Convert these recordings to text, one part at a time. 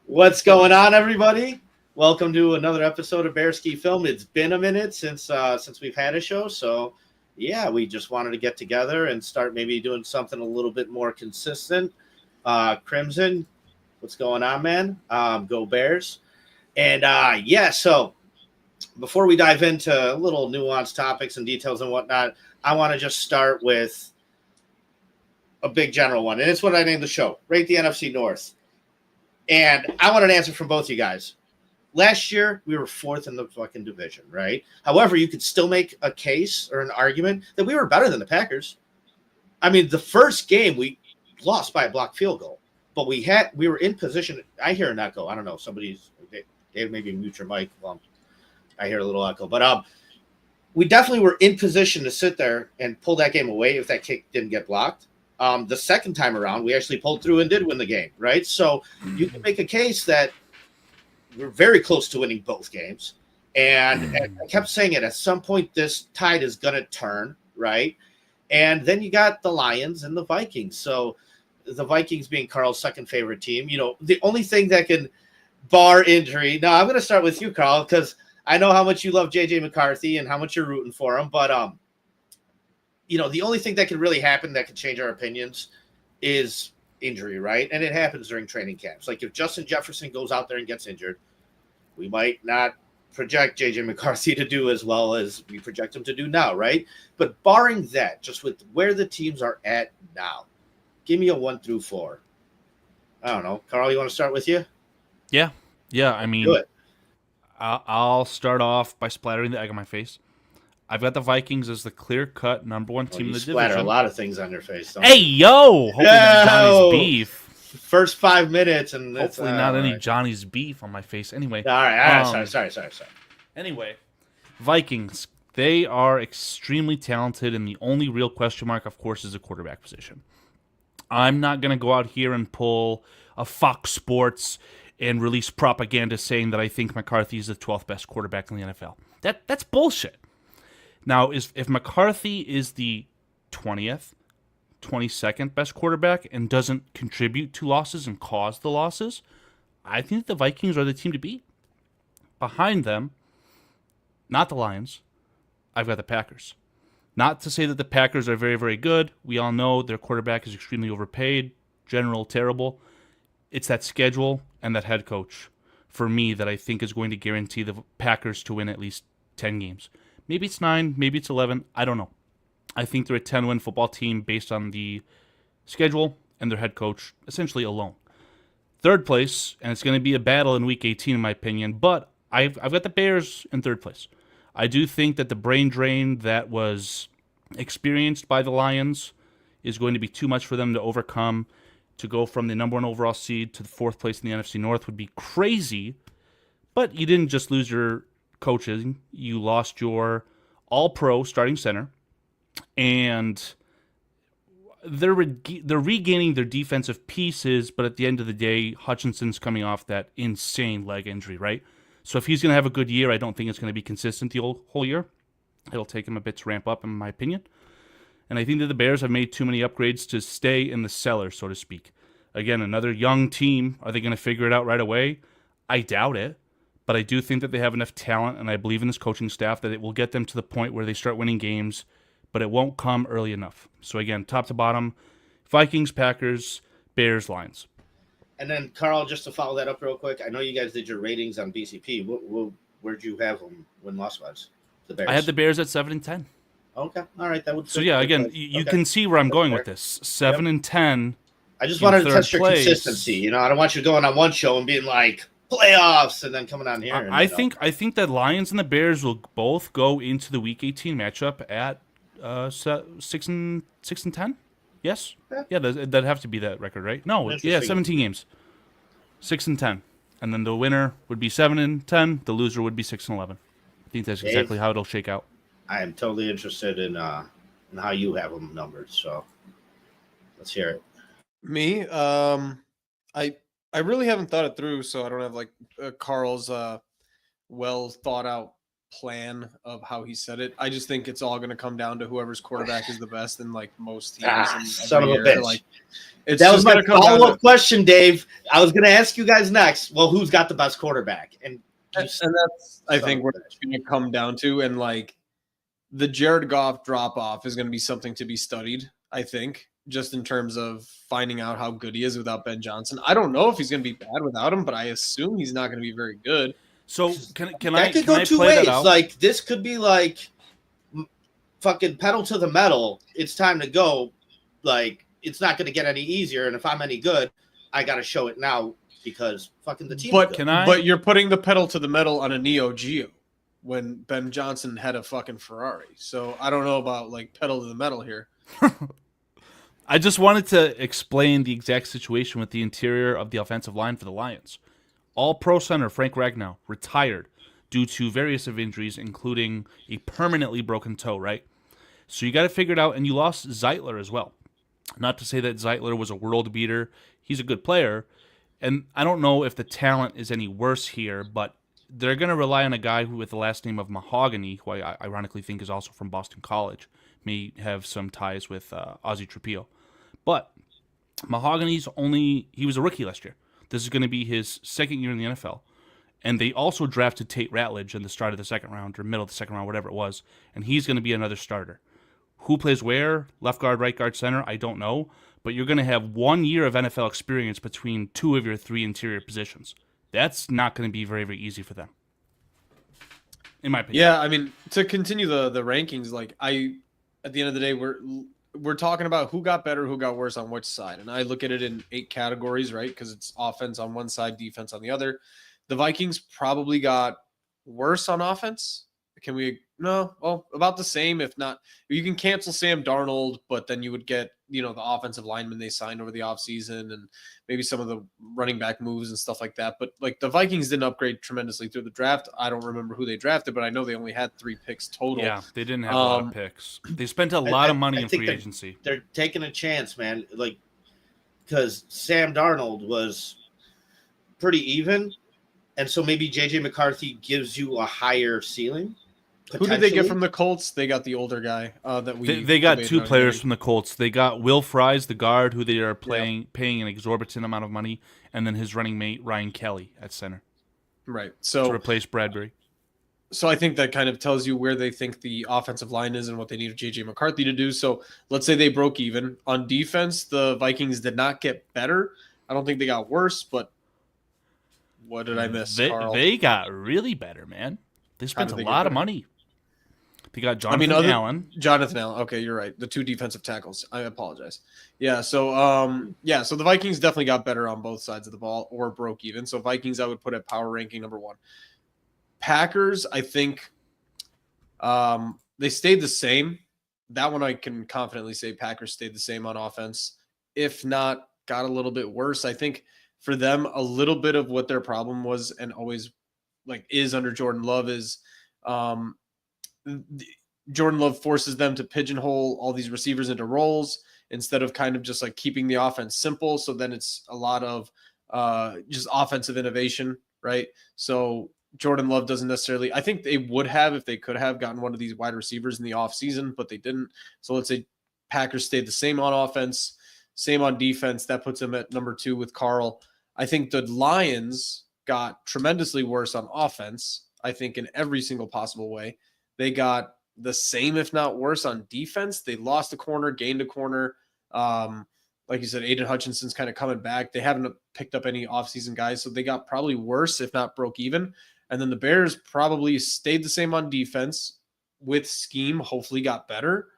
What's going on, everybody? Welcome to another episode of Bear Ski Film. It's been a minute since we've had a show, so yeah, we just wanted to get together and start maybe doing something a little bit more consistent. Crimson, what's going on, man? Go Bears! And so before we dive into little nuanced topics and details and whatnot, I want to just start with a big general one, and it's what I named the show: Rate the NFC North. And I want an answer from both you guys. Last year, we were fourth in the fucking division, right? However, you could still make a case or an argument that we were better than the Packers. I mean, the first game we lost by a blocked field goal, but we were in position. I hear an echo. I don't know. Dave, maybe mute your mic. Well, I hear a little echo, but we definitely were in position to sit there and pull that game away if that kick didn't get blocked. The second time around, we actually pulled through and did win the game, right? So you can make a case that we're very close to winning both games. And I kept saying it, at some point, this tide is going to turn, right? And then you got the Lions and the Vikings. So the Vikings being Karl's second favorite team, the only thing that can bar injury. Now, I'm going to start with you, Karl, because I know how much you love J.J. McCarthy and how much you're rooting for him. But, the only thing that can really happen that can change our opinions is injury, right? And it happens during training camps. Like if Justin Jefferson goes out there and gets injured, we might not project J.J. McCarthy to do as well as we project him to do now, right? But barring that, just with where the teams are at now, give me a 1 through 4. I don't know. Karl, you want to start with you? Yeah. I mean, Do it. I'll start off by splattering the egg on my face. I've got the Vikings as the clear-cut number one team in You the splatter division. a lot of things on your face. Don't Hey, you? yo! Hopefully not Johnny's beef. First 5 minutes, and Hopefully not any right. Johnny's beef on my face. Anyway. All right. Sorry. Anyway, Vikings. They are extremely talented, and the only real question mark, of course, is the quarterback position. I'm not going to go out here and pull a Fox Sports and release propaganda saying that I think McCarthy is the 12th best quarterback in the NFL. That's bullshit. Now, if McCarthy is the 20th, 22nd best quarterback and doesn't contribute to losses and cause the losses, I think the Vikings are the team to beat. Behind them, not the Lions, I've got the Packers. Not to say that the Packers are very, very good. We all know their quarterback is extremely overpaid, general terrible. It's that schedule and that head coach, for me, that I think is going to guarantee the Packers to win at least 10 games. Maybe it's 9, maybe it's 11. I don't know. I think they're a 10-win football team based on the schedule and their head coach essentially alone. Third place, and it's going to be a battle in Week 18 in my opinion, but I've got the Bears in third place. I do think that the brain drain that was experienced by the Lions is going to be too much for them to overcome. To go from the number 1 overall seed to the 4th place in the NFC North would be crazy, but you didn't just lose your coaching, you lost your all-pro starting center, and they're regaining their defensive pieces, but at the end of the day, Hutchinson's coming off that insane leg injury, right? So if he's going to have a good year, I don't think it's going to be consistent the whole year. It'll take him a bit to ramp up, in my opinion. And I think that the Bears have made too many upgrades to stay in the cellar, so to speak. Again, another young team. Are they going to figure it out right away? I doubt it. But I do think that they have enough talent, and I believe in this coaching staff, that it will get them to the point where they start winning games, but it won't come early enough. So again, top to bottom, Vikings, Packers, Bears, Lions. And then, Karl, just to follow that up real quick, I know you guys did your ratings on BCP. Where'd you have them win-loss wise? The Bears. I had the Bears at 7-10. Okay, all right, that would. So yeah, again, you can see where I'm going with this. 7-10. I just wanted to test your place. Consistency. I don't want you going on one show and being like playoffs, and then coming on here. I think that Lions and the Bears will both go into the Week 18 matchup at 6-10. Yes, yeah, that'd have to be that record, right? No, yeah, 17 games, 6-10, and then the winner would be 7-10. The loser would be 6-11. I think that's exactly how it'll shake out. I am totally interested in how you have them numbered. So let's hear it. Me, I really haven't thought it through, so I don't have like Karl's well thought out plan of how he said it. I just think it's all going to come down to whoever's quarterback is the best in like most teams. And Son of a year. bitch. Like, it's That was just my gonna come down follow-up to- question, Dave. I was going to ask you guys next. Well, who's got the best quarterback? And that's I think what it's going to come down to. And like the Jared Goff drop off is going to be something to be studied, I think, just in terms of finding out how good he is without Ben Johnson. I don't know if he's going to be bad without him, but I assume he's not going to be very good. So can that could go two play ways. that out? Like this could be like fucking pedal to the metal. It's time to go. Like it's not going to get any easier. And if I'm any good, I got to show it now because fucking the team. But you're putting the pedal to the metal on a Neo Geo when Ben Johnson had a fucking Ferrari. So I don't know about like pedal to the metal here. I just wanted to explain the exact situation with the interior of the offensive line for the Lions. All-pro center Frank Ragnow retired due to various of injuries, including a permanently broken toe, right? So you got to figure it out, and you lost Zeitler as well. Not to say that Zeitler was a world beater. He's a good player, and I don't know if the talent is any worse here, but they're going to rely on a guy who with the last name of Mahogany, who I ironically think is also from Boston College, may have some ties with Ozzie Trapillo. But Mahogany's he was a rookie last year. This is going to be his second year in the NFL. And they also drafted Tate Ratledge in the start of the second round, or middle of the second round, whatever it was. And he's going to be another starter. Who plays where? Left guard, right guard, center? I don't know. But you're going to have 1 year of NFL experience between two of your three interior positions. That's not going to be very, very easy for them. In my opinion. Yeah, I mean, to continue the rankings, like at the end of the day, we're talking about who got better, who got worse on which side. And I look at it in 8 categories, right? Because it's offense on one side, defense on the other. The Vikings probably got worse on offense. About the same, if not. You can cancel Sam Darnold, but then you would get, the offensive linemen they signed over the offseason and maybe some of the running back moves and stuff like that. But like the Vikings didn't upgrade tremendously through the draft. I don't remember who they drafted, but I know they only had 3 picks total. Yeah, they didn't have a lot of picks. They spent a lot of money in free agency. They're taking a chance, man. Like, because Sam Darnold was pretty even. And so maybe J.J. McCarthy gives you a higher ceiling. Who did they get from the Colts? They got the older guy They got 2 players from the Colts. They got Will Fries, the guard, who they are paying an exorbitant amount of money, and then his running mate Ryan Kelly at center. Right. So to replace Bradbury. So I think that kind of tells you where they think the offensive line is and what they need J.J. McCarthy to do. So let's say they broke even. On defense, the Vikings did not get better. I don't think they got worse, but what did I miss, Karl? They got really better, man. They spent a lot of money. They got Jonathan Allen. Jonathan Allen. Okay, you're right. The 2 defensive tackles. I apologize. Yeah, so so the Vikings definitely got better on both sides of the ball or broke even. So Vikings I would put at power ranking number 1. Packers, I think they stayed the same. That one I can confidently say Packers stayed the same on offense. If not, got a little bit worse. I think for them, a little bit of what their problem was and always is under Jordan Love is Jordan Love forces them to pigeonhole all these receivers into roles instead of kind of just like keeping the offense simple. So then it's a lot of just offensive innovation, right? So Jordan Love doesn't necessarily, I think they would have, if they could have gotten one of these wide receivers in the offseason, but they didn't. So let's say Packers stayed the same on offense, same on defense. That puts them at number 2 with Karl. I think the Lions got tremendously worse on offense, I think in every single possible way. They got the same, if not worse, on defense. They lost a corner, gained a corner. Like you said, Aiden Hutchinson's kind of coming back. They haven't picked up any offseason guys, so they got probably worse, if not broke even. And then the Bears probably stayed the same on defense with scheme, hopefully got better.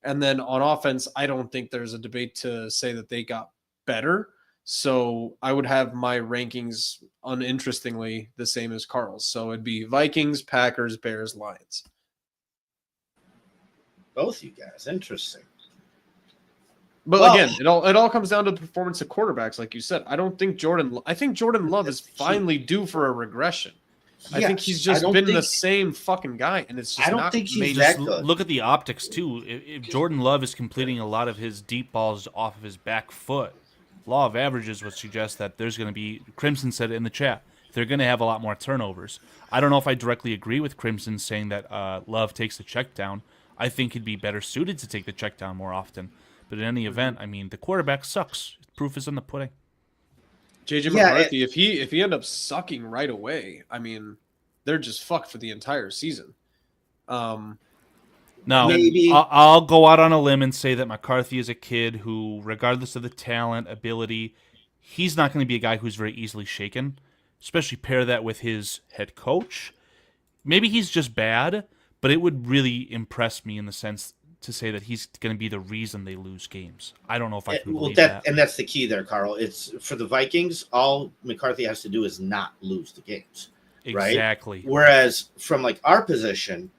And then on offense, I don't think there's a debate to say that they got better. So I would have my rankings, uninterestingly, the same as Karl's. So it'd be Vikings, Packers, Bears, Lions. Both you guys. Interesting. But again, it all comes down to the performance of quarterbacks, like you said. I think Jordan Love is finally due for a regression. Yes, I think he's just been the same fucking guy, and it's just not think he's that good. Look at the optics too. If Jordan Love is completing a lot of his deep balls off of his back foot, law of averages would suggest that there's going to be, Crimson said it in the chat, they're going to have a lot more turnovers. I don't know if I directly agree with Crimson saying that Love takes the check down. I think he'd be better suited to take the check down more often. But in any event, I mean, the quarterback sucks. Proof is in the pudding. JJ Yeah, McCarthy, if he end up sucking right away, I mean, they're just fucked for the entire season. Now, Maybe. I'll go out on a limb and say that McCarthy is a kid who, regardless of the talent, ability, he's not going to be a guy who's very easily shaken. Especially pair that with his head coach. Maybe he's just bad, but it would really impress me in the sense to say that he's going to be the reason they lose games. I don't know if I can believe that. And that's the key there, Carl. It's for the Vikings, all McCarthy has to do is not lose the games. Right? Exactly. Whereas from like our position,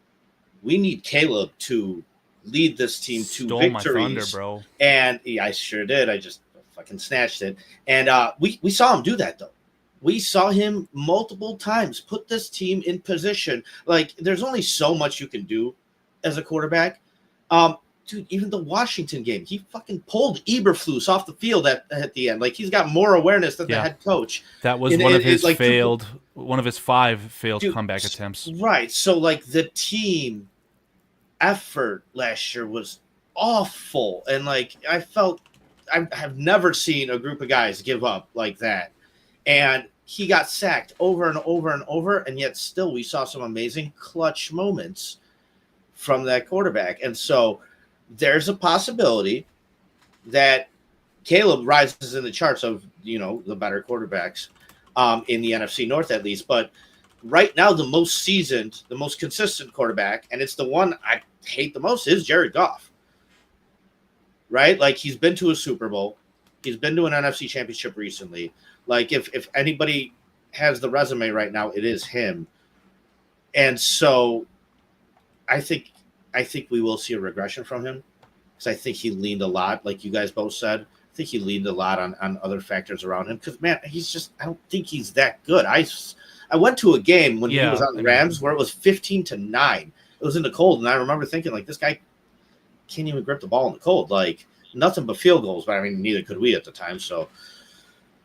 we need Caleb to lead this team to Stole victories. my thunder, bro. And yeah, I sure did. I just fucking snatched it. And we saw him do that though. We saw him multiple times put this team in position. Like there's only so much you can do as a quarterback. Dude, even the Washington game, he fucking pulled Eberflus off the field at the end. Like he's got more awareness than the head coach. That was one of his 5 failed comeback attempts. Right. So like the team effort last year was awful. And like I have never seen a group of guys give up like that. And he got sacked over and over and over. And yet still we saw some amazing clutch moments from that quarterback. And so there's a possibility that Caleb rises in the charts of, the better quarterbacks in the NFC North at least. But right now, the most seasoned, the most consistent quarterback, and it's the one I hate the most, is Jared Goff. Right? Like he's been to a Super Bowl. He's been to an NFC championship recently. Like if anybody has the resume right now, it is him. And so I think we will see a regression from him because I think he leaned a lot, like you guys both said. I think he leaned a lot on other factors around him because, man, I don't think he's that good. I went to a game when he was on the Rams where it was 15-9. It was in the cold, and I remember thinking, like, this guy can't even grip the ball in the cold. Like, nothing but field goals, but, I mean, neither could we at the time, so.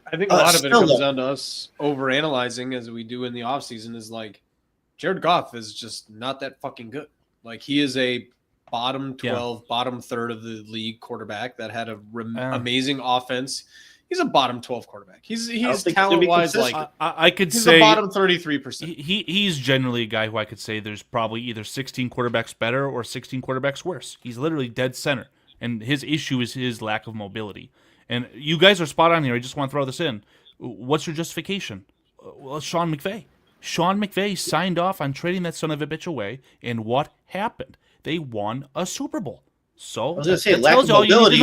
I think a lot of it comes down to us overanalyzing as we do in the offseason is, like, Jared Goff is just not that fucking good. Like he is a bottom 12, bottom third of the league quarterback that had amazing offense. He's a bottom 12 quarterback. He's talent wise like I could he's say the bottom 33%. He's generally a guy who I could say there's probably either 16 quarterbacks better or 16 quarterbacks worse. He's literally dead center, and his issue is his lack of mobility. And you guys are spot on here. I just want to throw this in. What's your justification? Well, Sean McVay. Sean McVay signed off on trading that son of a bitch away, and what happened? They won a Super Bowl. So I was going to say, lack of mobility.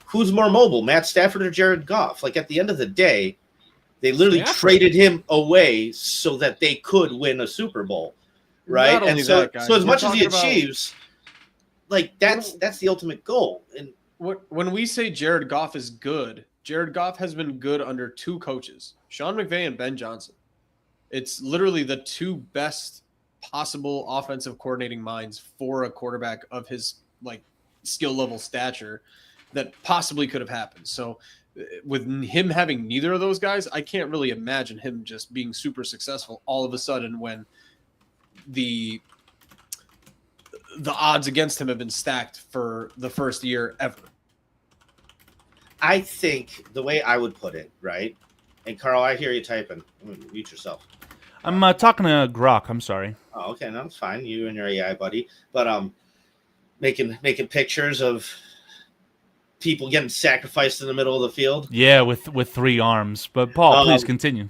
Who's more mobile, Matt Stafford or Jared Goff? Like at the end of the day, they literally traded him away so that they could win a Super Bowl, right? And so as much as he achieves, like that's the ultimate goal. And when we say Jared Goff is good, Jared Goff has been good under 2 coaches, Sean McVay and Ben Johnson. It's literally the 2 best possible offensive coordinating minds for a quarterback of his like skill level stature that possibly could have happened. So with him having neither of those guys, I can't really imagine him just being super successful all of a sudden when the odds against him have been stacked for the first year ever. I think the way I would put it, right? And Carl, I hear you typing. Mute yourself. I'm talking to Grok. I'm sorry. Oh, okay. No, it's fine. You and your AI buddy. But making pictures of people getting sacrificed in the middle of the field. Yeah, with 3 arms. But Paul, please continue.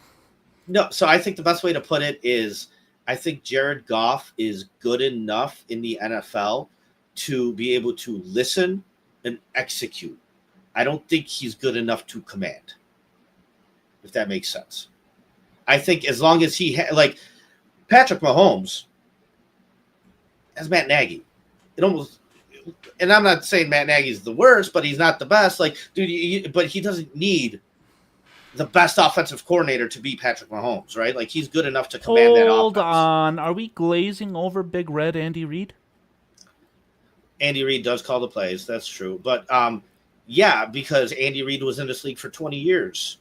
No, so I think the best way to put it is I think Jared Goff is good enough in the NFL to be able to listen and execute. I don't think he's good enough to command, if that makes sense. I think as long as he like Patrick Mahomes has Matt Nagy. It almost, and I'm not saying Matt Nagy's the worst, but he's not the best. Like, dude, but he doesn't need the best offensive coordinator to be Patrick Mahomes, right? Like, he's good enough to command that offense. Hold on. Are we glazing over Big Red Andy Reid? Andy Reid does call the plays. That's true. But, yeah, because Andy Reid was in this league for 20 years.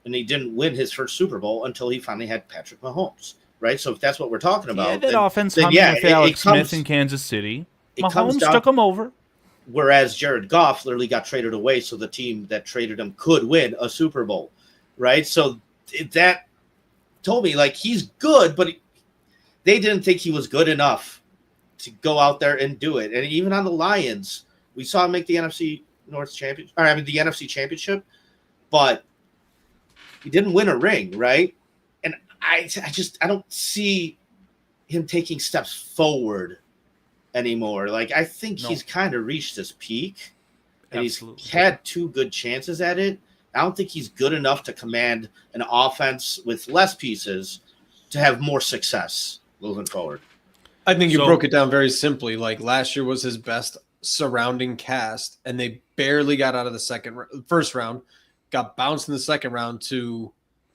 and he didn't win his first Super Bowl until he finally had Patrick Mahomes, right? So if that's what we're talking Yeah, about, that offense then humming yeah, with Alex Smith in Kansas City. comes Mahomes down. took him over. Whereas Jared Goff literally got traded away so the team that traded him could win a Super Bowl, right? So that told me, like, he's good, but they didn't think he was good enough to go out there and do it. And even on the Lions, we saw him make the NFC North championship, the NFC championship, but he didn't win a ring, right? And I don't see him taking steps forward anymore. Like, I think he's kind of reached his peak, and Absolutely. he's had 2 good chances at it. I don't think he's good enough to command an offense with less pieces to have more success moving forward. I think you broke it down very simply. Like, last year was his best surrounding cast, and they barely got out of the first round, got bounced in the second round to,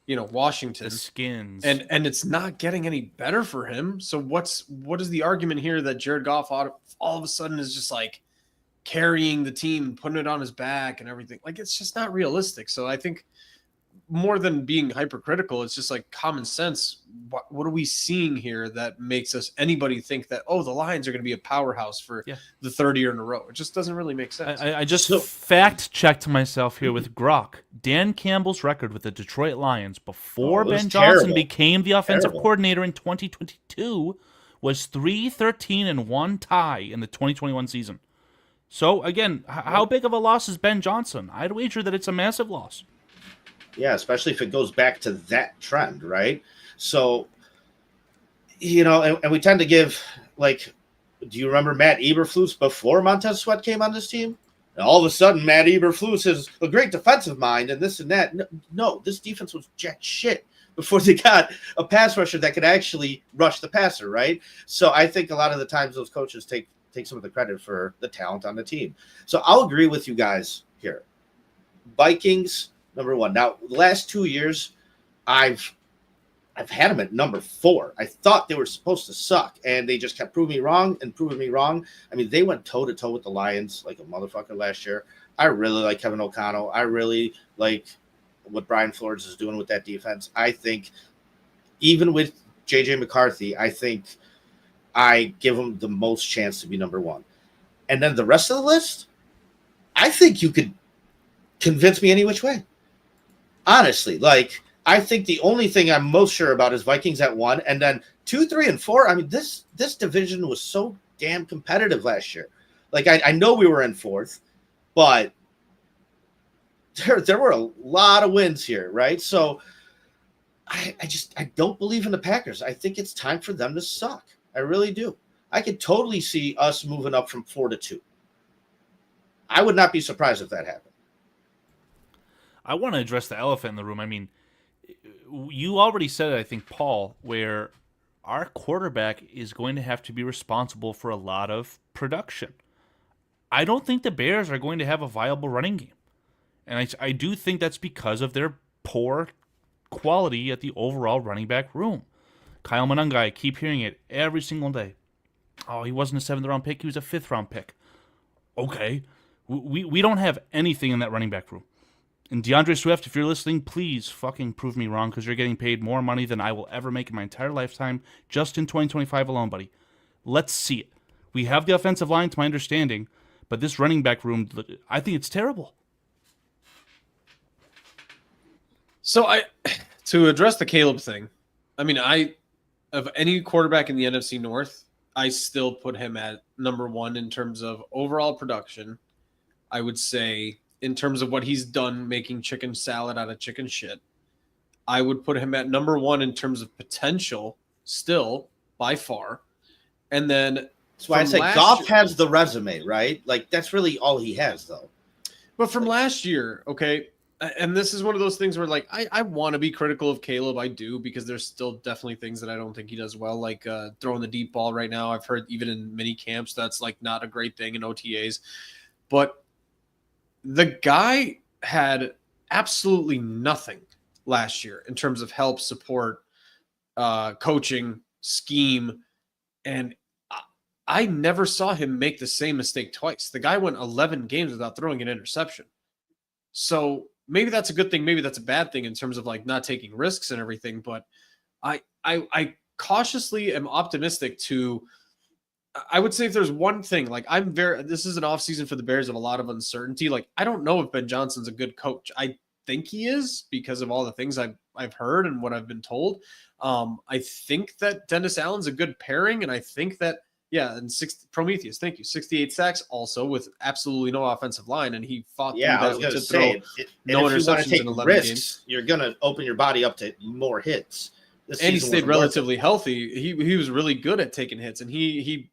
Washington. The Skins. And it's not getting any better for him. So what is the argument here that Jared Goff all of a sudden is just like carrying the team, putting it on his back and everything? Like, it's just not realistic. So I think more than being hypercritical, it's just like common sense. What are we seeing here that makes anybody think that, the Lions are going to be a powerhouse for the third year in a row? It just doesn't really make sense. I just fact-checked myself here with Grok. Dan Campbell's record with the Detroit Lions before Ben Johnson became the offensive coordinator in 2022 was 3-13-1 tie in the 2021 season. So, again, how big of a loss is Ben Johnson? I'd wager that it's a massive loss. Yeah, especially if it goes back to that trend, right? So, and we tend to give, like, do you remember Matt Eberflus before Montez Sweat came on this team? And all of a sudden, Matt Eberflus is a great defensive mind and this and that. No, this defense was jack shit before they got a pass rusher that could actually rush the passer, right? So I think a lot of the times those coaches take some of the credit for the talent on the team. So I'll agree with you guys here. Vikings, number 1. Now, the last 2 years, I've had them at number 4. I thought they were supposed to suck, and they just kept proving me wrong. I mean, they went toe-to-toe with the Lions like a motherfucker last year. I really like Kevin O'Connell. I really like what Brian Flores is doing with that defense. I think even with J.J. McCarthy, I think I give them the most chance to be number 1. And then the rest of the list, I think you could convince me any which way. Honestly, like, I think the only thing I'm most sure about is Vikings at 1, and then 2, 3, and 4. I mean, this division was so damn competitive last year. Like, I know we were in 4th, but there were a lot of wins here, right? So I don't believe in the Packers. I think it's time for them to suck. I really do. I could totally see us moving up from 4 to 2. I would not be surprised if that happened. I want to address the elephant in the room. I mean, you already said it, I think, Paul, where our quarterback is going to have to be responsible for a lot of production. I don't think the Bears are going to have a viable running game. And I do think that's because of their poor quality at the overall running back room. Kyle Monungai, I keep hearing it every single day. Oh, he wasn't a 7th-round pick. He was a 5th-round pick. Okay. We don't have anything in that running back room. And DeAndre Swift, if you're listening, please fucking prove me wrong, because you're getting paid more money than I will ever make in my entire lifetime just in 2025 alone, buddy. Let's see it. We have the offensive line, to my understanding, but this running back room, I think it's terrible. So to address the Caleb thing, I mean, of any quarterback in the NFC North, I still put him at number 1 in terms of overall production. I would say in terms of what he's done making chicken salad out of chicken shit, I would put him at number 1 in terms of potential still by far. And then that's why I say Goff has the resume, right? Like, that's really all he has, though. But from last year, okay, and this is one of those things where, like, I want to be critical of Caleb. I do, because there's still definitely things that I don't think he does well, like throwing the deep ball right now. I've heard even in mini camps that's, like, not a great thing in OTAs. But the guy had absolutely nothing last year in terms of help, support, coaching, scheme, and I never saw him make the same mistake twice. The guy went 11 games without throwing an interception. So maybe that's a good thing, maybe that's a bad thing in terms of like not taking risks and everything. But I cautiously am optimistic to. I would say if there's one thing, like this is an offseason for the Bears of a lot of uncertainty. Like, I don't know if Ben Johnson's a good coach. I think he is because of all the things I've heard and what I've been told. I think that Dennis Allen's a good pairing, and I think that and Prometheus, thank you, 68 sacks also with absolutely no offensive line, and he fought. Yeah, I was going to say, no interceptions in 11 games. You're going to open your body up to more hits. And he stayed relatively healthy. He was really good at taking hits, and he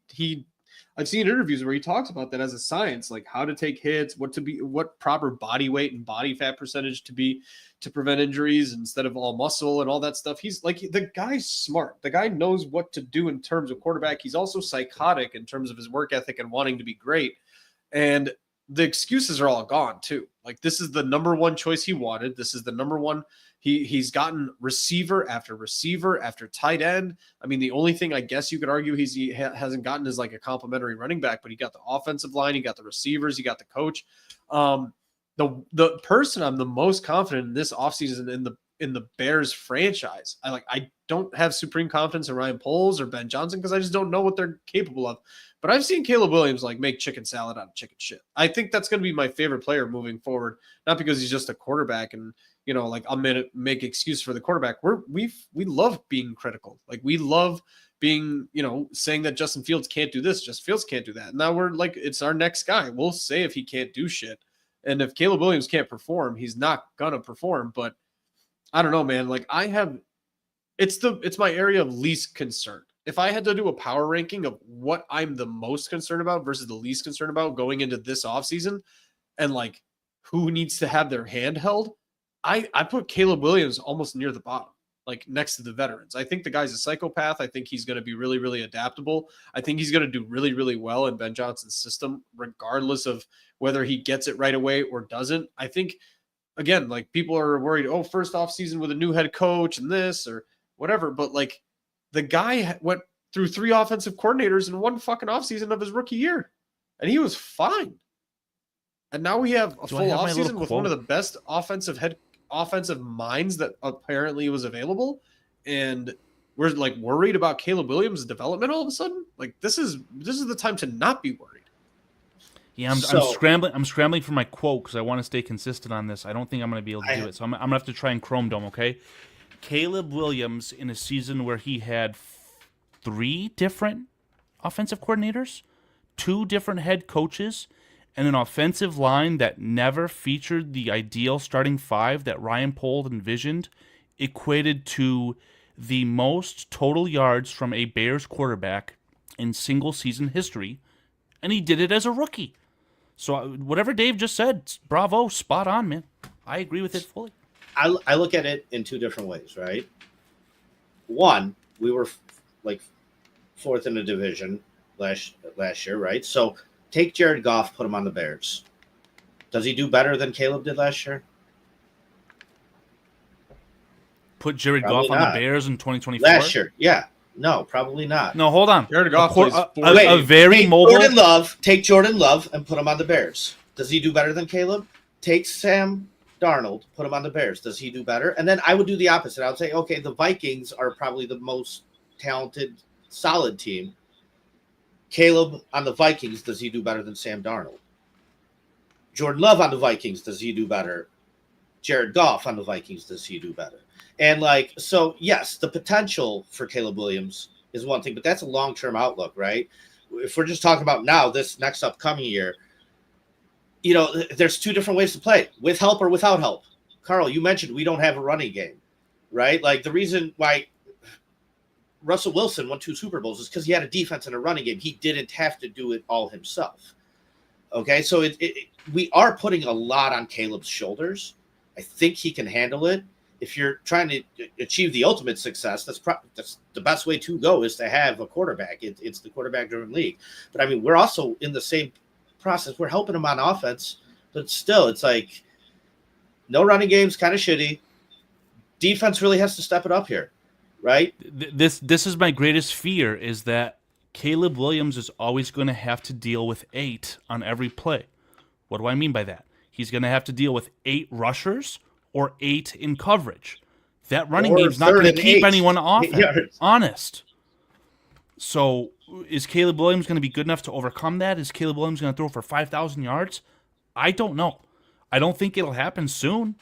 I've seen interviews where he talks about that as a science, like how to take hits, what proper body weight and body fat percentage to be to prevent injuries instead of all muscle and all that stuff. He's like, the guy's smart. The guy knows what to do in terms of quarterback. He's also psychotic in terms of his work ethic and wanting to be great. And the excuses are all gone too. Like, this is the number one choice he wanted. This is the number one. He's gotten receiver after tight end. I mean, the only thing I guess you could argue he hasn't gotten is like a complimentary running back, but he got the offensive line, he got the receivers, he got the coach. The person I'm the most confident in this offseason in the Bears franchise. I don't have supreme confidence in Ryan Poles or Ben Johnson because I just don't know what they're capable of. But I've seen Caleb Williams like make chicken salad out of chicken shit. I think that's going to be my favorite player moving forward, not because he's just a quarterback and, you know, like I'm going to make excuse for the quarterback. We love being critical. Like, we love being, you know, saying that Justin Fields can't do this, Justin Fields can't do that. And now we're like, it's our next guy. We'll say if he can't do shit. And if Caleb Williams can't perform, he's not going to perform. But I don't know, man. Like, it's my area of least concern. If I had to do a power ranking of what I'm the most concerned about versus the least concerned about going into this offseason and like who needs to have their hand held, I put Caleb Williams almost near the bottom, like next to the veterans. I think the guy's a psychopath. I think he's going to be really, really adaptable. I think he's going to do really, really well in Ben Johnson's system, regardless of whether he gets it right away or doesn't. I think, again, like, people are worried, first offseason with a new head coach and this or whatever. But like, the guy went through 3 offensive coordinators in one fucking offseason of his rookie year, and he was fine. And now we have a full offseason with one of the best offensive minds that apparently was available, and we're like worried about Caleb Williams' development all of a sudden. Like, this is the time to not be worried. Yeah, I'm scrambling for my quote because I want to stay consistent on this. I don't think I'm going to be able to do it, so I'm going to have to try and Chrome Dome, okay? Caleb Williams, in a season where he had 3 different offensive coordinators, 2 different head coaches, and an offensive line that never featured the ideal starting 5 that Ryan Poles envisioned, equated to the most total yards from a Bears quarterback in single season history, and he did it as a rookie. So whatever Dave just said, bravo, spot on, man. I agree with it fully. I look at it in 2 different ways, right? One, we were like 4th in the division last year, right? So take Jared Goff, put him on the Bears. Does he do better than Caleb did last year? Put Jared Goff on the Bears in 2024? Last year, yeah. No, probably not. No, hold on. Jared Goff plays a very mobile. Take Jordan Love and put him on the Bears. Does he do better than Caleb? Take Sam Darnold, put him on the Bears. Does he do better? And then I would do the opposite. I would say, okay, the Vikings are probably the most talented, solid team. Caleb on the Vikings, does he do better than Sam Darnold? Jordan Love on the Vikings, does he do better? Jared Goff on the Vikings, does he do better? And like, so yes, the potential for Caleb Williams is one thing, but that's a long-term outlook, right? If we're just talking about now, this next upcoming year, you know, there's 2 different ways to play, with help or without help. Karl, you mentioned we don't have a running game, right? Like, the reason why Russell Wilson won 2 Super Bowls is because he had a defense and a running game. He didn't have to do it all himself. Okay, so we are putting a lot on Caleb's shoulders. I think he can handle it. If you're trying to achieve the ultimate success, that's the best way to go, is to have a quarterback. It's the quarterback-driven league. But, I mean, we're also in the same process. We're helping him on offense, but still, it's like no running game's kind of shitty. Defense really has to step it up here, right? This is my greatest fear, is that Caleb Williams is always going to have to deal with 8 on every play. What do I mean by that? he's going to have to deal with 8 rushers or 8 in coverage. That running Or game's not going to 3rd and keep 8. anyone off it, Yards. honest. So is Caleb Williams going to be good enough to overcome that? Is Caleb Williams going to throw for 5,000 yards? I don't know. I don't think it'll happen soon.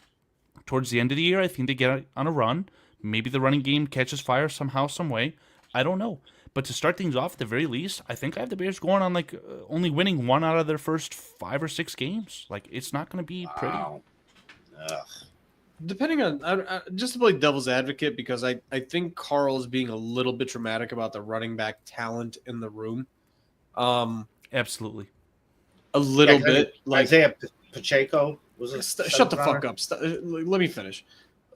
Towards the end of the year, I think they get on a run. Maybe the running game catches fire somehow, some way. I don't know. But to start things off, at the very least, I think I have the Bears going on like only winning 1 out of their first 5 or 6 games. Like, it's not going to be pretty. Wow. Ugh. Depending on, just to play devil's advocate, because I think Karl is being a little bit dramatic about the running back talent in the room. Absolutely. A little bit. Like Isaiah Pacheco was a shut the runner. fuck up. Let me finish.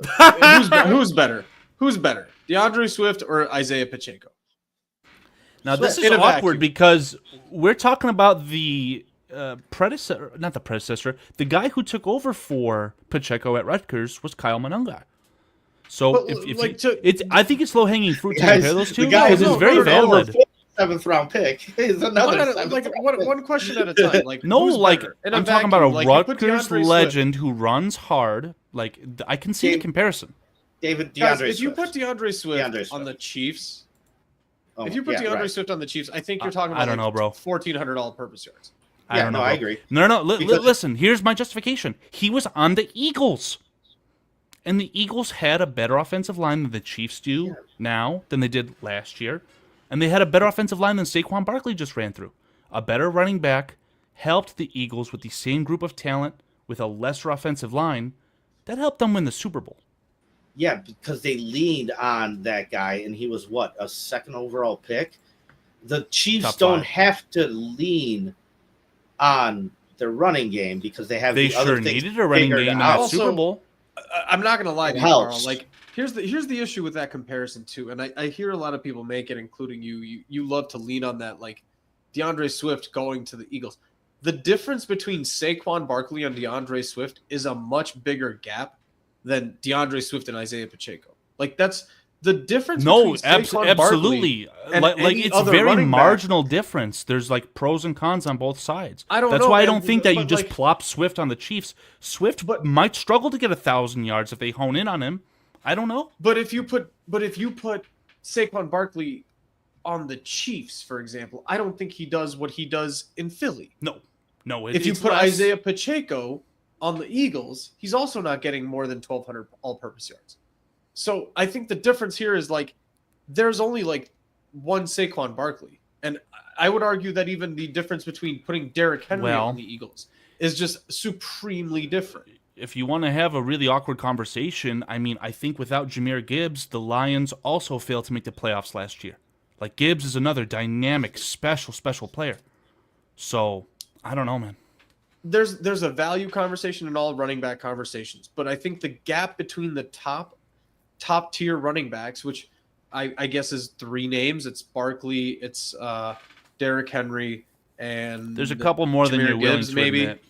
Who's better? Who's better? DeAndre Swift or Isaiah Pacheco? Now, this is In a awkward vacuum. because we're talking about the predecessor, not the predecessor, the guy who took over for Pacheco at Rutgers was Kyle Monunga. So But, if like, I think it's low-hanging fruit to Guys, compare those two the guy because it's who's very over valid. 7th round pick is another. One question at a time. Like No, who's like better? In I'm talking about a vacuum, like, you put Rutgers DeAndre Swift- legend who runs hard. Like I can see the Dave- comparison. David Guys, DeAndre if you Swift. put DeAndre Swift DeAndre Swift. on the Chiefs, Oh, if you put yeah, DeAndre right. Swift on the Chiefs, I think you're talking I about don't know, bro. $1,400 all-purpose yards. I Yeah, don't know. no, bro. I agree. No. Because- Listen, here's my justification. He was on the Eagles. And the Eagles had a better offensive line than the Chiefs do now than they did last year. And they had a better offensive line than Saquon Barkley just ran through. A better running back helped the Eagles with the same group of talent with a lesser offensive line. That helped them win the Super Bowl. Yeah, because they leaned on that guy, and he was what, a 2nd overall pick. The Chiefs Top don't 5. have to lean on their running game because they have They the other sure things needed a running figured game in out. that Super Bowl. I'm not going to lie to It you, Karl. helps. Like, here's the issue with that comparison too, and I hear a lot of people make it, including you. You love to lean on that, like DeAndre Swift going to the Eagles. The difference between Saquon Barkley and DeAndre Swift is a much bigger gap than DeAndre Swift and Isaiah Pacheco. Like that's the difference. No, between Saquon absolutely. Barkley and Like any it's other very running back. marginal difference. There's like pros and cons on both sides. I don't That's know, why I man, don't think that you but, just like- plop Swift on the Chiefs. Swift But- might struggle to get 1,000 yards if they hone in on him. I don't know. But if you put Saquon Barkley on the Chiefs, for example, I don't think he does what he does in Philly. No. If you it's put less- Isaiah Pacheco on the Eagles, he's also not getting more than 1,200 all-purpose yards. So I think the difference here is like there's only like one Saquon Barkley, and I would argue that even the difference between putting Derrick Henry on the Eagles is just supremely different. if you want to have a really awkward conversation, I mean, I think without Jahmyr Gibbs, the Lions also failed to make the playoffs last year. Like, Gibbs is another dynamic, special player. So, I don't know, man. There's a value conversation in all running back conversations, but I think the gap between the top tier running backs, which I guess is 3 names, it's Barkley, it's Derrick Henry, and There's a couple more than Jahmyr you're willing Gibbs, to maybe. admit.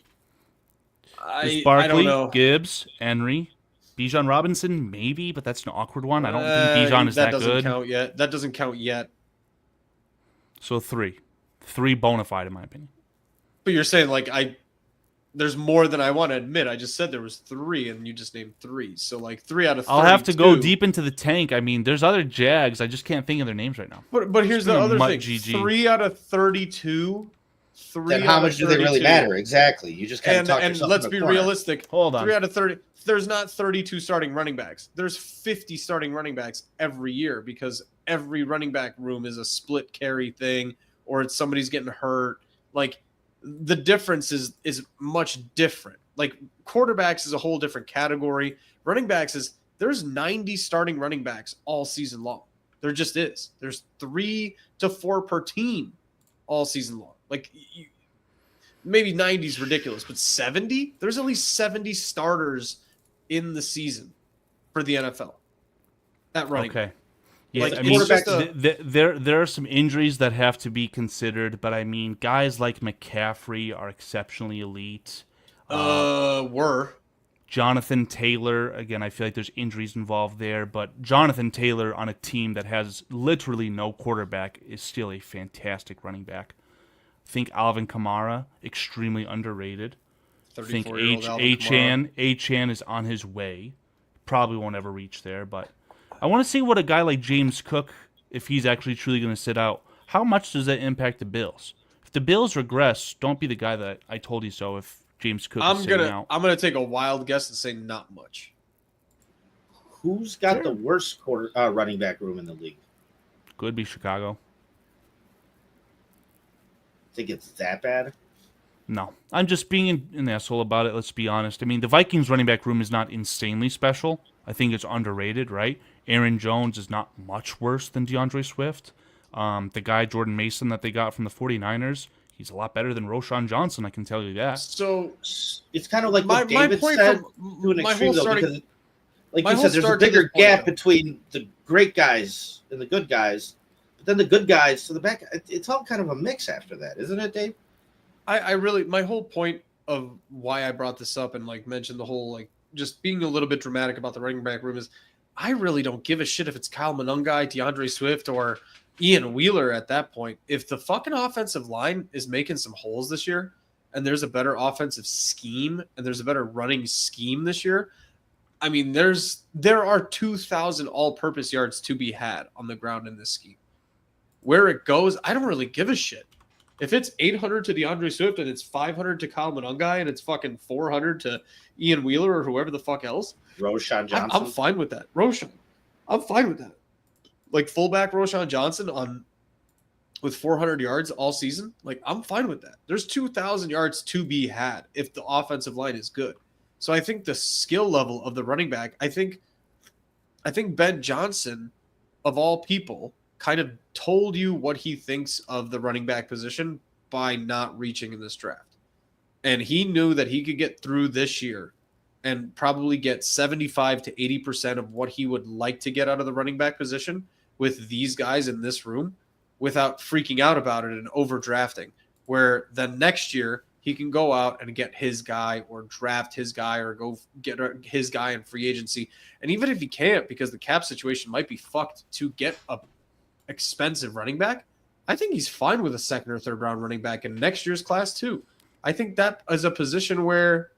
There's I don't Barkley, know. Gibbs, Henry, Bijan Robinson, maybe, but that's an awkward one. I don't think Bijan is that doesn't good. count yet. That doesn't count yet. So 3 bona fide, in my opinion. But you're saying like there's more than I want to admit. I just said there was 3, and you just named 3. So like 3 out of 32. I'll have to go deep into the tank. I mean, there's other Jags. I just can't think of their names right now. But here's the been a other mutt thing: GG. 3 out of 32. 3 Then out how of much do they really 32. matter? Exactly. You just kind of And talk yourself let's in be a corner. realistic. Hold on. 3 out of 30. There's not 32 starting running backs. There's 50 starting running backs every year because every running back room is a split carry thing, or it's somebody's getting hurt. Like the difference is much different. Like quarterbacks is a whole different category. Running backs is there's 90 starting running backs all season long. There just is. There's 3 to 4 per team all season long. Like maybe 90 is ridiculous, but 70? There's at least 70 starters in the season for the NFL at running. Okay. Yeah, Like, I it's mean, just a- there are some injuries that have to be considered, but I mean, guys like McCaffrey are exceptionally elite. Were. Jonathan Taylor, again, I feel like there's injuries involved there, but Jonathan Taylor on a team that has literally no quarterback is still a fantastic running back. I think Alvin Kamara, extremely underrated. think 34-year-old Alvin Kamara. Achan is on his way. Probably won't ever reach there, but I want to see what a guy like James Cook, if he's actually truly going to sit out, how much does that impact the Bills? If the Bills regress, don't be the guy that I told you so if James Cook is sitting out. I'm gonna take a wild guess and say not much. Who's got the worst running back room in the league? Could be Chicago. Think it's that bad? No. I'm just being an asshole about it, let's be honest. I mean, the Vikings running back room is not insanely special. I think it's underrated, right? Aaron Jones is not much worse than DeAndre Swift. The guy, Jordan Mason, that they got from the 49ers, he's a lot better than Roshan Johnson, I can tell you that. So it's kind of like what David said to an extreme, though, because like you said, there's a bigger gap between the great guys and the good guys. But then the good guys to the back, it's all kind of a mix after that, isn't it, Dave? I really, my whole point of why I brought this up and like mentioned the whole like just being a little bit dramatic about the running back room is I really don't give a shit if it's Kyle Monungai, DeAndre Swift, or Ian Wheeler at that point. If the fucking offensive line is making some holes this year and there's a better offensive scheme and there's a better running scheme this year, I mean, there are 2,000 all-purpose yards to be had on the ground in this scheme. Where it goes, I don't really give a shit. If it's 800 to DeAndre Swift and it's 500 to Kyle Monungai and it's fucking 400 to Ian Wheeler or whoever the fuck else, Roshan Johnson, I'm fine with that. I'm fine with that. Like fullback Roshan Johnson with 400 yards all season, like I'm fine with that. There's 2,000 yards to be had if the offensive line is good. So I think the skill level of the running back, I think Ben Johnson, of all people, kind of told you what he thinks of the running back position by not reaching in this draft. And he knew that he could get through this year and probably get 75 to 80% of what he would like to get out of the running back position with these guys in this room without freaking out about it and overdrafting, where then next year he can go out and get his guy or draft his guy or go get his guy in free agency. And even if he can't, because the cap situation might be fucked to get a expensive running back, I think he's fine with a second or third round running back in next year's class too. I think that is a position where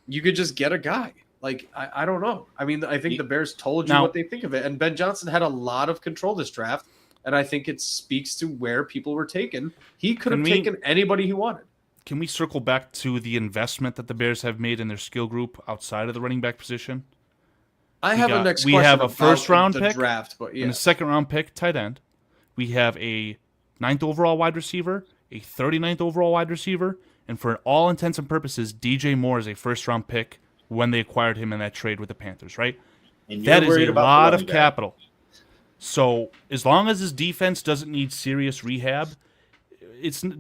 you could just get a guy. Like, I don't know. I mean, I think the Bears told you what they think of it. And Ben Johnson had a lot of control this draft. And I think it speaks to where people were taken. He could have taken anybody he wanted. Can we circle back to the investment that the Bears have made in their skill group outside of the running back position? I have a next question. We have a first-round pick draft, but yeah. And a second-round pick, tight end. We have a 9th overall wide receiver, a 39th overall wide receiver, and for all intents and purposes, DJ Moore is a first-round pick when they acquired him in that trade with the Panthers, right? And that is a lot of capital. So as long as his defense doesn't need serious rehab,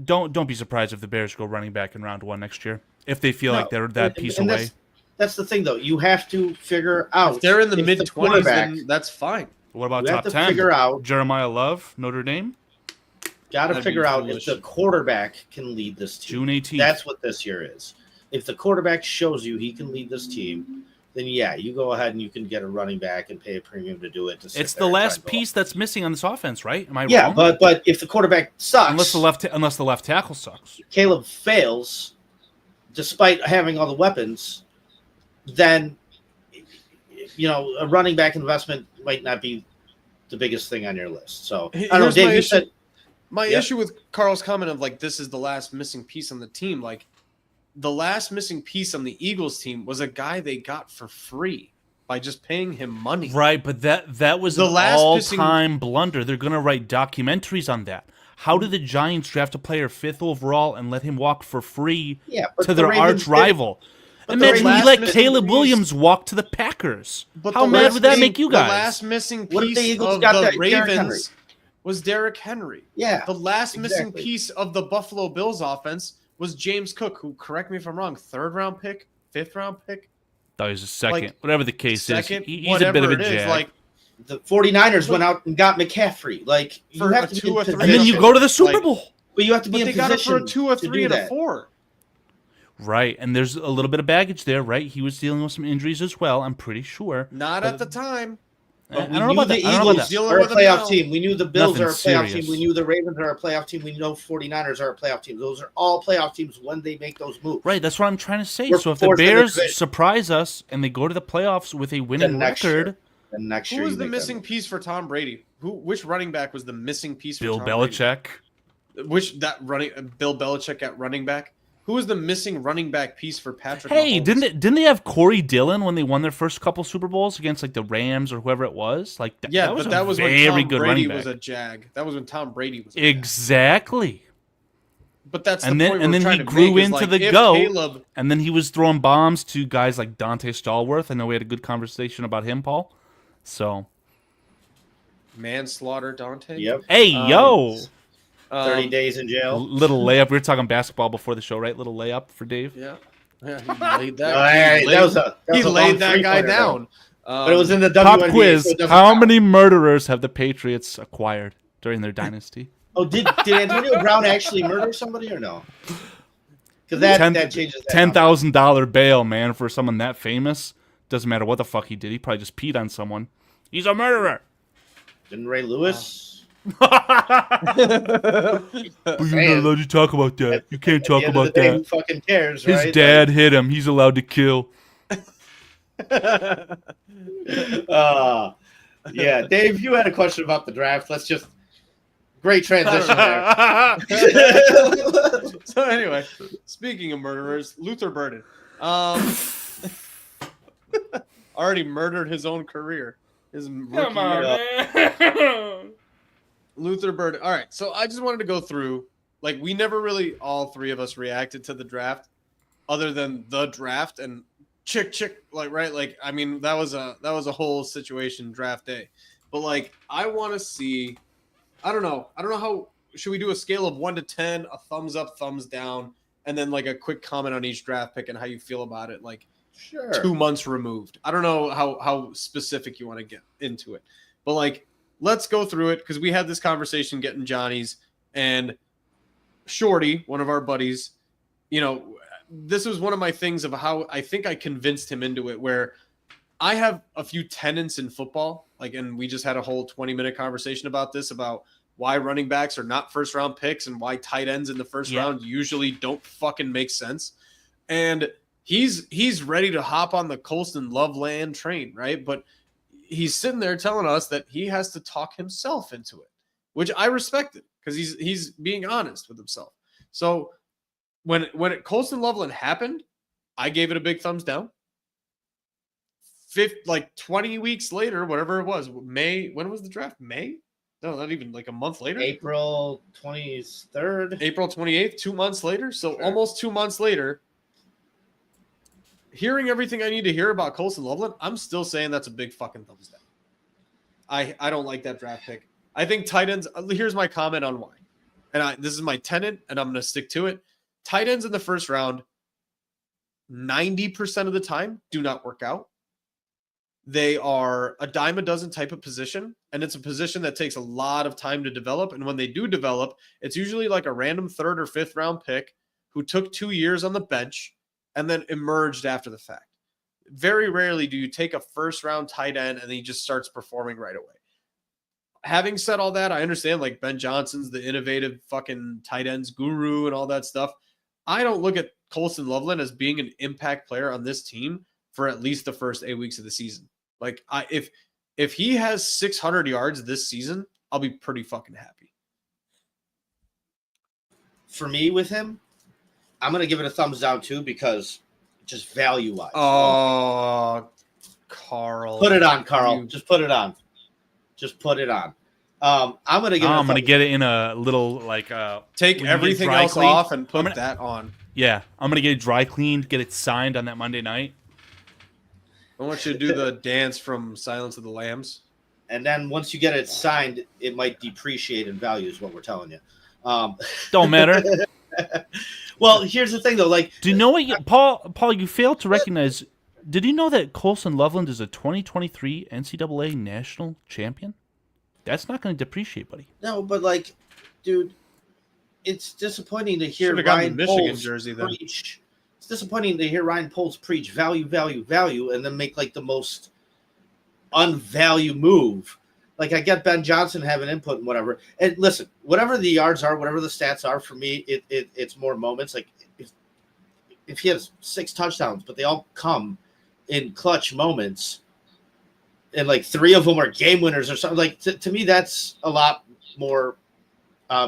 don't be surprised if the Bears go running back in round 1 next year if they feel like they're that piece away. That's the thing, though. You have to figure out if they're in the mid-20s, then that's fine. What about top 10? Figure out Jeremiah Love, Notre Dame. Got to figure out if the quarterback can lead this team. June 18th. That's what this year is. If the quarterback shows you he can lead this team, then yeah, you go ahead and you can get a running back and pay a premium to do it. It's the last piece that's missing on this offense, right? Am I wrong? Yeah, but if the quarterback sucks, unless the left tackle sucks, Caleb fails, despite having all the weapons, then a running back investment might not be the biggest thing on your list. So I don't know, Dave. You said my issue with Carl's comment of like this is the last missing piece on the team, like. The last missing piece on the Eagles team was a guy they got for free by just paying him money. Right, but that was an all-time blunder. They're going to write documentaries on that. How did the Giants draft a player 5th overall and let him walk for free to their arch rival? Imagine he let Caleb Williams walk to the Packers. How mad would that make you guys? The last missing piece of the Ravens was Derrick Henry. Yeah, the last missing piece of the Buffalo Bills offense was James Cook, who, correct me if I'm wrong, 3rd round pick, 5th round pick? No, he's a second. Whatever the case is. He's a bit of a jag. Like, the 49ers went out and got McCaffrey. Like, you have to be in position. And then you go to the Super Bowl. But you have to be in position. They got it for a 2, a 3, and a 4. Right, and there's a little bit of baggage there, right? He was dealing with some injuries as well, I'm pretty sure. Not at the time. But I don't know about that. The I don't know about Eagles that. Dealing are a with them playoff now. team. We knew the Bills Nothing are a playoff serious. team. We knew the Ravens are a playoff team. We know 49ers are a playoff team. Those are all playoff teams when they make those moves. Right, that's what I'm trying to say. We're So if the fourth in the Bears division. surprise us and they go to the playoffs with a winning next record, year. And next Who year, was you the make that missing move. piece for Tom Brady? Which running back was the missing piece for Bill Tom Belichick. Brady? Bill Belichick at running back? Who was the missing running back piece for Patrick Hey, Mahomes? didn't they have Corey Dillon when they won their first couple Super Bowls against like the Rams or whoever it was? Like Yeah, that was but a that was very when Tom good Brady running back. was a Jag. That was when Tom Brady was a Jag. Exactly. But that's And the then point and we're then trying he to grew make is, into like, the if GOAT. Caleb, And then he was throwing bombs to guys like Dante Stallworth. I know we had a good conversation about him, Paul. So manslaughter Dante. Yep. hey, yo. 30 days in jail. Little layup. We were talking basketball before the show, right? Little layup for Dave. Yeah. Yeah, he laid that. All right, he that was a laid long that guy three-pointer, down. But it was in the Pop WNBA, quiz. so it doesn't How count. many murderers have the Patriots acquired during their dynasty? Oh, did Antonio Brown actually murder somebody or no? Because that changes that number. $10,000 bail, man, for someone that famous. Doesn't matter what the fuck he did. He probably just peed on someone. He's a murderer. Didn't Ray Lewis? But you're not allowed to talk about that. You can't talk At the end of about the day, that. who fucking cares, His right? dad hit him. He's allowed to kill. Yeah, Dave, you had a question about the draft. Let's just great transition there. So anyway, speaking of murderers, Luther Burden already murdered his own career. His rookie year. man. Luther Burden. All right, so I just wanted to go through. Like, we never really, all three of us, reacted to the draft, other than the draft and chick, like, right? Like, I mean, that was a whole situation draft day. But like, I want to see. I don't know how should we do a scale of 1 to 10, a thumbs up, thumbs down, and then like a quick comment on each draft pick and how you feel about it. Like, Sure. 2 months removed. I don't know how specific you want to get into it, but like, let's go through it because we had this conversation getting Johnny's and Shorty, one of our buddies. You know, this was one of my things of how I think I convinced him into it, where I have a few tenets in football, like, and we just had a whole 20-minute conversation about this, about why running backs are not first round picks and why tight ends in the first round usually don't fucking make sense. And he's ready to hop on the Colston Loveland train, right? But he's sitting there telling us that he has to talk himself into it, which I respected because he's being honest with himself. So when Colston Loveland happened, I gave it a big thumbs down. 20 weeks later, whatever it was, May. When was the draft? May? No, not even like a month later. April 23rd. April 28th, 2 months later. So Sure. almost 2 months later, hearing everything I need to hear about Colston Loveland, I'm still saying that's a big fucking thumbs down. I don't like that draft pick. I think tight ends. Here's my comment on why, and this is my tenet, and I'm going to stick to it. Tight ends in the first round, 90% of the time, do not work out. They are a dime a dozen type of position, and it's a position that takes a lot of time to develop. And when they do develop, it's usually like a random 3rd or 5th round pick who took 2 years on the bench and then emerged after the fact. Very rarely do you take a first round tight end and then he just starts performing right away. Having said all that, I understand like Ben Johnson's the innovative fucking tight ends guru and all that stuff. I don't look at Colston Loveland as being an impact player on this team for at least the first 8 weeks of the season. Like, if he has 600 yards this season, I'll be pretty fucking happy. For me, with him, I'm going to give it a thumbs down too because just value-wise. Oh, Karl. Put it on, Karl. Just put it on. Just put it on. I'm going to give I'm gonna get it in a little like take when you get everything dry else cleaned, off and put gonna- that on. Yeah, I'm gonna get it dry cleaned, get it signed on that Monday night. I want you to do the dance from Silence of the Lambs. And then once you get it signed, it might depreciate in value is what we're telling you. Don't matter. Well, here's the thing, though. Like, Do you know what, Paul? You failed to recognize. Did you know that Colston Loveland is a 2023 NCAA national champion? That's not going to depreciate, buddy. no, but like, dude, it's disappointing to hear Should've gotten Ryan the Michigan Poles jersey then. preach. It's disappointing to hear Ryan Poles preach value, value, value, and then make like the most unvalue move. Like, I get Ben Johnson having input and whatever. And listen, whatever the yards are, whatever the stats are for me, it's more moments. Like, if he has 6 touchdowns, but they all come in clutch moments, and like 3 of them are game winners or something, like to me, that's a lot more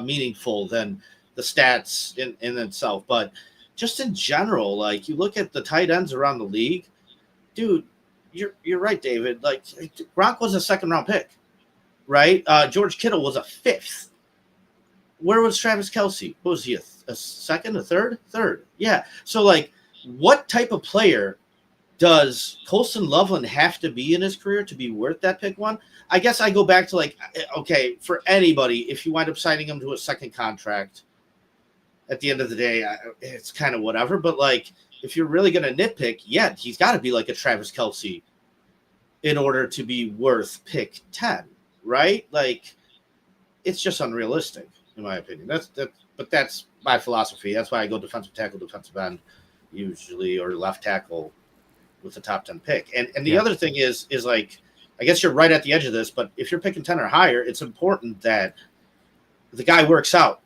meaningful than the stats in itself. But just in general, like, you look at the tight ends around the league, dude, you're right, David. Like, Gronk was a 2nd-round pick, right? George Kittle was a 5th. Where was Travis Kelce? What was he, a second, a third? Third, yeah. So, like, what type of player does Colston Loveland have to be in his career to be worth that pick 1? I guess I go back to, like, okay, for anybody, if you wind up signing him to a 2nd contract, at the end of the day, it's kind of whatever. But, like, if you're really going to nitpick, yeah, he's got to be like a Travis Kelce in order to be worth pick 10, right? Like, it's just unrealistic, in my opinion. But that's my philosophy. That's why I go defensive tackle, defensive end, usually, or left tackle with the top 10 pick. And the other thing is like, I guess you're right at the edge of this, but if you're picking 10 or higher, it's important that the guy works out.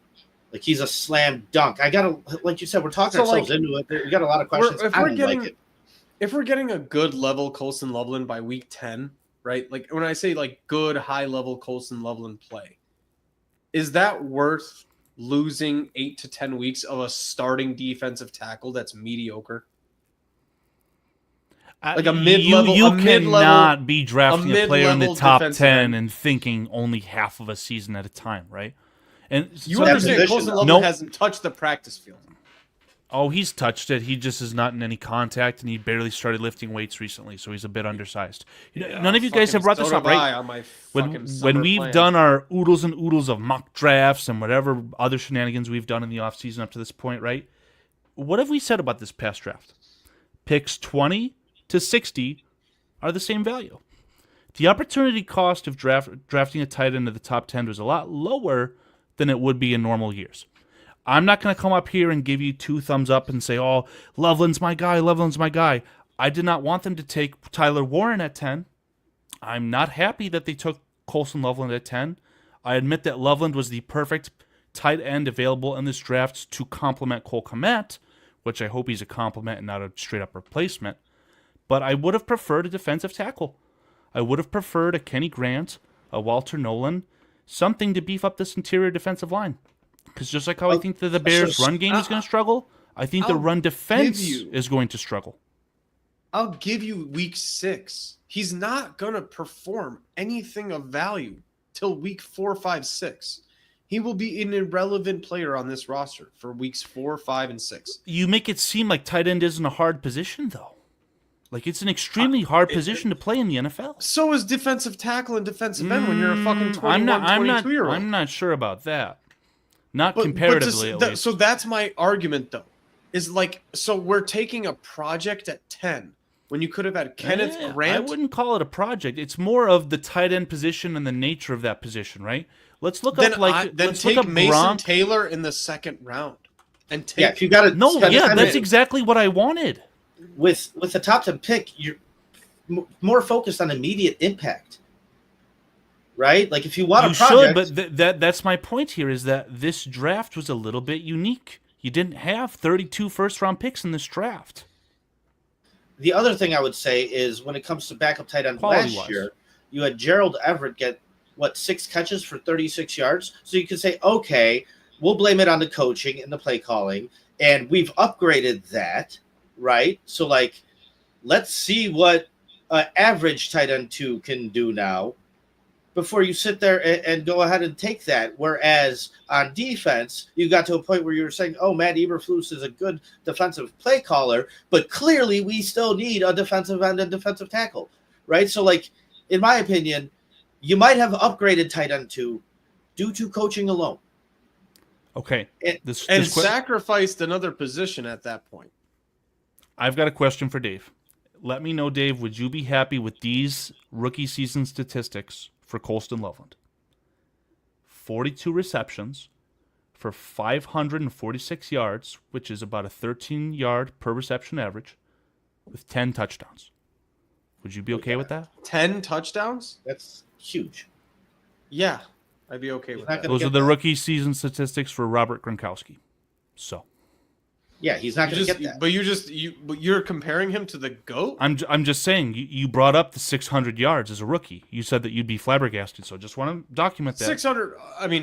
Like, he's a slam dunk. I gotta, like you said, we're talking ourselves into it. We got a lot of questions. If we're getting a good level Colston Loveland by week 10, right? Like, when I say like good high level Colston Loveland play, is that worth losing 8 to 10 weeks of a starting defensive tackle that's mediocre? Like a mid-level, you cannot be drafting a player in the top 10 and thinking only half of a season at a time, right? And you understand Colston Loveland hasn't touched the practice field. Oh, he's touched it. He just is not in any contact, and he barely started lifting weights recently, so he's a bit undersized. None of you guys have brought this up, right? When we've done our oodles and oodles of mock drafts and whatever other shenanigans we've done in the offseason up to this point, right? What have we said about this past draft? Picks 20 to 60 are the same value. The opportunity cost of drafting a tight end to the top 10 was a lot lower than it would be in normal years. I'm not going to come up here and give you 2 thumbs up and say, oh, Loveland's my guy, Loveland's my guy. I did not want them to take Tyler Warren at 10. I'm not happy that they took Colston Loveland at 10. I admit that Loveland was the perfect tight end available in this draft to complement Cole Kmet, which I hope he's a compliment and not a straight-up replacement. But I would have preferred a defensive tackle. I would have preferred a Kenny Grant, a Walter Nolan, something to beef up this interior defensive line. Because just like how I think that the Bears' run game is going to struggle, I think the run defense is going to struggle. I'll give you week 6. He's not going to perform anything of value till week 4, 5, 6. He will be an irrelevant player on this roster for weeks 4, 5, and 6. You make it seem like tight end isn't a hard position, though. Like, it's an extremely hard position to play in the NFL. So is defensive tackle and defensive end when you're a fucking 21, 22-year-old. I'm not sure about that. Not comparatively, at least. So that's my argument, though. Is like, so we're taking a project at 10 when you could have had Kenneth Grant. I wouldn't call it a project. It's more of the tight end position and the nature of that position, right? Let's look up let's take look up Mason Gronk. Taylor in the 2nd round. And take if you got to that's exactly what I wanted. With the top 10 pick, you're more focused on immediate impact, right? Like, if you want a project, but that's my point here, is that this draft was a little bit unique. You didn't have 32 first-round picks in this draft. The other thing I would say is when it comes to backup tight end last year, you had Gerald Everett get, 6 catches for 36 yards? So you can say, okay, we'll blame it on the coaching and the play calling, and we've upgraded that, right? So, like, let's see what average tight end 2 can do now before you sit there and go ahead and take that. Whereas on defense, you got to a point where you were saying, oh, Matt Eberflus is a good defensive play caller, but clearly we still need a defensive end and defensive tackle, right? So, like, in my opinion, you might have upgraded tight end 2 due to coaching alone. Okay. And sacrificed another position at that point. I've got a question for Dave. Let me know, Dave, would you be happy with these rookie season statistics for Colston Loveland? 42 receptions for 546 yards, which is about a 13-yard per reception average, with 10 touchdowns. Would you be okay with that? 10 touchdowns? That's huge. Yeah, I'd be okay with not that. gonna Those are the rookie season statistics for Robert Gronkowski. So Yeah, he's not going to get that. But you're comparing him to the GOAT? I'm just saying, you brought up the 600 yards as a rookie. You said that you'd be flabbergasted, so just want to document that. 600,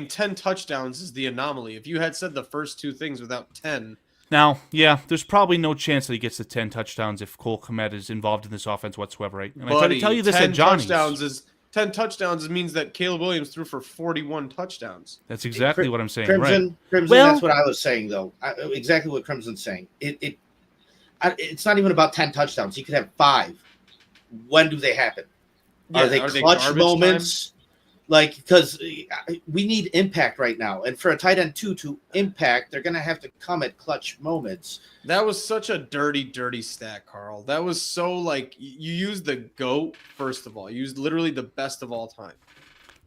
10 touchdowns is the anomaly. If you had said the first two things without 10. Now, yeah, there's probably no chance that he gets the 10 touchdowns if Cole Kmet is involved in this offense whatsoever, right? And I try to tell you this at Johnny's. 10 touchdowns means that Caleb Williams threw for 41 touchdowns. That's exactly what I'm saying, Crimson, right? Crimson, Well, that's what I was saying, though. Exactly what Crimson's saying. It's not even about 10 touchdowns. He could have 5. When do they happen? Yeah, are they clutch garbage moments? Like, because we need impact right now. And for a tight end, too, to impact, they're going to have to come at clutch moments. That was such a dirty stat, Carl. That was so, like, you used the GOAT, first of all. You used literally the best of all time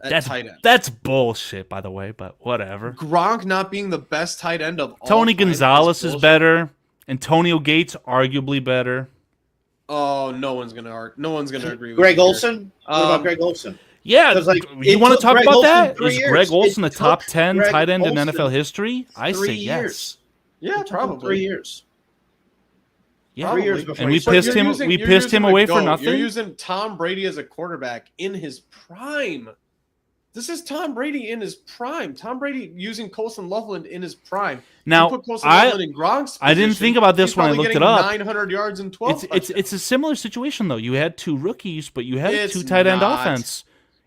at tight end. That's bullshit, by the way, but whatever. Gronk not being the best tight end of all Tony time Gonzalez is better. Antonio Gates, arguably better. Oh, no one's gonna agree with Greg you here. Olsen? What about Greg Olsen? Yeah, Like, you want to talk Greg about Olsen that? 3 Is years. Greg Olsen It the top took 10 Greg tight end in Olsen NFL history? I 3 say years. yes. Yeah, It took him probably 3 years. Yeah. 3 years before And we he started. pissed him away for nothing. You're using Tom Brady as a quarterback in his prime. This is Tom Brady in his prime. Tom Brady using Colson Loveland in his prime. Now, you put Colson Loveland in Gronk's I didn't position, think about this he's when I probably looked it getting up. 900 yards and 12 It's a similar situation though. You had 2 rookies, but you had It's 2 tight end not. offense.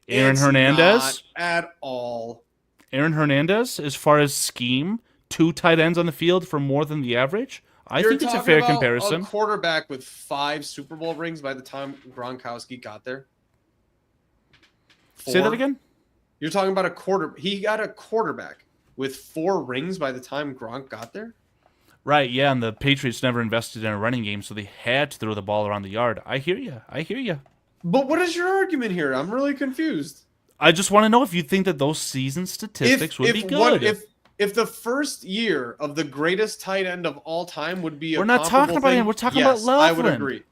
Aaron It's Hernandez. not at all. Aaron Hernandez, as far as scheme, 2 tight ends on the field for more than the average. I think it's a fair comparison. A quarterback with 5 Super Bowl rings by the time Gronkowski got there. 4. Say that again? You're talking about he got a quarterback with 4 rings by the time Gronk got there? Right, yeah, and the Patriots never invested in a running game, so they had to throw the ball around the yard. I hear you. But what is your argument here? I'm really confused. I just want to know if you think that those season statistics would be good. If the first year of the greatest tight end of all time would be We're not talking about him. We're talking about Loveland. I would agree.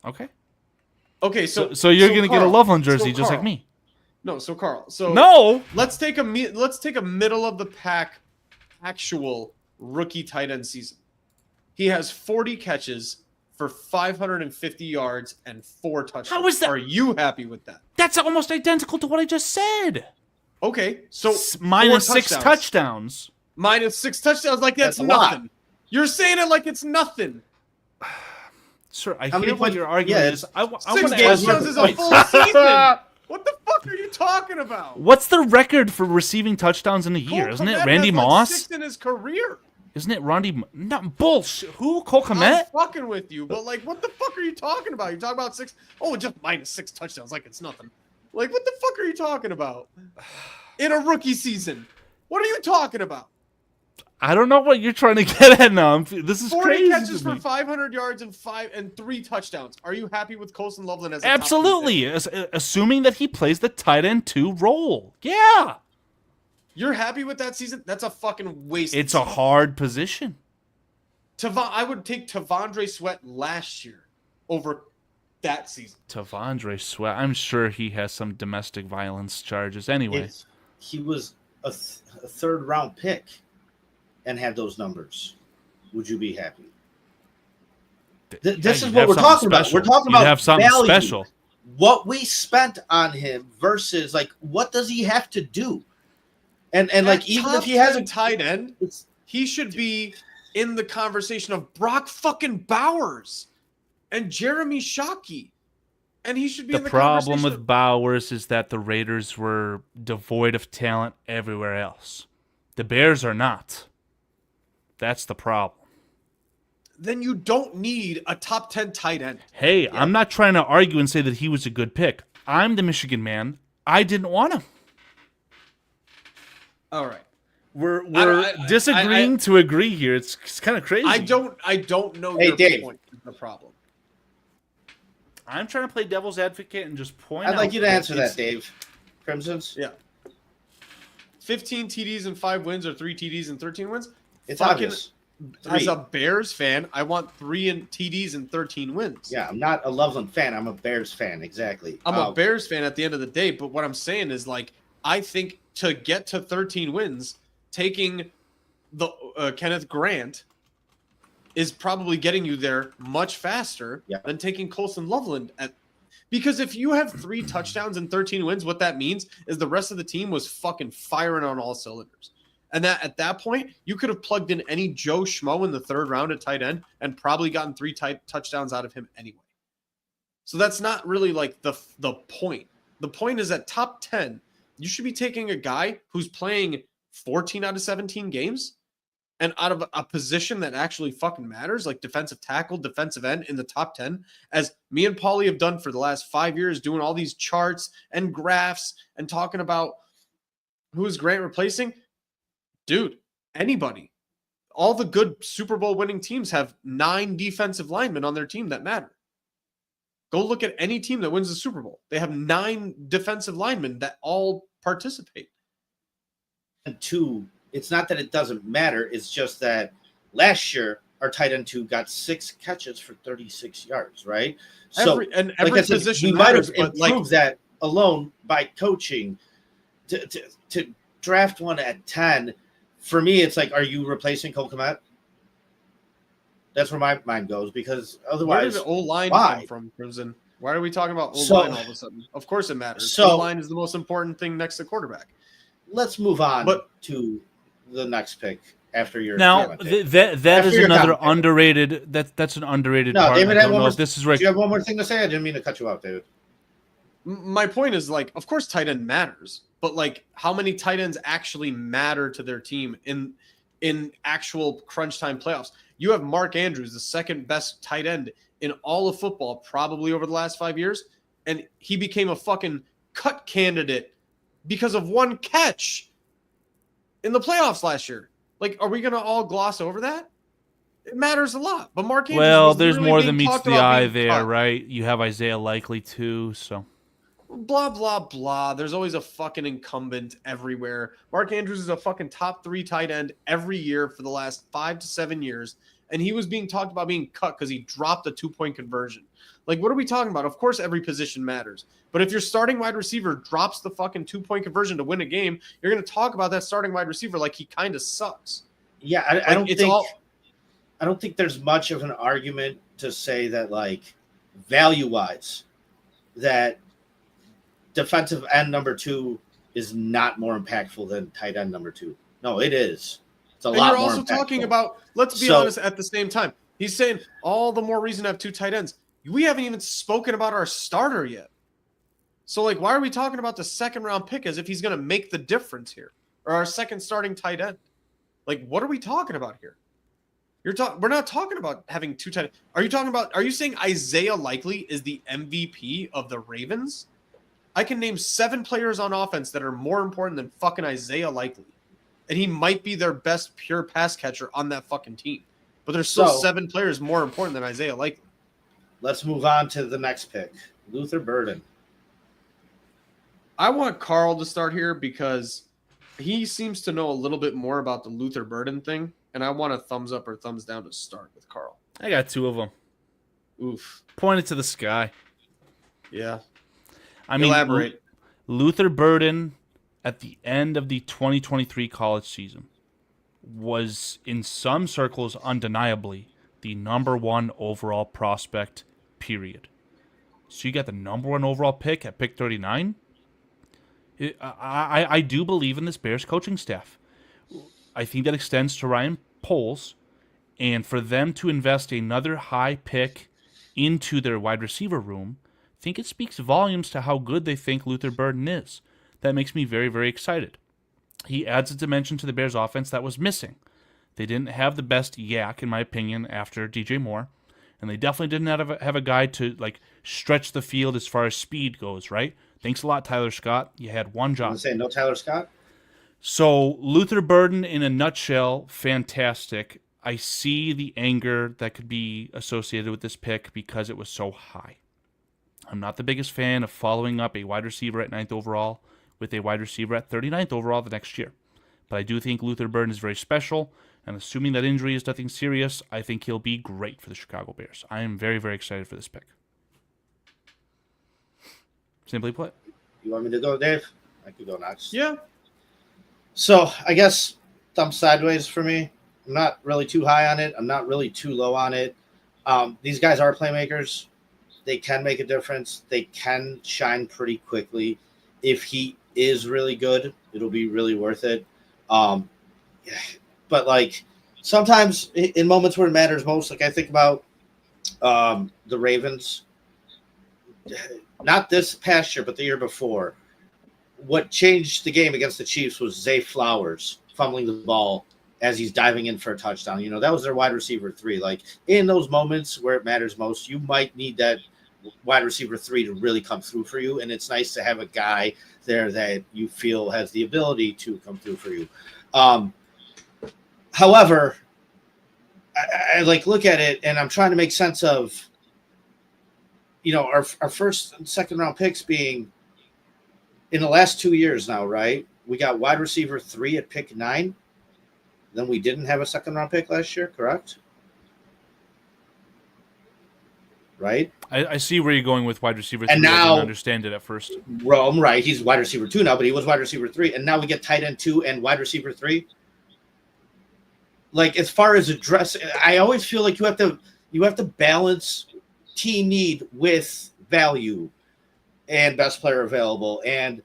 Okay, so you're going to get a Loveland jersey just like me. No, so Carl. Let's take a middle of the pack actual rookie tight end season. He has 40 catches for 550 yards and 4 touchdowns. How is that? Are you happy with that? That's almost identical to what I just said. Okay, so minus 6 touchdowns. Minus 6 touchdowns, like that's nothing. Lot. You're saying it like it's nothing. Sir, I hear what your argument is. I want 6 to ask touchdowns you. is a full season. What the fuck are you talking about? What's the record for receiving touchdowns in a year? Isn't it Randy Moss? 6 in his career. Isn't it Randy? Not bullshit. Who? Cole Kmet? I'm fucking with you, but like, what the fuck are you talking about? You're talking about 6. Oh, just minus 6 touchdowns, like it's nothing. Like, what the fuck are you talking about? In a rookie season, what are you talking about? I don't know what you're trying to get at now. This is 40 crazy. catches for 500 yards and 3 touchdowns. Are you happy with Colson Loveland as a absolutely? Assuming that he plays the tight end 2 role. Yeah. You're happy with that season? That's a fucking waste. It's a hard position. I would take Tavondre Sweat last year over that season. Tavondre Sweat. I'm sure he has some domestic violence charges. Anyway, he was a 3rd round pick and had those numbers. Would you be happy? This is what we're talking about. We're talking about have something value. special. What we spent on him versus like what does he have to do? And like even if he has a tight end, he should be in the conversation of Brock fucking Bowers and Jeremy Shockey. And he should be in the problem conversation. with Bowers is that the Raiders were devoid of talent everywhere else. The Bears are not. That's the problem. Then you don't need a top 10 tight end. Hey, I'm not trying to argue and say that he was a good pick. I'm the Michigan man. I didn't want him. All right. We're disagreeing to agree here. It's kind of crazy. I don't know Hey, your Dave. point is the problem. I'm trying to play devil's advocate and just point out. I'd like you to answer that, Dave. Crimsons? Yeah. 15 TDs and 5 wins or 3 TDs and 13 wins? It's obvious. As a Bears fan, I want 3 TDs and 13 wins. Yeah, I'm not a Loveland fan. I'm a Bears fan. Exactly. I'm a Bears fan at the end of the day, but what I'm saying is, like, I think to get to 13 wins, taking the Kenneth Grant is probably getting you there much faster than taking Colson Loveland because if you have 3 touchdowns and 13 wins, what that means is the rest of the team was fucking firing on all cylinders. And that at that point, you could have plugged in any Joe Schmo in the 3rd round at tight end and probably gotten 3 touchdowns out of him anyway. So that's not really like the point. The point is at top 10, you should be taking a guy who's playing 14 out of 17 games and out of a position that actually fucking matters, like defensive tackle, defensive end in the top 10, as me and Paulie have done for the last 5 years, doing all these charts and graphs and talking about who is Grant replacing. Dude, anybody. All the good Super Bowl winning teams have 9 defensive linemen on their team that matter. Go look at any team that wins the Super Bowl. They have 9 defensive linemen that all participate. And 2, it's not that it doesn't matter. It's just that last year, our tight end 2 got 6 catches for 36 yards, right? So every position we might have matters, improved that alone by coaching to draft one at 10. For me, it's like, are you replacing Cole Kmet? That's where my mind goes, because otherwise, where did the O-line come from, Crimson? Why are we talking about O-line all of a sudden? Of course it matters. O-line is the most important thing next to quarterback. Let's move on to the next pick after your now. That is another underrated. That's an underrated part. David, I don't know if this is right. Do you have one more thing to say? I didn't mean to cut you off, David. My point is, like, of course tight end matters, but like, how many tight ends actually matter to their team in actual crunch time playoffs? You have Mark Andrews, the 2nd best tight end in all of football, probably over the last 5 years, and he became a fucking cut candidate because of 1 catch in the playoffs last year. Like, are we going to all gloss over that? It matters a lot. But Mark Andrews, well, there's more than meets the eye there, right? You have Isaiah Likely too, so blah, blah, blah. There's always a fucking incumbent everywhere. Mark Andrews is a fucking top 3 tight end every year for the last 5 to 7 years. And he was being talked about being cut because he dropped a 2-point conversion. Like, what are we talking about? Of course, every position matters. But if your starting wide receiver drops the fucking 2-point conversion to win a game, you're going to talk about that starting wide receiver like he kind of sucks. Yeah, I don't think there's much of an argument to say that, like, value-wise, that defensive end number 2 is not more impactful than tight end number 2. No, it is. It's a lot more impactful. And you're also talking about, let's be honest, at the same time, he's saying all the more reason to have 2 tight ends. We haven't even spoken about our starter yet. So, like, why are we talking about the 2nd round pick as if he's going to make the difference here? Or our 2nd starting tight end? Like, what are we talking about here? We're not talking about having 2 tight ends. Are you saying Isaiah Likely is the MVP of the Ravens? I can name 7 players on offense that are more important than fucking Isaiah Likely. And he might be their best pure pass catcher on that fucking team. But there's still 7 players more important than Isaiah Likely. Let's move on to the next pick. Luther Burden. I want Karl to start here because he seems to know a little bit more about the Luther Burden thing. And I want a thumbs up or thumbs down to start with Karl. I got 2 of them. Oof. Pointed to the sky. Yeah. I mean, elaborate. Luther Burden at the end of the 2023 college season was, in some circles, undeniably the number 1 overall prospect, period. So you got the number 1 overall pick at pick 39? I do believe in this Bears coaching staff. I think that extends to Ryan Poles, and for them to invest another high pick into their wide receiver room, I think it speaks volumes to how good they think Luther Burden is. That makes me very, very excited. He adds a dimension to the Bears offense that was missing. They didn't have the best yak, in my opinion, after DJ Moore, and they definitely didn't have a guy to, like, stretch the field as far as speed goes, right? Thanks a lot, Tyler Scott. You had one job. I'm saying no Tyler Scott? So, Luther Burden, in a nutshell, fantastic. I see the anger that could be associated with this pick because it was so high. I'm not the biggest fan of following up a wide receiver at 9th overall with a wide receiver at 39th overall the next year. But I do think Luther Burden is very special. And assuming that injury is nothing serious, I think he'll be great for the Chicago Bears. I am very, very excited for this pick. Simply put. You want me to go, Dave? I could go next. Yeah. So I guess thumb sideways for me. I'm not really too high on it. I'm not really too low on it. These guys are playmakers. They can make a difference. They can shine pretty quickly. If he is really good, it'll be really worth it. But like sometimes in moments where it matters most, like I think about the Ravens, not this past year, but the year before. What changed the game against the Chiefs was Zay Flowers fumbling the ball as he's diving in for a touchdown. You know, that was their wide receiver 3. Like in those moments where it matters most, you might need that wide receiver 3 to really come through for you. And it's nice to have a guy there that you feel has the ability to come through for you. However, I like look at it and I'm trying to make sense of, you know, our first and second round picks being in the last 2 years now, right? We got wide receiver 3 at pick 9. Then we didn't have a second round pick last year, correct? Right? I see where you're going with wide receiver 3. And now, I didn't understand it at first. Rome, right? He's wide receiver 2 now, but he was wide receiver 3. And now we get tight end 2 and wide receiver 3. Like as far as address, I always feel like you have to balance team need with value and best player available. And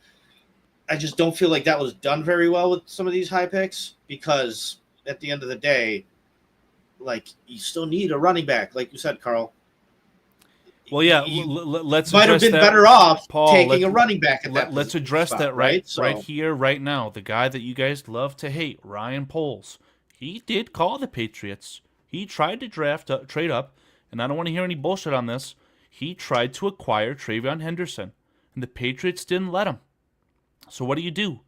I just don't feel like that was done very well with some of these high picks because at the end of the day, like you still need a running back, like you said, Karl. Well, yeah, let's might have been that. better off Paul, taking a running back at that. Let's address spot, that right So, here, right now. The guy that you guys love to hate, Ryan Poles. He did call the Patriots. He tried to trade up, and I don't want to hear any bullshit on this. He tried to acquire Travion Henderson, and the Patriots didn't let him. So what do?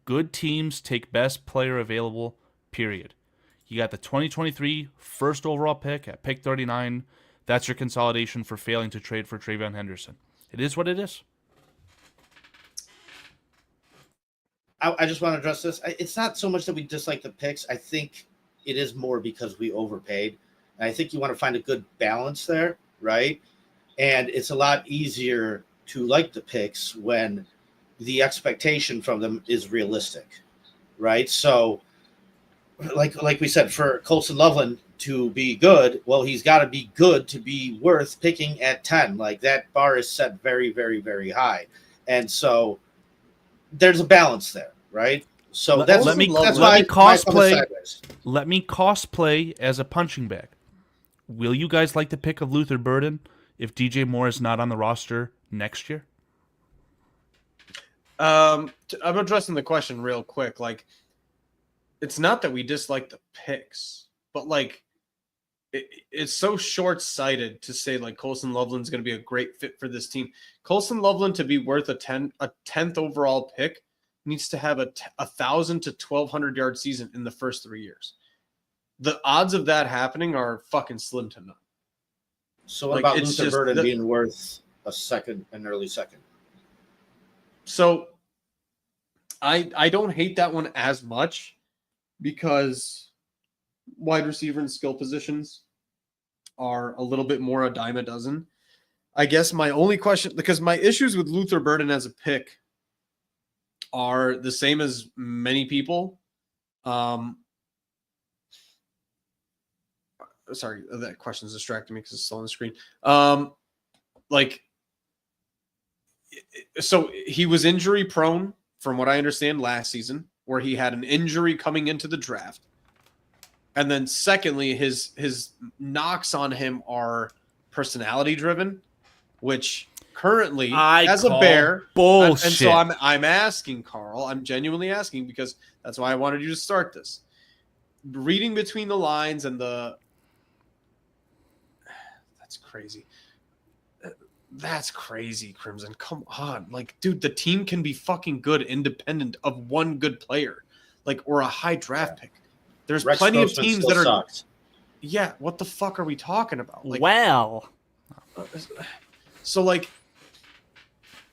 Good teams take best player available, period. You got the 2023 first overall pick at pick 39. That's your consolidation for failing to trade for Travion Henderson. It is what it is. I just want to address this. It's not so much that we dislike the picks. I think it is more because we overpaid. And I think you want to find a good balance there, right? And it's a lot easier to like the picks when the expectation from them is realistic, right? So, like we said, for Colson Loveland to be good, well, he's got to be good to be worth picking at 10. Like that bar is set very, very, very high. And so there's a balance there, right? So that's why let me cosplay as a punching bag. Will you guys like the pick of Luther Burden if DJ Moore is not on the roster next year? I'm addressing the question real quick. Like, it's not that we dislike the picks, but like, it's so short-sighted to say like Colson Loveland's going to be a great fit for this team. Colson Loveland to be worth a 10th overall pick needs to have a 1,000 to 1,200 yard season in the first 3 years. The odds of that happening are fucking slim to none. So what about Luther Burden being worth an early second? So I don't hate that one as much because wide receiver and skill positions are a little bit more a dime a dozen. I guess my only question, because my issues with Luther Burden as a pick are the same as many people. Sorry, that question is distracting me because it's still on the screen. So he was injury prone, from what I understand, last season, where he had an injury coming into the draft. And then secondly, his knocks on him are personality driven, which currently as a Bear bullshit. And so I'm asking, Karl, I'm genuinely asking because that's why I wanted you to start this. Reading between the lines and that's crazy. That's crazy, Crimson. Come on. Like, dude, the team can be fucking good independent of one good player. Like, or a high draft pick. There's Rex plenty Grossman of teams still that are sucks. Yeah, what the fuck are we talking about? Like, well. So like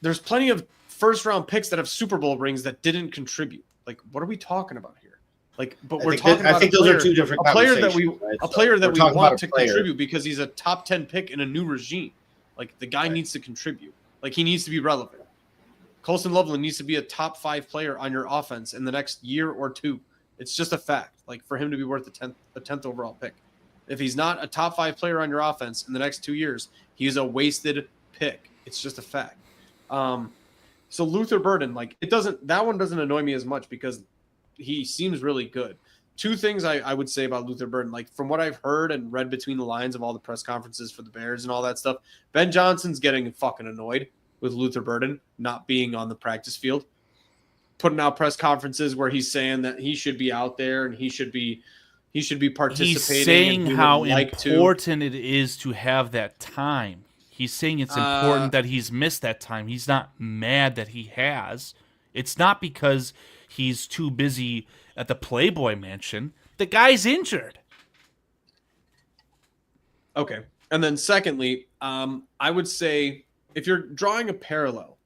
there's plenty of first round picks that have Super Bowl rings that didn't contribute. Like, what are we talking about here? Like, but I we're think talking about I think a those player, are two different a player that we conversations, right? a player that we're we talking want about to a player. contribute because he's a top 10 pick in a new regime. Like the guy Right. needs to contribute. Like he needs to be relevant. Colston Loveland needs to be a top 5 player on your offense in the next year or two. It's just a fact. Like for him to be worth a 10th overall pick. If he's not a top 5 player on your offense in the next 2 years, he's a wasted pick. It's just a fact. So Luther Burden, like that one doesn't annoy me as much because he seems really good. Two things I would say about Luther Burden, like from what I've heard and read between the lines of all the press conferences for the Bears and all that stuff, Ben Johnson's getting fucking annoyed with Luther Burden not being on the practice field, putting out press conferences where he's saying that he should be out there and he should be participating. He's saying and he how would like important it is to have that time. He's saying it's important that he's missed that time. He's not mad that he has. It's not because he's too busy at the Playboy Mansion. The guy's injured. Okay. And then secondly, I would say if you're drawing a parallel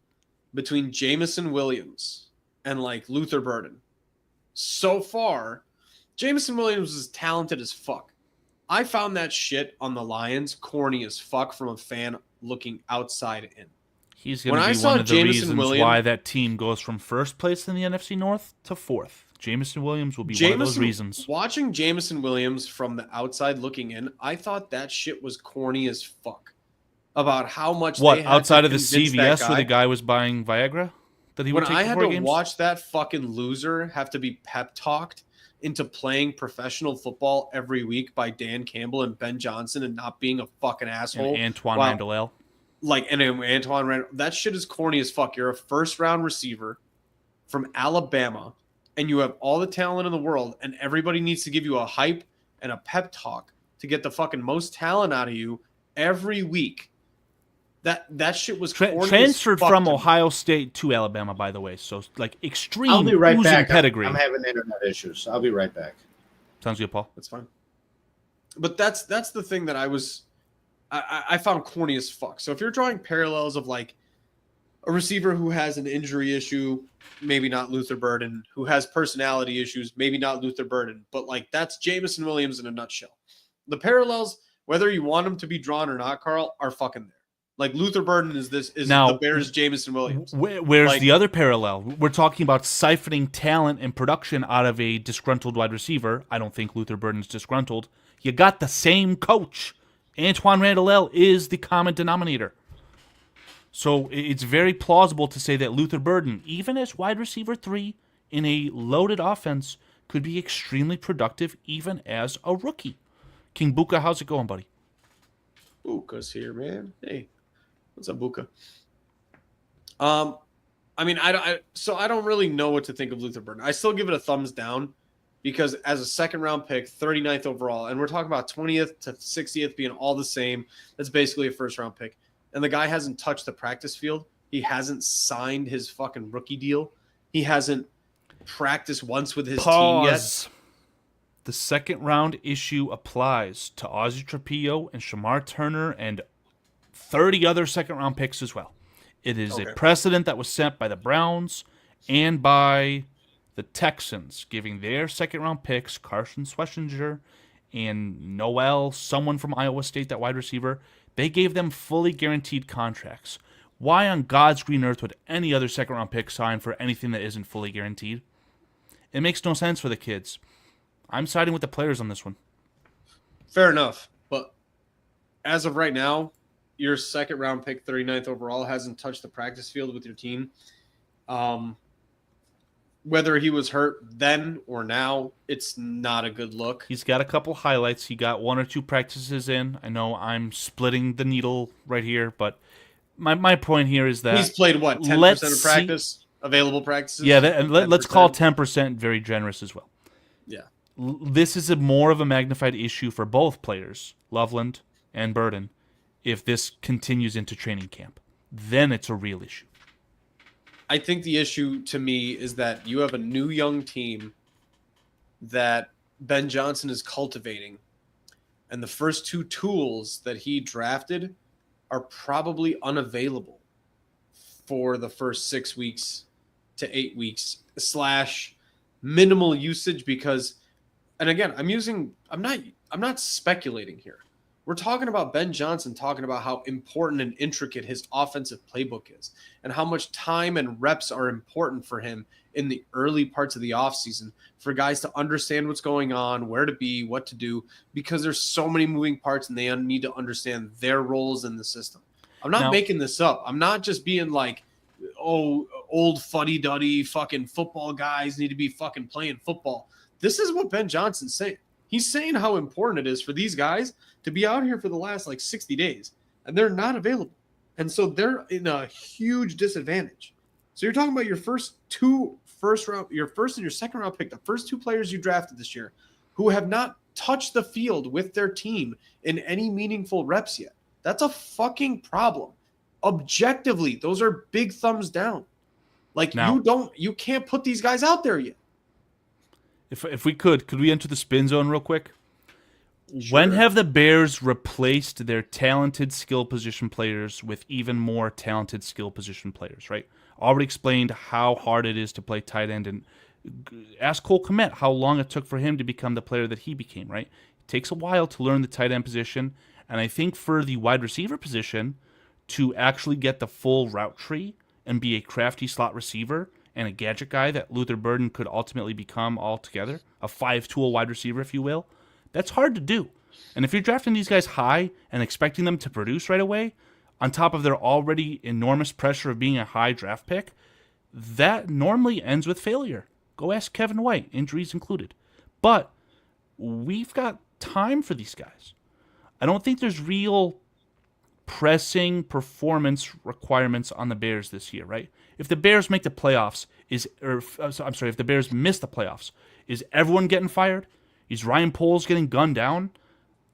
between Jameson Williams and like Luther Burden, so far, Jameson Williams is talented as fuck. I found that shit on the Lions corny as fuck from a fan looking outside in. He's going to be one of the reasons why that team goes from first place in the NFC North to fourth. Jameson Williams will be one of those reasons. Watching Jameson Williams from the outside looking in, I thought that shit was corny as fuck. About how much what they had outside to of the CVS where the guy was buying Viagra that he would take I had before to games? watch that fucking loser have to be pep talked into playing professional football every week by Dan Campbell and Ben Johnson and not being a fucking asshole. And Antoine Randall. And Antoine Randall. That shit is corny as fuck. You're a first round receiver from Alabama and you have all the talent in the world and everybody needs to give you a hype and a pep talk to get the fucking most talent out of you every week. That shit was corny transferred as fuck from to me. Ohio State to Alabama, by the way. So like extreme I'll be right back. pedigree. I'm having internet issues. I'll be right back. Sounds good, Paul. That's fine. But that's the thing that I found corny as fuck. So if you're drawing parallels of like a receiver who has an injury issue, maybe not Luther Burden, who has personality issues, maybe not Luther Burden, but like that's Jameson Williams in a nutshell. The parallels, whether you want them to be drawn or not, Carl, are fucking there. Like Luther Burden is now, the Bears Jameson Williams. Where's like, the other parallel? We're talking about siphoning talent and production out of a disgruntled wide receiver. I don't think Luther Burden's disgruntled. You got the same coach. Antoine Randall is the common denominator. So it's very plausible to say that Luther Burden, even as wide receiver 3 in a loaded offense, could be extremely productive even as a rookie. King Buka, how's it going, buddy? Buka's here, man. Hey. What's up, Buka? I mean, I don't really know what to think of Luther Burden. I still give it a thumbs down because as a second round pick, 39th overall, and we're talking about 20th to 60th being all the same. That's basically a first round pick. And the guy hasn't touched the practice field. He hasn't signed his fucking rookie deal. He hasn't practiced once with his team yet. The second round issue applies to Ozzie Trapillo and Shamar Turner and 30 other second-round picks as well. It is a precedent that was set by the Browns and by the Texans, giving their second-round picks, Carson Schlesinger and Noel, someone from Iowa State, that wide receiver, they gave them fully guaranteed contracts. Why on God's green earth would any other second-round pick sign for anything that isn't fully guaranteed? It makes no sense for the kids. I'm siding with the players on this one. Fair enough. But as of right now, your second round pick, 39th overall, hasn't touched the practice field with your team. Whether he was hurt then or now, it's not a good look. He's got a couple highlights. He got 1 or 2 practices in. I know I'm splitting the needle right here, but my point here is that he's played, what, 10% of practice? Available practices? Yeah, and let's call 10% very generous as well. Yeah. This is more of a magnified issue for both players, Loveland and Burden, if this continues into training camp. Then it's a real issue. I think the issue to me is that you have a new young team that Ben Johnson is cultivating, and the first 2 tools that he drafted are probably unavailable for the first 6 weeks to 8 weeks / minimal usage because, and again, I'm not speculating here. We're talking about Ben Johnson talking about how important and intricate his offensive playbook is and how much time and reps are important for him in the early parts of the offseason for guys to understand what's going on, where to be, what to do, because there's so many moving parts and they need to understand their roles in the system. I'm not making this up. I'm not just being like, oh, old fuddy-duddy fucking football guys need to be fucking playing football. This is what Ben Johnson's saying. He's saying how important it is for these guys to be out here for the last 60 days, and they're not available. And so they're in a huge disadvantage. So you're talking about your your first and your second round pick, the first 2 players you drafted this year, who have not touched the field with their team in any meaningful reps yet. That's a fucking problem. Objectively, those are big thumbs down. You can't put these guys out there yet. If we could we enter the spin zone real quick? Sure. When have the Bears replaced their talented skill position players with even more talented skill position players, right? Already explained how hard it is to play tight end, and ask Cole Kmet how long it took for him to become the player that he became, right? It takes a while to learn the tight end position, and I think for the wide receiver position, to actually get the full route tree and be a crafty slot receiver and a gadget guy that Luther Burden could ultimately become altogether, a 5-tool wide receiver, if you will, that's hard to do. And if you're drafting these guys high and expecting them to produce right away, on top of their already enormous pressure of being a high draft pick, that normally ends with failure. Go ask Kevin White, injuries included. But we've got time for these guys. I don't think there's real pressing performance requirements on the Bears this year, right? If the Bears make the playoffs, if the Bears miss the playoffs, is everyone getting fired? Is Ryan Poles getting gunned down?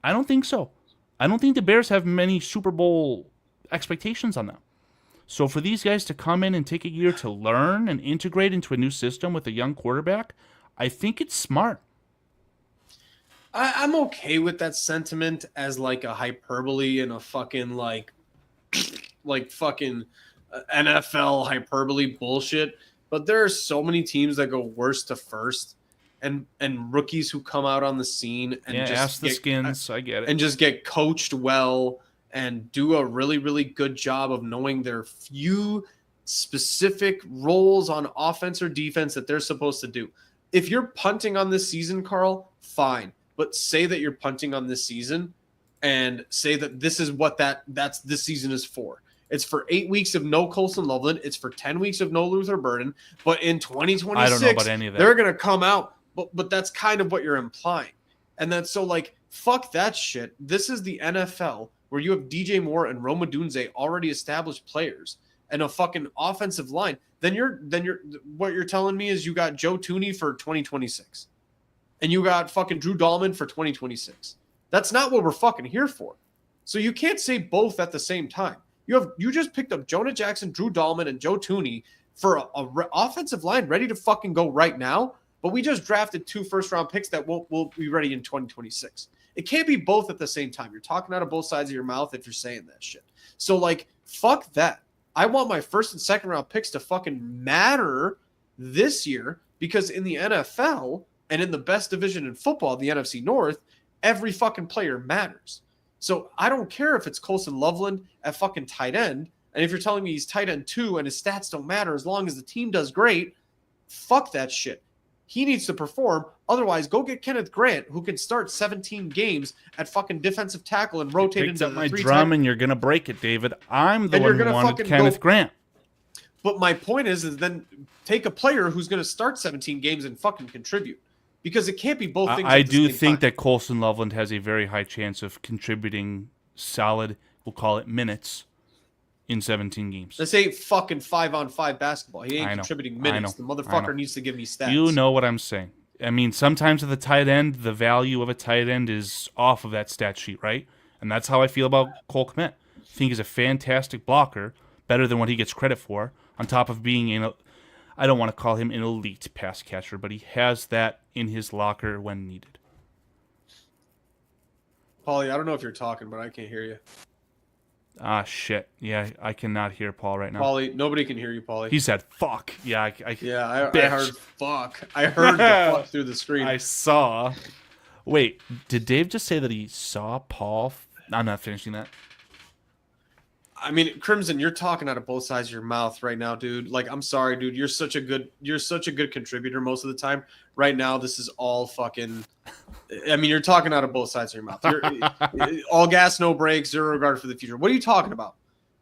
I don't think so. I don't think the Bears have many Super Bowl expectations on them. So for these guys to come in and take a year to learn and integrate into a new system with a young quarterback, I think it's smart. I'm okay with that sentiment as a hyperbole and a fucking fucking NFL hyperbole bullshit. But there are so many teams that go worst to first, and rookies who come out on the scene and ask the Skins. I get it, and just get coached well and do a really, really good job of knowing their few specific roles on offense or defense that they're supposed to do. If you're punting on this season, Karl, fine. But say that you're punting on this season and say that this is what this season is for. It's for 8 weeks of no Colson Loveland. It's for 10 weeks of no Luther Burden. But in 2026, I don't know about any of that. They're going to come out. But that's kind of what you're implying. And then so fuck that shit. This is the NFL where you have DJ Moore and Rome Odunze already established players and a fucking offensive line. Then what you're telling me is you got Joe Thuney for 2026. And you got fucking Drew Dahlman for 2026. That's not what we're fucking here for. So you can't say both at the same time. You just picked up Jonah Jackson, Drew Dahlman, and Joe Thuney for a offensive line ready to fucking go right now, but we just drafted 2 first-round picks that will be ready in 2026. It can't be both at the same time. You're talking out of both sides of your mouth if you're saying that shit. So, fuck that. I want my first and second-round picks to fucking matter this year because in the NFL – and in the best division in football, the NFC North, every fucking player matters. So I don't care if it's Colson Loveland at fucking tight end. And if you're telling me he's tight end 2 and his stats don't matter as long as the team does great, fuck that shit. He needs to perform. Otherwise, go get Kenneth Grant, who can start 17 games at fucking defensive tackle and rotate into the 3 drum and you're going to break it, David. I'm the one who wanted Kenneth Grant. But my point is then take a player who's going to start 17 games and fucking contribute. Because it can't be both things. I do think that Colson Loveland has a very high chance of contributing solid, we'll call it minutes, in 17 games. This ain't fucking 5-on-5 basketball. He ain't contributing minutes. The motherfucker needs to give me stats. You know what I'm saying. I mean, sometimes at the tight end, the value of a tight end is off of that stat sheet, right? And that's how I feel about Cole Kmet. I think he's a fantastic blocker, better than what he gets credit for, on top of being I don't want to call him an elite pass catcher, but he has that in his locker when needed. Paulie, I don't know if you're talking, but I can't hear you. Ah, shit. Yeah, I cannot hear Paul right now. Paulie, nobody can hear you, Paulie. He said, fuck. Yeah, I I heard fuck. I heard the fuck through the screen. I saw. Wait, did Dave just say that he saw Paul? I'm not finishing that. I mean, Crimson, you're talking out of both sides of your mouth right now, dude. Like, I'm sorry, dude. You're such a good contributor most of the time. Right now, this is all fucking. I mean, you're talking out of both sides of your mouth. You're all gas, no brakes, zero regard for the future. What are you talking about?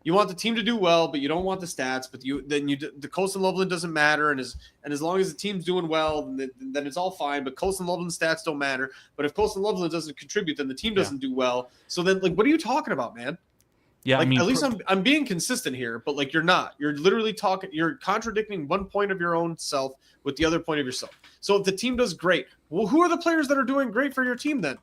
You want the team to do well, but you don't want the stats. But the Colson Loveland doesn't matter, and as long as the team's doing well, then it's all fine. But Colson Loveland's stats don't matter. But if Colson Loveland doesn't contribute, then the team doesn't do well. So then, like, what are you talking about, man? Yeah, like, I mean, at least I'm being consistent here, but like you're not. You're literally you're contradicting one point of your own self with the other point of yourself. So if the team does great, well, who are the players that are doing great for your team then?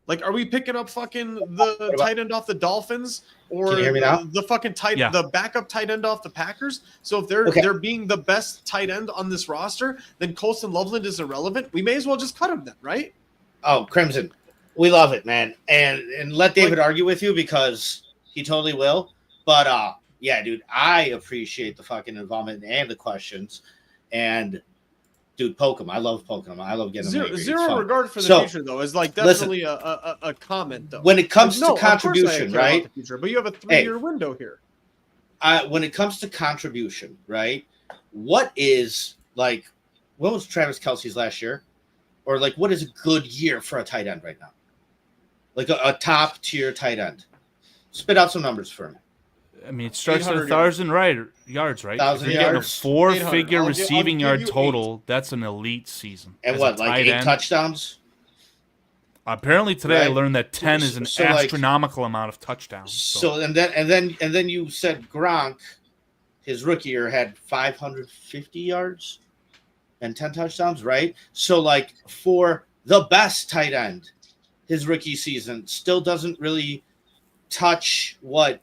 Like, are we picking up fucking the tight end off the Dolphins or Can you hear me now? the fucking the backup tight end off the Packers? So if they're being the best tight end on this roster, then Colson Loveland is irrelevant. We may as well just cut him then, right? Oh, Crimson, we love it, man, and let David argue with you because he totally will. But yeah, dude, I appreciate the fucking involvement and the questions. And dude, poke him. I love poking him. I love getting zero regard for the future, though, is like definitely a comment, though. When it comes to contribution, right? Future, but you have a 3-year window here. When it comes to contribution, right? What was Travis Kelce's last year? Or like, what is a good year for a tight end right now? Like a top tier tight end. Spit out some numbers for me. I mean, it starts at 1,000 yards, right? 1,000 If you're getting a yards. 4-figure receiving yard total, that's an elite season. And As what, a like tight 8 end. touchdowns? Apparently today I Right. learned that 10 is an So, like- astronomical amount of touchdowns. So and then you said Gronk, his rookie year, had 550 yards and 10 touchdowns, right? So like for the best tight end, his rookie season still doesn't really touch what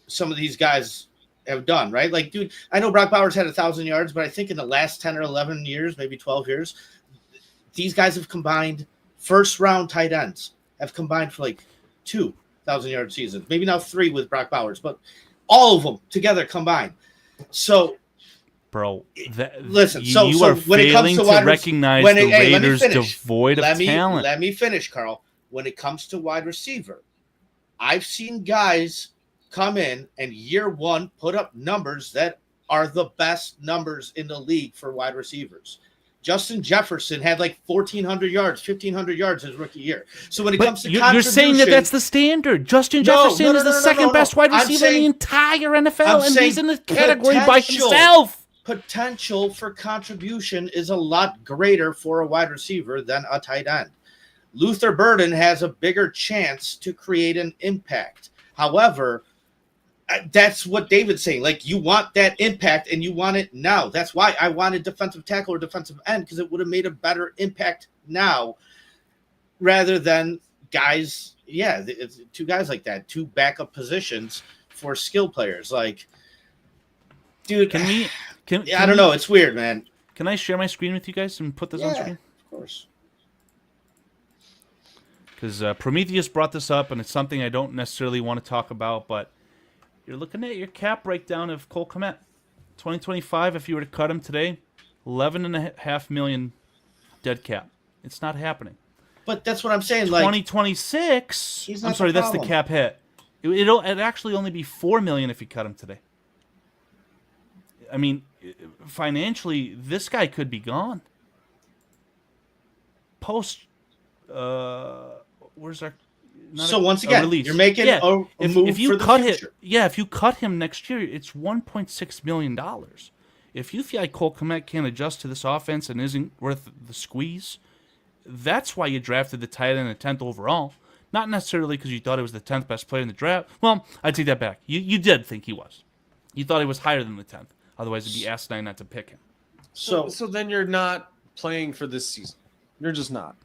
some of these guys have done, right? Like, dude, I know Brock Bowers had 1,000 yards, but I think in the last 10 or 11 years, maybe 12 years, these guys have combined first round tight ends have combined for like 2,000-yard seasons, maybe now 3 with Brock Bowers, but all of them together combined. So, bro, listen. You So are when it comes failing to to recognize the Raiders devoid of talent. Let me finish, Carl. When it comes to wide receiver, I've seen guys come in and year one put up numbers that are the best numbers in the league for wide receivers. Justin Jefferson had like 1,400 yards, 1,500 yards his rookie year. So when it comes to you're saying that that's the standard. Justin Jefferson is the second best wide receiver in the entire NFL, and he's in the category by himself. Potential for contribution is a lot greater for a wide receiver than a tight end. Luther Burden has a bigger chance to create an impact. However, that's what David's saying. Like, you want that impact and you want it now. That's why I wanted defensive tackle or defensive end, because it would have made a better impact now rather than guys. Yeah, it's 2 guys like that, 2 backup positions for skill players. Like, dude, I don't know. It's weird, man. Can I share my screen with you guys and put this on screen? Of course. Because Prometheus brought this up, and it's something I don't necessarily want to talk about, but you're looking at your cap breakdown of Cole Kmet. 2025, if you were to cut him today, $11.5 million dead cap. It's not happening. But that's what I'm saying. Like 2026, I'm sorry, that's the cap hit. It'd actually only be $4 million if you cut him today. I mean, financially, this guy could be gone. Post, where's our? So once again, you're making a move if you for the cut future. if you cut him next year, it's $1.6 million. If you feel like Cole Kmet can't adjust to this offense and isn't worth the squeeze, that's why you drafted the tight end at 10th overall. Not necessarily because you thought he was the 10th best player in the draft. Well, I take that back. You did think he was. You thought he was higher than the 10th. Otherwise, it'd be asinine not to pick him. So then you're not playing for this season. You're just not.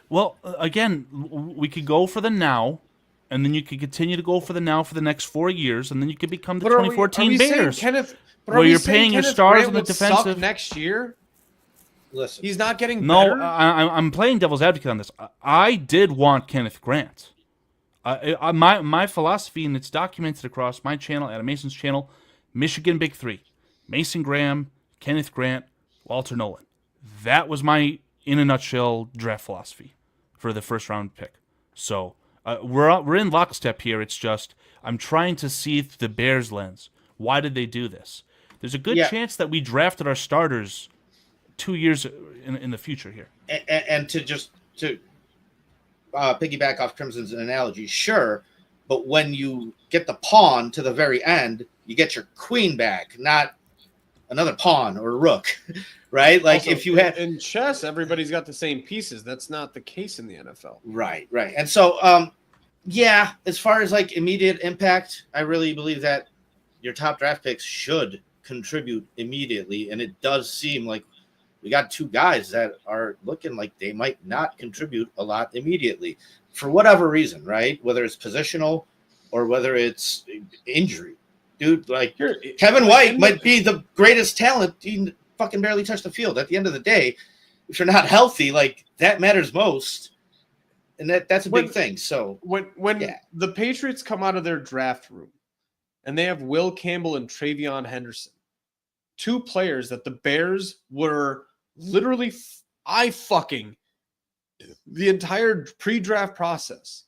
Well, again, we could go for the now, and then you could continue to go for the now for the next 4 years, and then you could become the 2014 Bears. Where you're paying your stars on the defensive next year. Listen, he's not getting better. No, I'm playing devil's advocate on this. I did want Kenneth Grant. My philosophy, and it's documented across my channel, Adam Mason's channel, Michigan Big Three: Mason Graham, Kenneth Grant, Walter Nolan. That was my, in a nutshell, draft philosophy for the first round pick. So we're in lockstep here. It's just I'm trying to see through the Bears lens. Why did they do this? There's a good chance that we drafted our starters 2 years in the future here. And to piggyback off Crimson's analogy, sure, but when you get the pawn to the very end, you get your queen back, not another pawn or rook, right? Like Also, if you had in chess, everybody's got the same pieces. That's not the case in the NFL. right. And so, as far as like immediate impact, I really believe that your top draft picks should contribute immediately, and it does seem like we got two guys that are looking like they might not contribute a lot immediately for whatever reason, right? Whether it's positional or whether it's injury. Dude, like Kevin White might be the greatest talent. He fucking barely touched the field. At the end of the day, if you're not healthy, like that matters most. And that's a big thing. So when the Patriots come out of their draft room and they have Will Campbell and Travion Henderson, two players that the Bears were literally eye-fucking the entire pre-draft process.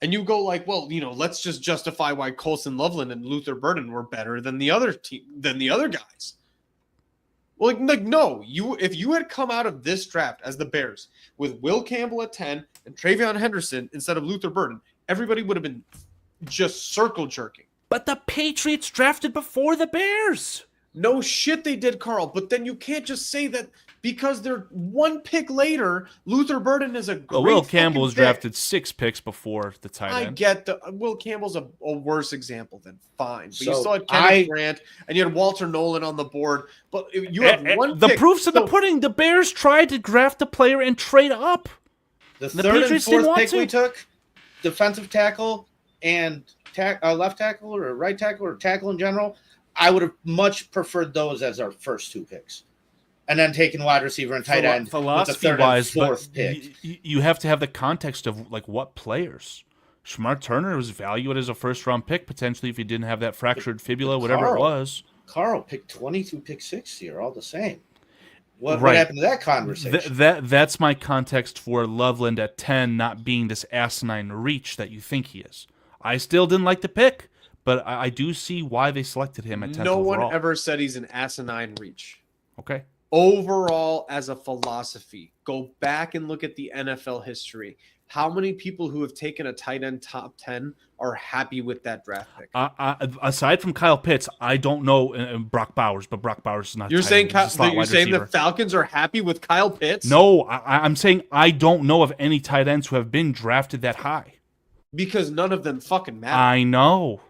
And you go like, well, let's just justify why Colson Loveland and Luther Burden were better than the other guys. Well, like no, if you had come out of this draft as the Bears with Will Campbell at 10 and Travion Henderson instead of Luther Burden, everybody would have been just circle jerking. But the Patriots drafted before the Bears. No shit they did, Carl. But then you can't just say that because they're one pick later, Luther Burden is a great Will Campbell was pick. drafted 6 picks before the tight end. I get Will Campbell's a worse example than fine. But So you still had Kenneth Grant and you had Walter Nolan on the board. But you have one the pick. proof's in the pudding. The Bears tried to draft a player and trade up. the The third and Patriots didn't fourth want pick to. we took, defensive tackle and left tackle or right tackle or tackle in general, I would have much preferred those as our first 2 picks. And then taking wide receiver and tight end with the third and fourth pick. You have to have the context of like what players. Shamar Turner was valued as a first-round pick potentially if he didn't have that fractured fibula, whatever it was. Carl picked 22, pick 60 are all the same. What happened to that conversation? That's my context for Loveland at 10 not being this asinine reach that you think he is. I still didn't like the pick, but I do see why they selected him at 10th No overall. one ever said he's an asinine reach. Okay. Overall, as a philosophy, go back and look at the NFL history. How many people who have taken a tight end top 10 are happy with that draft pick? Aside from Kyle Pitts, I don't know Brock Bowers, but Brock Bowers is not. You're saying you're saying the Falcons are happy with Kyle Pitts? No, I'm saying I don't know of any tight ends who have been drafted that high. Because none of them fucking matter. I know.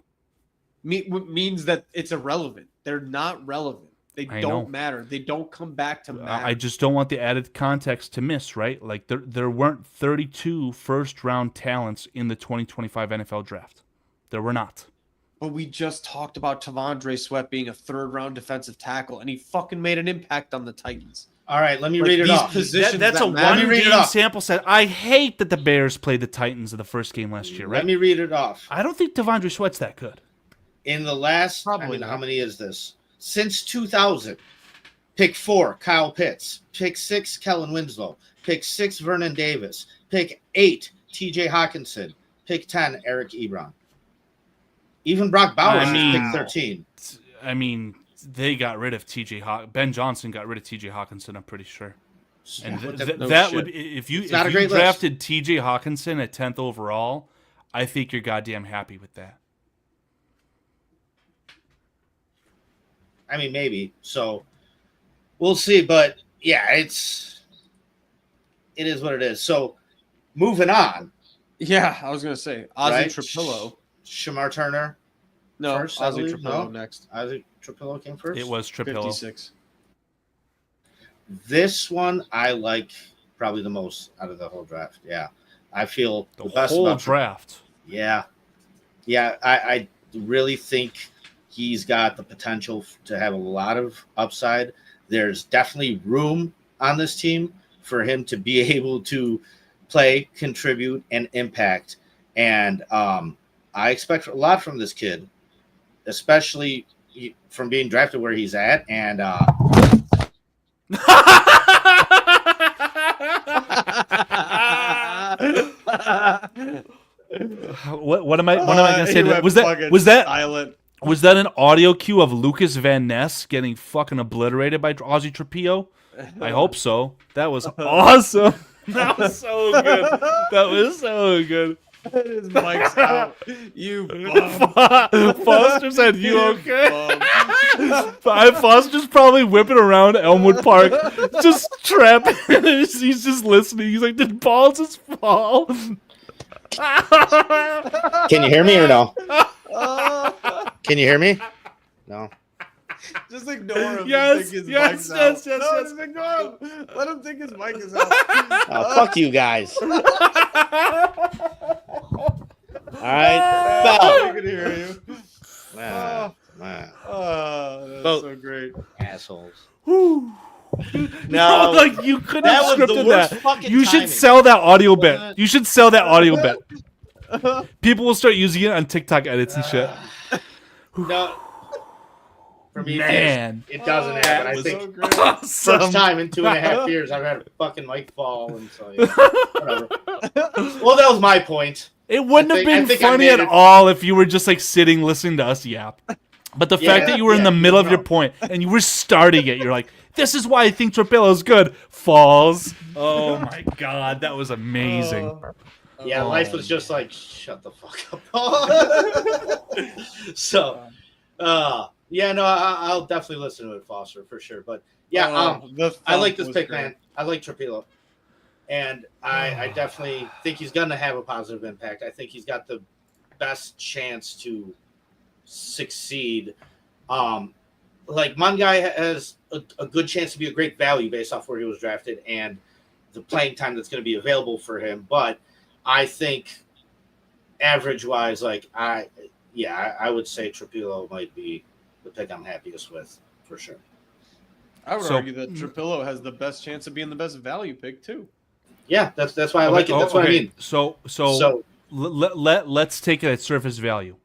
Means that it's irrelevant. They're not relevant. They I don't know. matter. They don't come back to matter. I just don't want the added context to miss, right? Like there weren't 32 first-round talents in the 2025 NFL draft. There were not. But we just talked about Tavondre Sweat being a 3rd-round defensive tackle, and he fucking made an impact on the Titans. All right, let me read it off. That's a one-game sample set. I hate that the Bears played the Titans in the first game last year, right? Let me read it off. I don't think Tavondre Sweat's that good. In the last, how many is this? Since 2000, pick 4, Kyle Pitts. Pick 6, Kellen Winslow. Pick 6, Vernon Davis. Pick 8, TJ Hawkinson. Pick 10, Eric Ebron. Even Brock Bowers is pick 13. I mean, they got rid of TJ Ben Johnson got rid of TJ Hawkinson, I'm pretty sure. And that would, if you drafted TJ Hawkinson at 10th overall, I think you're goddamn happy with that. I mean, maybe. So we'll see. But yeah, it is what it is. So moving on. Yeah, I was gonna say Ozzie Trapillo. Shamar Turner. No, first, Ozzie Trapillo next. Ozzie Trapillo came first. It was Trapillo. 56. This one I like probably the most out of the whole draft. Yeah, I feel the best whole about draft. Yeah. I really think he's got the potential to have a lot of upside. There's definitely room on this team for him to be able to play, contribute, and impact. And I expect a lot from this kid, especially from being drafted where he's at. And what am I gonna say? Was silent? Was that an audio cue of Lucas Van Ness getting fucking obliterated by Ozzy Trapillo? I hope so. That was awesome. That was so good. That was so good. His mic's out. You bum. Foster said, "You okay?" Foster's probably whipping around Elmwood Park, just trapping. He's just listening. He's like, "Did balls just fall?" Can you hear me or no? Can you hear me? No. Just ignore him. Yes, Think his yes, mic's yes, out. yes, No, yes. just ignore him. Let him think his mic is out. Oh, fuck you guys. All right. I can hear you. Wow. Oh, that's Well- so great. Assholes. No, like you couldn't have That was the scripted worst that. fucking You should timing. sell that audio bit. Wasn't it? You should sell that audio bit. People will start using it on TikTok edits and shit. No. For me, Man. it doesn't happen. I was think so great. first time in 2.5 years I've had a fucking mic fall, and so yeah, whatever. Well, that was my point. It wouldn't I have think- I been think I funny made at it- all if you were just like sitting listening to us yap. But the fact that you were in the yeah, middle of no. your point and you were starting it, you're like, "This is why I think Trapillo's good." Falls. Oh my god, that was amazing. Yeah, Oh, life was just like, shut the fuck up. So, yeah, no, I'll definitely listen to it, Foster, for sure. But yeah, The I like thump this was pick, great. man. I like Trapillo, and I definitely think he's gonna have a positive impact. I think he's got the best chance to succeed. Like Mungai has a good chance to be a great value based off where he was drafted and the playing time that's going to be available for him. But I think average wise, like I would say Trapillo might be the pick I'm happiest with for sure. I would So- argue that Trapillo has the best chance of being the best value pick too. Yeah, that's why I like it. That's what I mean. So let's take it at surface value.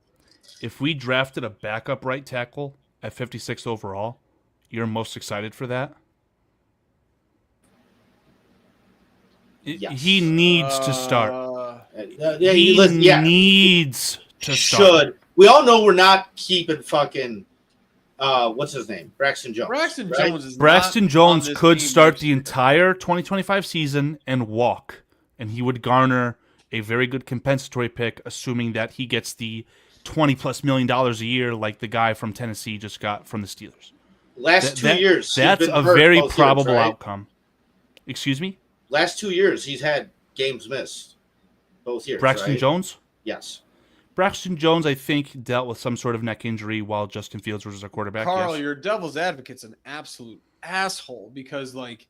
If we drafted a backup right tackle at 56 overall, you're most excited for that? Yes. He needs to start. Yeah, He yeah, needs to start. should. We all know we're not keeping fucking what's his name? Braxton Jones. Braxton right? Jones is Braxton not Jones on this could team start next the year. entire 2025 season and walk, and he would garner a very good compensatory pick, assuming that he gets the $20+ million a year like the guy from Tennessee just got from the Steelers. Last 2 years. he's That's been a hurt very both probable years, right? outcome. Excuse me? Last 2 years, he's had games missed both years. Braxton right? Jones? Yes. Braxton Jones, I think, dealt with some sort of neck injury while Justin Fields was our quarterback. Carl, yes. your devil's advocate's an absolute asshole because, like,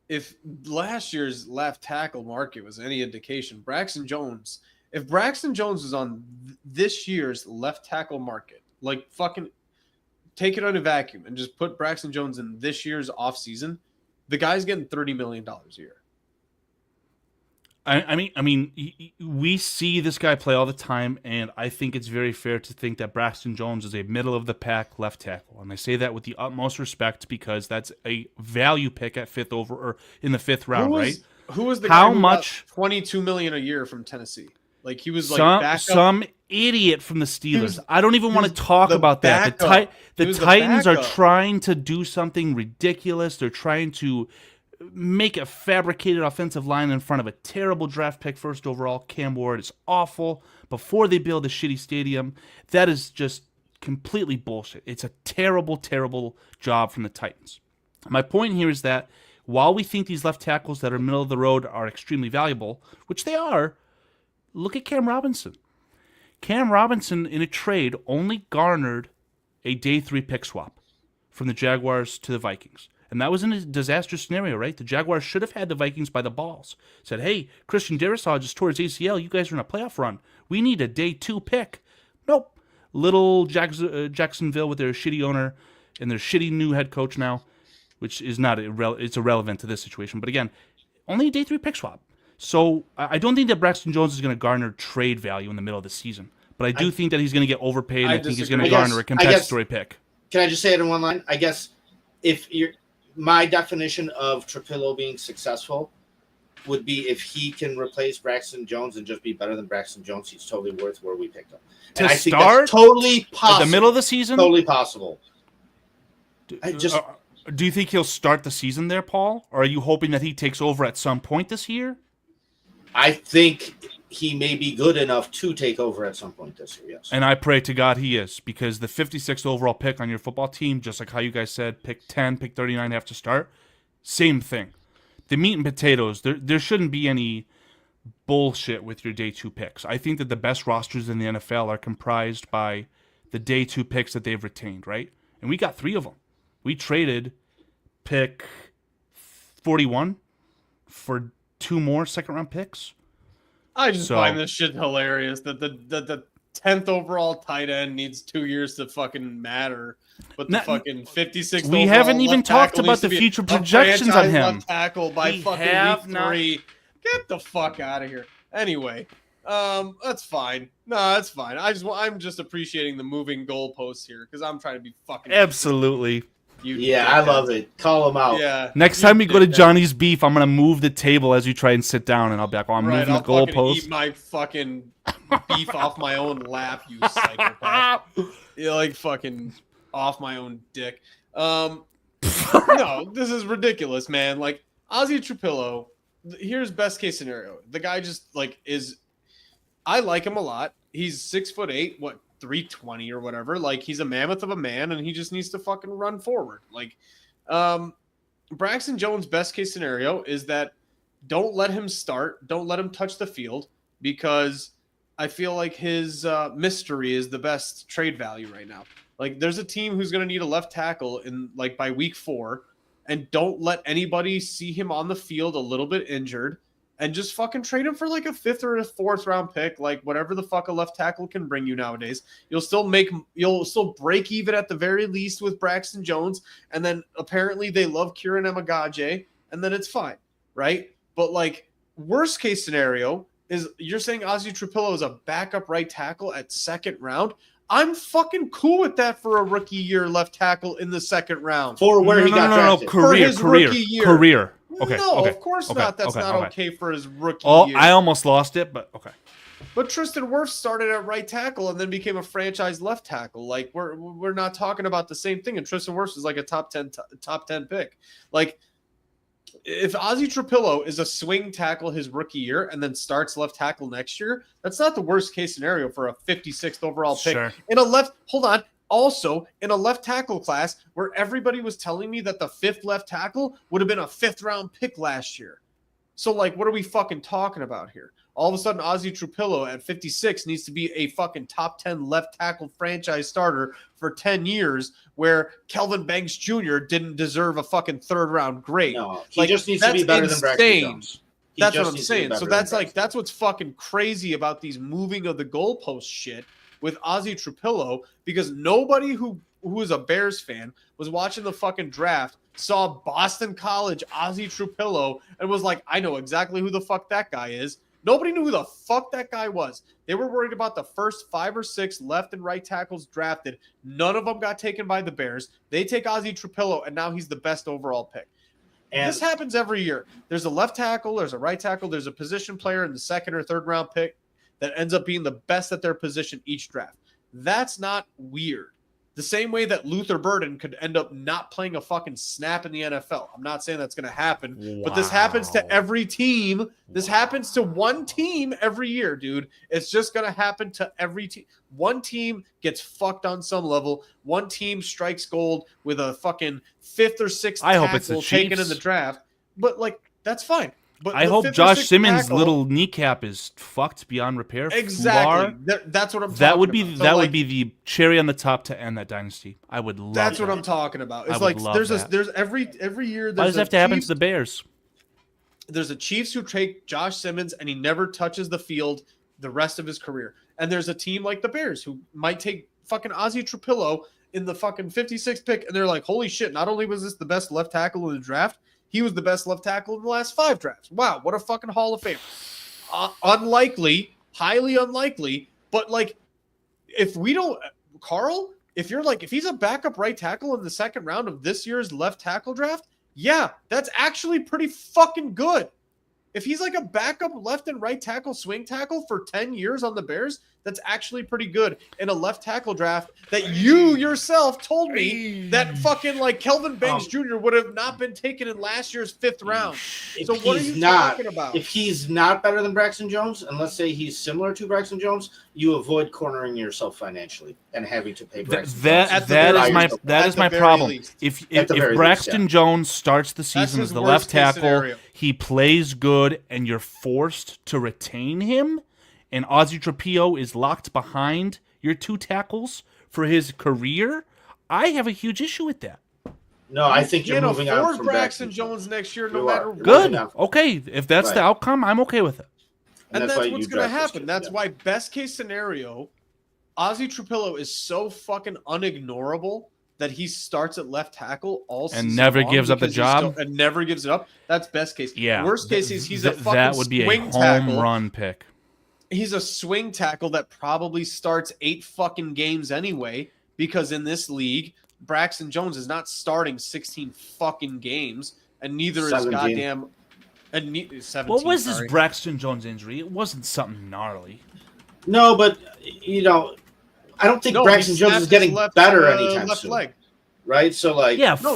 if last year's left tackle market was any indication, if Braxton Jones was on this year's left tackle market, like fucking take it on a vacuum and just put Braxton Jones in this year's offseason, the guy's getting $30 million a year. I mean, we see this guy play all the time, and I think it's very fair to think that Braxton Jones is a middle of the pack left tackle, and I say that with the utmost respect because that's a value pick at in the fifth round, right? Who was the How guy who much- got $22 million a year from Tennessee? Like he was like backup. Some idiot from the Steelers. was- I don't even want to talk the about that. backup. The He was the Titans are backup. trying to do something ridiculous. They're trying to make a fabricated offensive line in front of a terrible draft pick first overall. Cam Ward is awful. Before they build a shitty stadium, that is just completely bullshit. It's a terrible, terrible job from the Titans. My point here is that while we think these left tackles that are middle of the road are extremely valuable, which they are, look at Cam Robinson. Cam Robinson in a trade only garnered a day 3 pick swap from the Jaguars to the Vikings. And that was in a disastrous scenario, right? The Jaguars should have had the Vikings by the balls. Said, hey, Christian Darrisaw just tore his ACL. You guys are in a playoff run. We need a day 2 pick. Nope. Little Jacksonville with their shitty owner and their shitty new head coach now, which is not it's irrelevant to this situation. But again, only a day 3 pick swap. So I don't think that Braxton Jones is going to garner trade value in the middle of the season, but I do think that he's going to get overpaid, and I think he's going to garner a compensatory pick. Can I just say it in one line? I guess if my definition of Trapillo being successful would be if he can replace Braxton Jones and just be better than Braxton Jones, he's totally worth where we picked him. And I think that's totally possible. In the middle of the season? Totally possible. Do you think he'll start the season there, Paul? Or are you hoping that he takes over at some point this year? I think he may be good enough to take over at some point this year, yes. And I pray to God he is, because the 56th overall pick on your football team, just like how you guys said, pick 10, pick 39 have to start, same thing. The meat and potatoes, there shouldn't be any bullshit with your day 2 picks. I think that the best rosters in the NFL are comprised by the day 2 picks that they've retained, right? And we got 3 of them. We traded pick 41 for 2 more second-round picks. I just find this shit hilarious that the 10th overall tight end needs 2 years to fucking matter, but the fucking 56th. We haven't even talked about the future projections on him. Left tackle by fucking week 3. Get the fuck out of here. Anyway, that's fine. No, that's fine. I'm just appreciating the moving goalposts here because I'm trying to be fucking absolutely. I love it. Call him out. Yeah. Next time we go to Johnny's Beef, I'm gonna move the table as you try and sit down, and I'll be like, "I'm moving the goalpost." Eat my fucking beef off my own lap, you psychopath. You're like fucking off my own dick. No, this is ridiculous, man. Like Ozzy Trapillo. Here's best case scenario. The guy just like is. I like him a lot. He's 6'8", 320 or whatever. Like he's a mammoth of a man, and he just needs to fucking run forward. Like, Braxton Jones' best case scenario is that don't let him start, don't let him touch the field, because I feel like his mystery is the best trade value right now. Like there's a team who's going to need a left tackle in like by week 4, and don't let anybody see him on the field a little bit injured. And just fucking trade him for like a 5th or a 4th round pick, like whatever the fuck a left tackle can bring you nowadays. You'll still break even at the very least with Braxton Jones, and then apparently they love Kieran Emagaje, and then it's fine, right? But like worst case scenario is you're saying Ozzy Trapillo is a backup right tackle at 2nd round. I'm fucking cool with that for a rookie year left tackle in the 2nd round. For where he got drafted. Career. Okay. No, Okay. Of course Okay. not. That's Okay. not Okay. okay for his rookie Oh, year. I almost lost it, but okay. But Tristan Wirfs started at right tackle and then became a franchise left tackle. Like we're not talking about the same thing. And Tristan Wirfs is like a top 10 pick. Like if Ozzy Trapillo is a swing tackle his rookie year and then starts left tackle next year, that's not the worst case scenario for a 56th overall pick. Sure. Also, in a left tackle class where everybody was telling me that the 5th left tackle would have been a 5th round pick last year. So, like, what are we fucking talking about here? All of a sudden, Ozzy Trapillo at 56 needs to be a fucking top 10 left tackle franchise starter for 10 years, where Kelvin Banks Jr. didn't deserve a fucking 3rd round grade. No, he just needs to be better than Braxton Jones. That's what I'm saying. So that's what's fucking crazy about these moving of the goalpost shit with Ozzy Trapillo, because nobody who is a Bears fan was watching the fucking draft, saw Boston College Ozzy Trapillo, and was like, I know exactly who the fuck that guy is. Nobody knew who the fuck that guy was. They were worried about the first 5 or 6 left and right tackles drafted. None of them got taken by the Bears. They take Ozzy Trapillo, and now he's the best overall pick. And this happens every year. There's a left tackle, there's a right tackle, there's a position player in the 2nd or 3rd round pick that ends up being the best at their position each draft. That's not weird. The same way that Luther Burden could end up not playing a fucking snap in the NFL. I'm not saying that's going to happen, but this happens to every team. This happens to one team every year, dude. It's just going to happen to every team. One team gets fucked on some level. One team strikes gold with a fucking 5th or 6th tackle taken in the draft. But, like, that's fine. But I hope Josh Simmons' little kneecap is fucked beyond repair. Exactly. That's what I'm talking about. That would be the cherry on the top to end that dynasty. I would love That's what I'm talking about. It's like there's every year. Why does it have to happen to the Bears? There's a Chiefs who take Josh Simmons and he never touches the field the rest of his career. And there's a team like the Bears who might take fucking Ozzy Trapillo in the fucking 56th pick, and they're like, holy shit, not only was this the best left tackle in the draft, He was the best left tackle in the last 5 drafts. Wow, what a fucking Hall of Famer. Unlikely, highly unlikely, but like if we don't, Karl, if he's a backup right tackle in the second round of this year's left tackle draft, yeah, that's actually pretty fucking good. If he's like a backup left and right tackle, swing tackle for 10 years on the Bears, that's actually pretty good in a left tackle draft that you yourself told me that fucking like Kelvin Banks Jr. would have not been taken in last year's 5th round. So what are you talking about? If he's not better than Braxton Jones, and let's say he's similar to Braxton Jones, you avoid cornering yourself financially and having to pay Braxton Jones. That is my problem. Least. If Braxton Jones starts the season as the left tackle, he plays good, and you're forced to retain him, and Ozzie Trapillo is locked behind your 2 tackles for his career, I have a huge issue with that. No, I think you're moving on from Braxton Jones next year, no matter what. Good. Okay, if that's the outcome, I'm okay with it. And that's what's going to happen. That's why best case scenario, Ozzie Trapillo is so fucking unignorable that he starts at left tackle all season and never gives up the job. And never gives it up. That's best case. Yeah. Worst case is he's a fucking that would be swing a tackle. home run pick. He's a swing tackle that probably starts 8 fucking games anyway, because in this league, Braxton Jones is not starting 16 fucking games, and neither 17. is goddamn. And 17, what was this Braxton Jones injury? It wasn't something gnarly. No, but I don't think Braxton Jones is getting better anytime soon. Leg. Right? So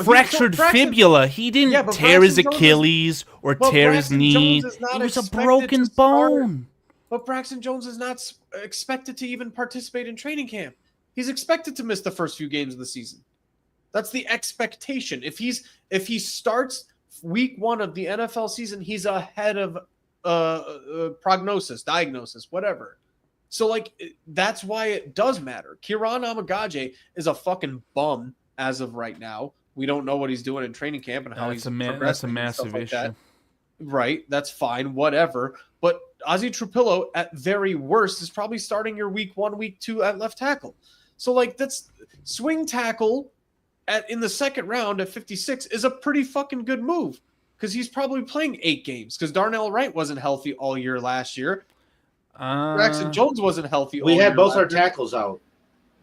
fractured fibula. He didn't tear his Achilles or tear his knee. It was a broken bone. But Braxton Jones is not expected to even participate in training camp. He's expected to miss the first few games of the season. That's the expectation. If he starts week 1 of the NFL season, he's ahead of diagnosis, whatever. So that's why it does matter. Kieran Amagaje is a fucking bum as of right now. We don't know what he's doing in training camp and how he's progressing. That's a massive issue. That. Right, that's fine, whatever. But Ozzie Trapillo, at very worst, is probably starting your week 1, week 2 at left tackle. So that's swing tackle in the second round at 56 is a pretty fucking good move, because he's probably playing 8 games, because Darnell Wright wasn't healthy all year last year. Braxton Jones wasn't healthy. We had both our tackles out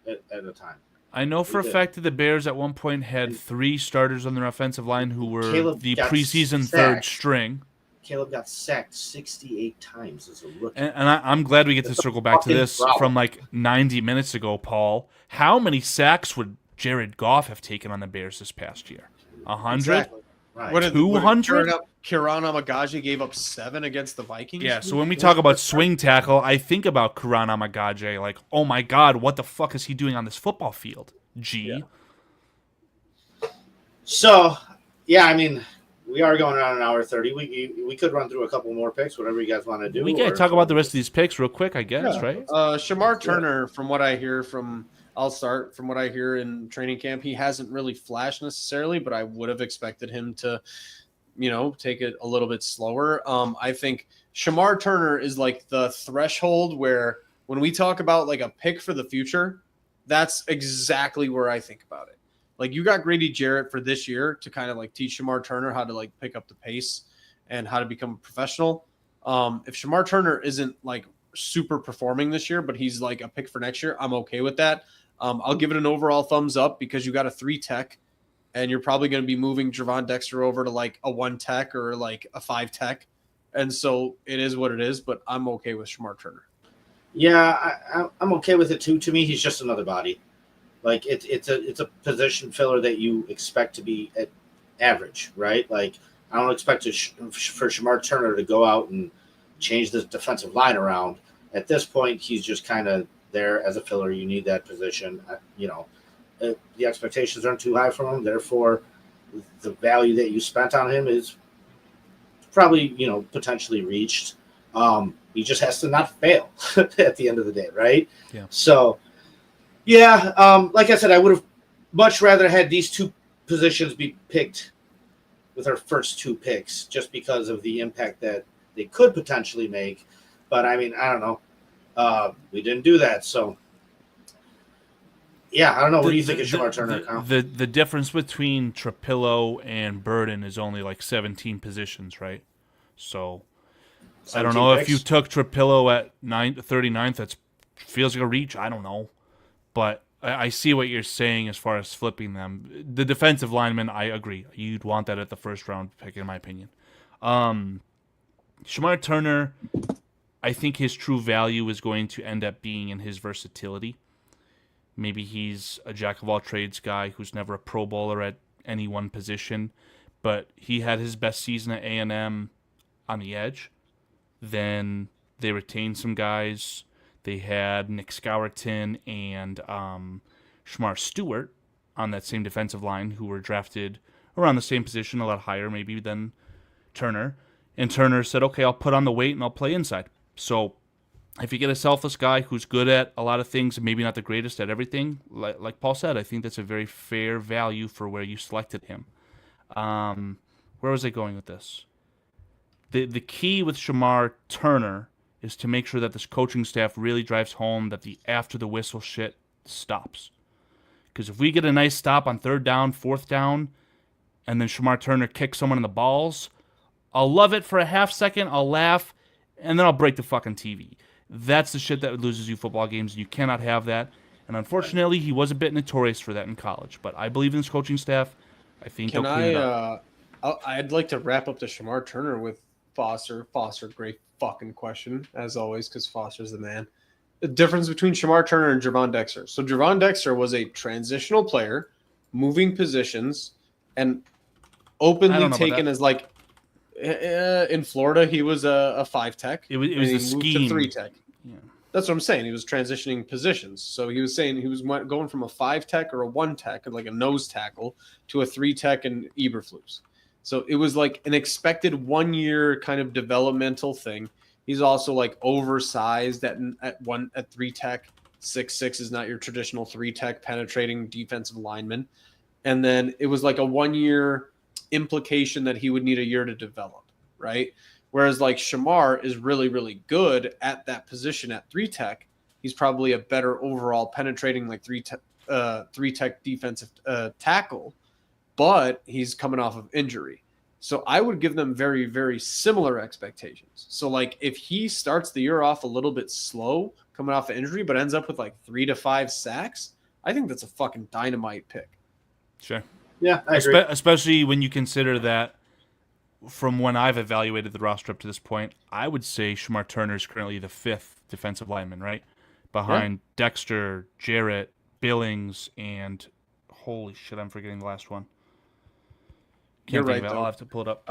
at a time. I know for a fact that the Bears at one point had 3 starters on their offensive line who were the preseason third string. Caleb got sacked 68 times as a rookie. And I'm glad we get to circle back to this from 90 minutes ago, Paul. How many sacks would Jared Goff have taken on the Bears this past year? 100? Exactly. Right. 200? Kieran Amagaje gave up 7 against the Vikings. Yeah, so when we talk about swing tackle, I think about Kieran Amagaje oh my God, what the fuck is he doing on this football field? Yeah. So, I mean, we are going around an hour 30. We could run through a couple more picks, whatever you guys want to do. We got to talk about the rest of these picks real quick, I guess, right? Shamar Turner, from what I hear I'll start from what I hear in training camp. He hasn't really flashed necessarily, but I would have expected him to, take it a little bit slower. I think Shamar Turner is the threshold where when we talk about a pick for the future, that's exactly where I think about it. You got Grady Jarrett for this year to kind of teach Shamar Turner how to pick up the pace and how to become a professional. If Shamar Turner isn't super performing this year, but he's a pick for next year, I'm okay with that. I'll give it an overall thumbs up, because you got a 3 tech, and you're probably going to be moving Javon Dexter over to a 1 tech or a 5 tech. And so it is what it is, but I'm okay with Shamar Turner. Yeah, I'm okay with it too. To me, he's just another body. It's a position filler that you expect to be at average, right? I don't expect for Shamar Turner to go out and change the defensive line around. At this point, he's just kind of there as a filler. You need that position. The expectations aren't too high from him. Therefore, the value that you spent on him is probably, potentially reached. He just has to not fail at the end of the day, right? Yeah. So, like I said, I would have much rather had these 2 positions be picked with our first 2 picks, just because of the impact that they could potentially make. But I mean, I don't know. We didn't do that. So yeah, I don't know. What do you think of Shamar Turner, Kyle? The difference between Trapillo and Burden is only like 17 positions, right? So I don't 17 know picks? if you took Trapillo at 39th. That feels like a reach. I don't know, but I see what you're saying as far as flipping them. The defensive lineman, I agree. You'd want that at the first round pick, in my opinion. Shamar Turner, I think his true value is going to end up being in his versatility. Maybe he's a jack of all trades guy who's never a Pro Bowler at any one position, but he had his best season at A&M on the edge. Then they retained some guys. They had Nick Scourton and Shamar Stewart on that same defensive line who were drafted around the same position, a lot higher maybe than Turner. And Turner said, okay, I'll put on the weight and I'll play inside. So if you get a selfless guy who's good at a lot of things and maybe not the greatest at everything, like Paul said, I think that's a very fair value for where you selected him. Where was I going with this? The key with Shamar Turner is to make sure that this coaching staff really drives home that the after the whistle shit stops. Because if we get a nice stop on 3rd down, 4th down, and then Shamar Turner kicks someone in the balls, I'll love it for a half second, I'll laugh, and then I'll break the fucking TV. That's the shit that loses you football games, and you cannot have that. And unfortunately, he was a bit notorious for that in college. But I believe in this coaching staff. I think they'll clean it up. I'd like to wrap up the Shamar Turner with Foster. Foster, great fucking question, as always, because Foster's the man. The difference between Shamar Turner and Javon Dexter. So Javon Dexter was a transitional player, moving positions, and openly taken as like, in Florida, he was a 5 tech. It was a scheme. To 3 tech. Yeah. That's what I'm saying. He was transitioning positions. So he was saying he was going from a 5 tech or a 1 tech, like a nose tackle, to a 3 tech and Eberflus. So it was like an expected 1 year kind of developmental thing. He's also like oversized at 3 tech. 6'6" is not your traditional 3 tech penetrating defensive lineman. And then it was like a 1 year implication that he would need a year to develop, right? Whereas like Shamar is really, really good at that position at 3 tech. He's probably a better overall penetrating like 3 tech defensive tackle, but he's coming off of injury. So I would give them very, very similar expectations. So like if he starts the year off a little bit slow coming off of injury, but ends up with like 3 to 5 sacks, I think that's a fucking dynamite pick. Sure. Yeah, I agree. Especially when you consider that from when I've evaluated the roster up to this point, I would say Shamar Turner is currently the 5th defensive lineman, right? Behind Dexter, Jarrett, Billings, and holy shit, I'm forgetting the last one. You're right, I'll have to pull it up.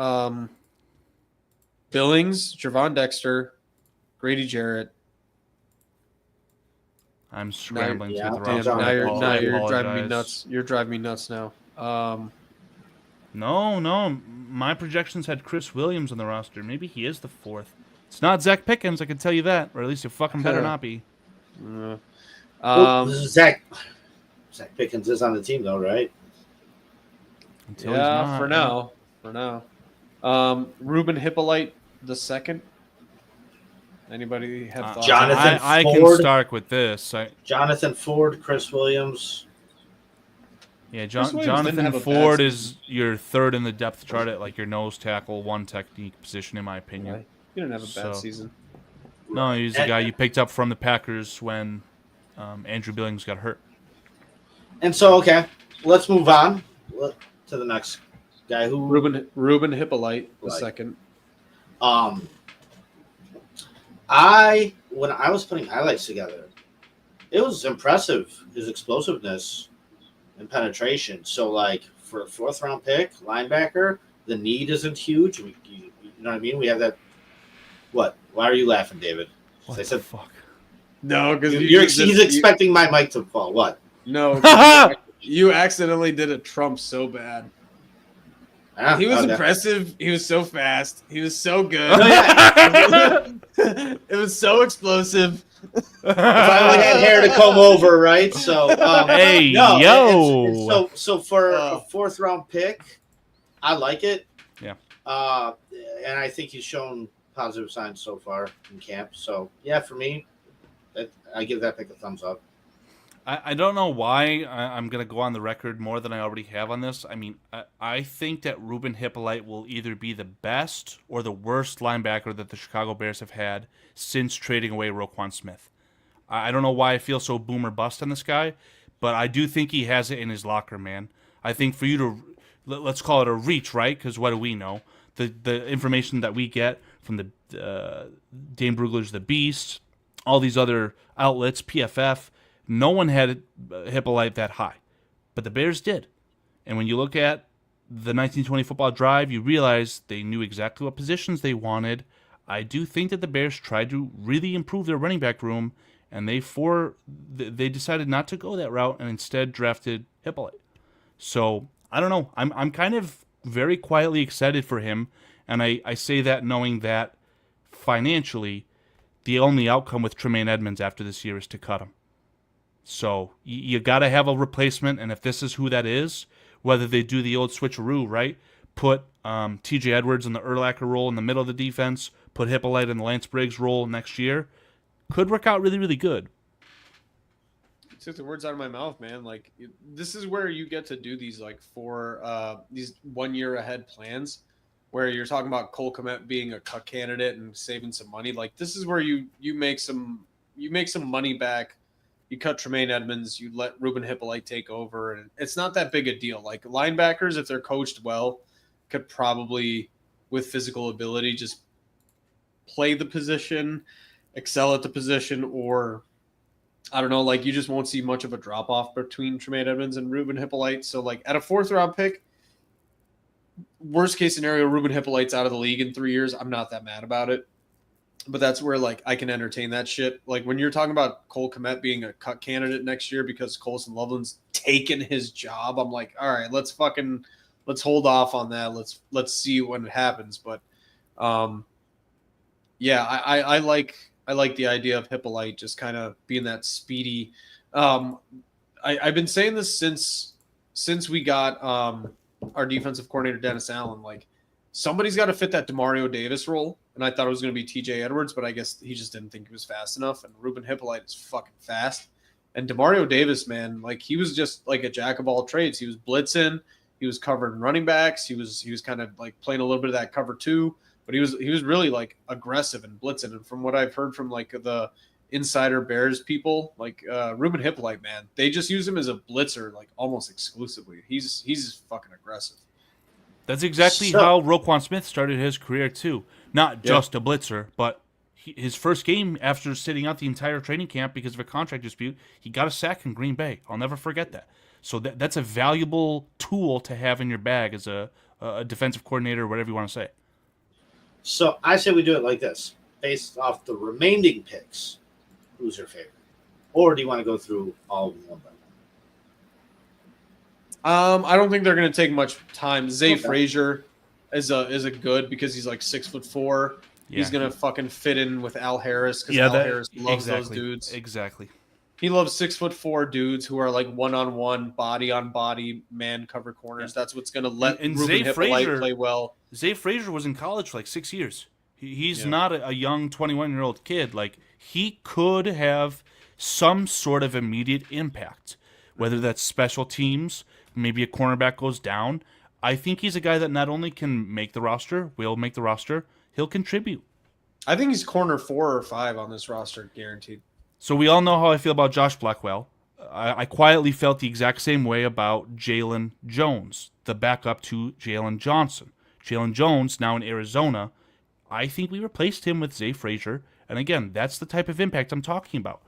Billings, Javon Dexter, Grady Jarrett. I'm scrambling through the Damn, roster. now you're driving me apologize. nuts. You're driving me nuts now. No. My projections had Chris Williams on the roster. Maybe he is the 4th. It's not Zach Pickens, I can tell you that. Or at least it fucking better not be. Zach Pickens is on the team, though, right? Until he's not, for now. Ruben Hippolyte the 2nd. Anybody have thoughts? Jonathan I can Ford. start with this. Jonathan Ford, Chris Williams. Yeah, Chris Williams didn't Jonathan have a bad Ford season. is your 3rd in the depth chart at like your nose tackle, 1 technique position, in my opinion. He didn't have a bad season. No, he's the guy you picked up from the Packers when Andrew Billings got hurt. And so, okay, let's move on to the next guy who Ruben Hippolyte the 2nd. When I was putting highlights together, it was impressive, his explosiveness and penetration. So, like, for a 4th round pick, linebacker, the need isn't huge. You know what I mean? We have that. What? Why are you laughing, David? What I said, the fuck? No, because he's expecting my mic to fall. What? No, you accidentally did a Trump so bad. He was impressive. He was so fast. He was so good. It was so explosive. If I only had hair to comb over, right? So, hey, no, yo. So for a 4th round pick, I like it. Yeah. And I think he's shown positive signs so far in camp. So, yeah, for me, I give that pick a thumbs up. I don't know why I'm going to go on the record more than I already have on this. I mean, I think that Ruben Hippolyte will either be the best or the worst linebacker that the Chicago Bears have had since trading away Roquan Smith. I don't know why I feel so boom or bust on this guy, but I do think he has it in his locker, man. I think for you to, let's call it a reach, right? Because what do we know? The information that we get from the Dane Brugler's The Beast, all these other outlets, PFF, no one had Hippolyte that high, but the Bears did. And when you look at the 1920 football drive, you realize they knew exactly what positions they wanted. I do think that the Bears tried to really improve their running back room, and they decided not to go that route and instead drafted Hippolyte. So I don't know. I'm kind of very quietly excited for him, and I say that knowing that financially, the only outcome with Tremaine Edmonds after this year is to cut him. So you got to have a replacement, and if this is who that is, whether they do the old switcheroo, right? Put T.J. Edwards in the Urlacher role in the middle of the defense, put Hippolyte in the Lance Briggs role next year, could work out really, really good. You took the words out of my mouth, man. Like, this is where you get to do these these 1 year ahead plans, where you're talking about Cole Kmet being a cut candidate and saving some money. Like, this is where you make some money back. You cut Tremaine Edmonds, you let Ruben Hippolyte take over, and it's not that big a deal. Like, linebackers, if they're coached well, could probably, with physical ability, just play the position, excel at the position, or I don't know, like, you just won't see much of a drop-off between Tremaine Edmonds and Ruben Hippolyte. So, like, at a 4th-round pick, worst-case scenario, Ruben Hippolyte's out of the league in 3 years. I'm not that mad about it. But that's where, like, I can entertain that shit. Like, when you're talking about Cole Kmet being a cut candidate next year because Colson Loveland's taken his job, I'm like, all right, let's hold off on that. Let's see when it happens. But, yeah, I like the idea of Hippolyte just kind of being that speedy. I've been saying this since we got our defensive coordinator Dennis Allen. Like, somebody's got to fit that Demario Davis role. And I thought it was going to be T.J. Edwards, but I guess he just didn't think he was fast enough. And Ruben Hippolyte is fucking fast. And Demario Davis, man, like, he was just like a jack of all trades. He was blitzing, he was covering running backs, he was kind of like playing a little bit of that cover too. But he was really like aggressive and blitzing. And from what I've heard from like the insider Bears people, like Ruben Hippolyte, man, they just use him as a blitzer like almost exclusively. He's fucking aggressive. That's exactly how Roquan Smith started his career too. Not just a blitzer, but his first game after sitting out the entire training camp because of a contract dispute, he got a sack in Green Bay. I'll never forget that. So that's a valuable tool to have in your bag as a defensive coordinator or whatever you want to say. So I say we do it like this. Based off the remaining picks, who's your favorite? Or do you want to go through all of them one by one? I don't think they're going to take much time. Zay Frazier is a good because he's like 6'4". Yeah. He's going to fucking fit in with Al Harris because Al Harris loves those dudes. Exactly. He loves 6'4" dudes who are like one-on-one, body-on-body, man cover corners. Yeah. That's what's going to let Ruben Hippolyte play well. Zay Frazier was in college for like 6 years. He's not a young 21-year-old kid. Like, he could have some sort of immediate impact, whether that's special teams, maybe a cornerback goes down. I think he's a guy that not only can make the roster, will make the roster, he'll contribute. I think he's corner 4 or 5 on this roster, guaranteed. So we all know how I feel about Josh Blackwell. I quietly felt the exact same way about Jalen Jones, the backup to Jalen Johnson. Jalen Jones, now in Arizona, I think we replaced him with Zay Frazier. And again, that's the type of impact I'm talking about.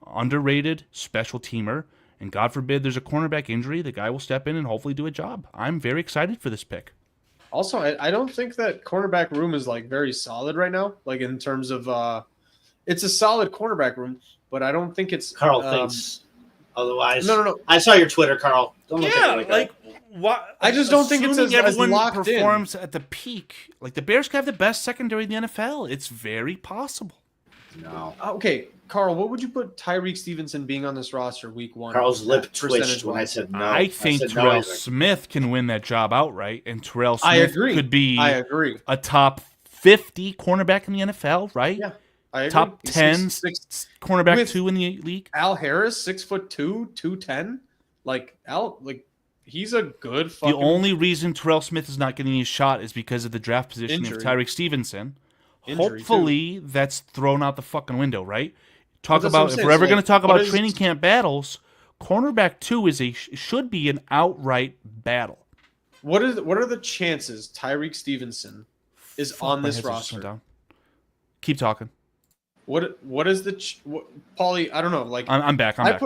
Underrated, special teamer, and God forbid there's a cornerback injury, the guy will step in and hopefully do a job. I'm very excited for this pick. Also, I don't think that cornerback room is like very solid right now. Like in terms of, it's a solid cornerback room, but I don't think it's. Carl thinks otherwise. No. I saw your Twitter, Carl. Don't look at it like what? I just don't think it's as locked performs in. At the peak. Like, the Bears could have the best secondary in the NFL. It's very possible. No. Okay, Carl, what would you put Tyreek Stevenson being on this roster week 1? Carl's lip twitched when I said no. I think Terrell Smith can win that job outright, and Terrell Smith could be a top 50 cornerback in the NFL, right? Yeah. I agree. Top He's 10 cornerback with 2 in the league. Al Harris, 6'2", 210. He's a good The fucking only reason Terrell Smith is not getting a shot is because of the draft position Injury. of Tyreek Stevenson. Injury, Hopefully, that's thrown out the fucking window, right? But that's what I'm If saying. we're ever So, going to talk what about is- training camp battles, cornerback 2 should be an outright battle. What are the chances Tyreek Stevenson is Fuck, on my this head's just went roster? down. Keep talking. What is the Paulie? I don't know. Like I'm back. I'm back.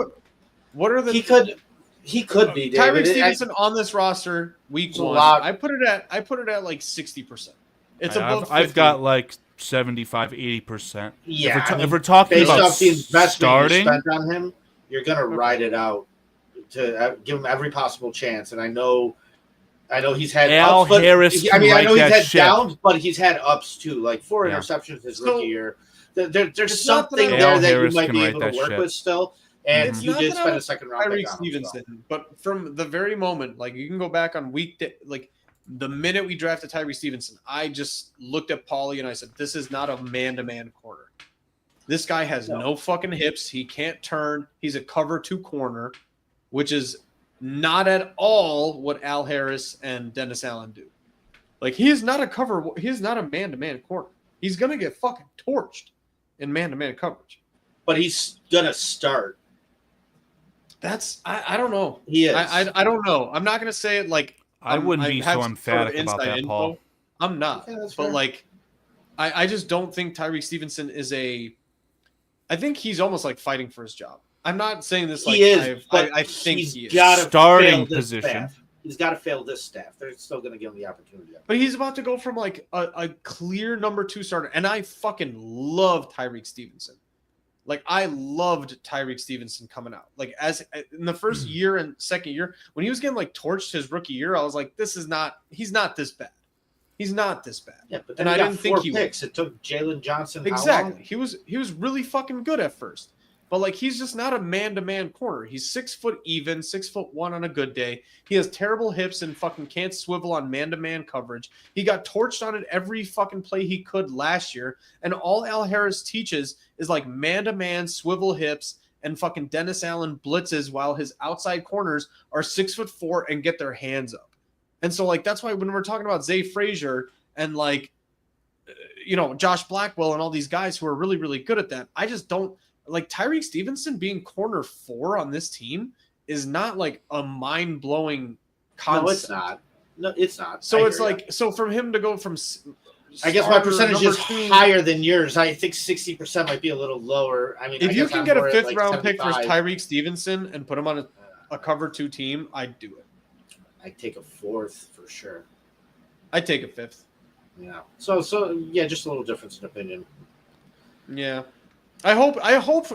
What are the He could be David. Tyreek Stevenson on this roster week It's a 1? lot. I put it at like 60%. It's above 50. I've got like 75, 80%. Yeah, If we're talking based about off the investment starting, you spent on him, you're gonna ride it out to give him every possible chance. And I know he's had Al ups, but Harris I can know right he's that had ship. downs, but he's had ups too. Like 4 Yeah. interceptions his So, rookie year. There's it's not that something I- there Al that you Harris might can be right able to that work ship. with still. And It's you not did that spend I- a second round Tyreek pick on him. So. Stevenson, but from the very moment, like you can go back on like the minute we drafted Tyreek Stevenson, I just looked at Paulie and I said, "This is not a man-to-man corner. This guy has no fucking hips. He can't turn. He's a cover 2 corner, which is not at all what Al Harris and Dennis Allen do. Like he is not a man-to-man corner. He's gonna get fucking torched in man-to-man coverage. But he's gonna start. I don't know. He is. I don't know. I'm not gonna say it like I wouldn't be have so some emphatic about inside that, Paul. I'm not. Okay, that's but fair. like, I just don't think Tyreek Stevenson is a. I think he's almost like fighting for his job. I'm not saying this like He is, but I think he's he is. gotta Starting fail this position. staff. He's got to fail this staff. They're still going to give him the opportunity. But he's about to go from like a clear number 2 starter, and I fucking love Tyreek Stevenson. Like I loved Tyreek Stevenson coming out. Like as in the first year and second year, when he was getting like torched his rookie year, I was like, he's not this bad. He's not this bad. Yeah, but then And he I got didn't think 4 he picks. It took Jalen Johnson how Exactly. long? He was really fucking good at first. But like he's just not a man-to-man corner. He's 6 foot even, 6'1" on a good day. He has terrible hips and fucking can't swivel on man-to-man coverage. He got torched on it every fucking play he could last year. And all Al Harris teaches is like man-to-man swivel hips and fucking Dennis Allen blitzes while his outside corners are 6'4" and get their hands up. And so like that's why when we're talking about Zay Frazier and like Josh Blackwell and all these guys who are really, really good at that, I just don't like Tyreek Stevenson being corner 4 on this team is not like a mind-blowing concept. No, it's not. No, it's not. So I it's hear like, so from him to go from I guess my starter percentage number is 2 higher than yours. I think 60% might be a little lower. I mean, I If you guess can I'm get a more at, 5th like, round pick for 75. Tyreek Stevenson and put him on a cover 2 team, I'd do it. I'd take a 4th for sure. I'd take a 5th. Yeah. So yeah, just a little difference in opinion. Yeah. I hope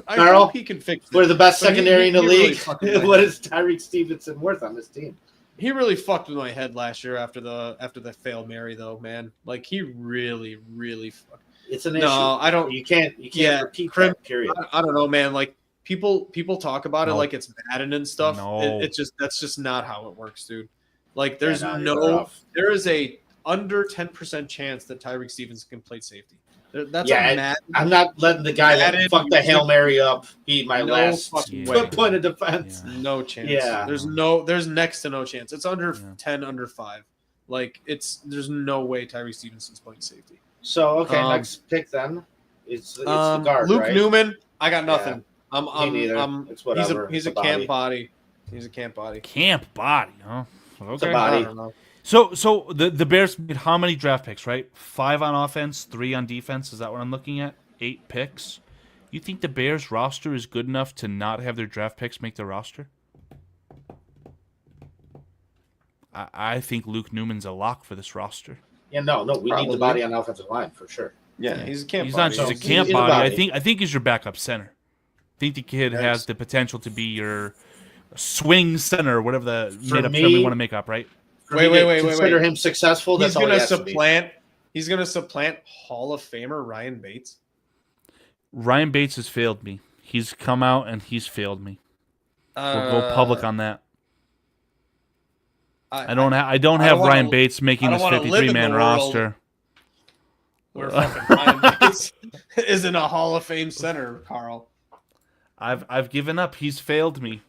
Karl, he can fix it. We're the best But he- secondary in the he really league. fucking went. What is Tyreek Stevenson worth on this team? He really fucked with my head last year after the failed Mary though, man. Like he really, really fucked. It's an No, issue. I don't. You can't Yeah, repeat Crim- that, period. I don't know, man. Like people talk about it No. like it's Madden and stuff. No. That's just not how it works, dude. Like there's Yeah, no, you're rough. there is a under 10% chance that Tyreek Stevenson can play safety. That's Yeah, a Madden. I'm not letting the guy that Madden, fucked the Hail Mary up be my No last fucking way. point of defense. Yeah. No chance. Yeah. There's next to no chance. It's under Yeah. 10, under 5. Like there's no way Tyreek Stevenson's playing safety. So okay, Um, next pick then. It's the guard, Luke right? Newman, I got nothing. Me neither. It's whatever. He's It's a a camp body. He's a camp body. Camp body, huh? It's a Okay. body. I don't know. So the Bears made how many draft picks, right? 5 on offense, 3 on defense. Is that what I'm looking at? 8 picks. You think the Bears roster is good enough to not have their draft picks make the roster? I think Luke Newman's a lock for this roster. Yeah, no, we need Probably. the body on the offensive line for sure. Yeah, he's a camp He's body. not just a So camp he's a body. body. I think he's your backup center. I think the kid Yes. has the potential to be your swing center, whatever the For made up me- term we want to make up, right? For Wait, me wait, to wait, wait, Consider wait. him successful. He's That's all he gonna has to be. supplant. He's gonna supplant Hall of Famer Ryan Bates. Ryan Bates has failed me. He's come out and he's failed me. We'll go public on that. I don't have don't Ryan wanna- Bates making I don't this wanna live in the 53-man world. roster. where fucking Ryan Bates isn't a Hall of Fame center, Carl. I've given up. He's failed me.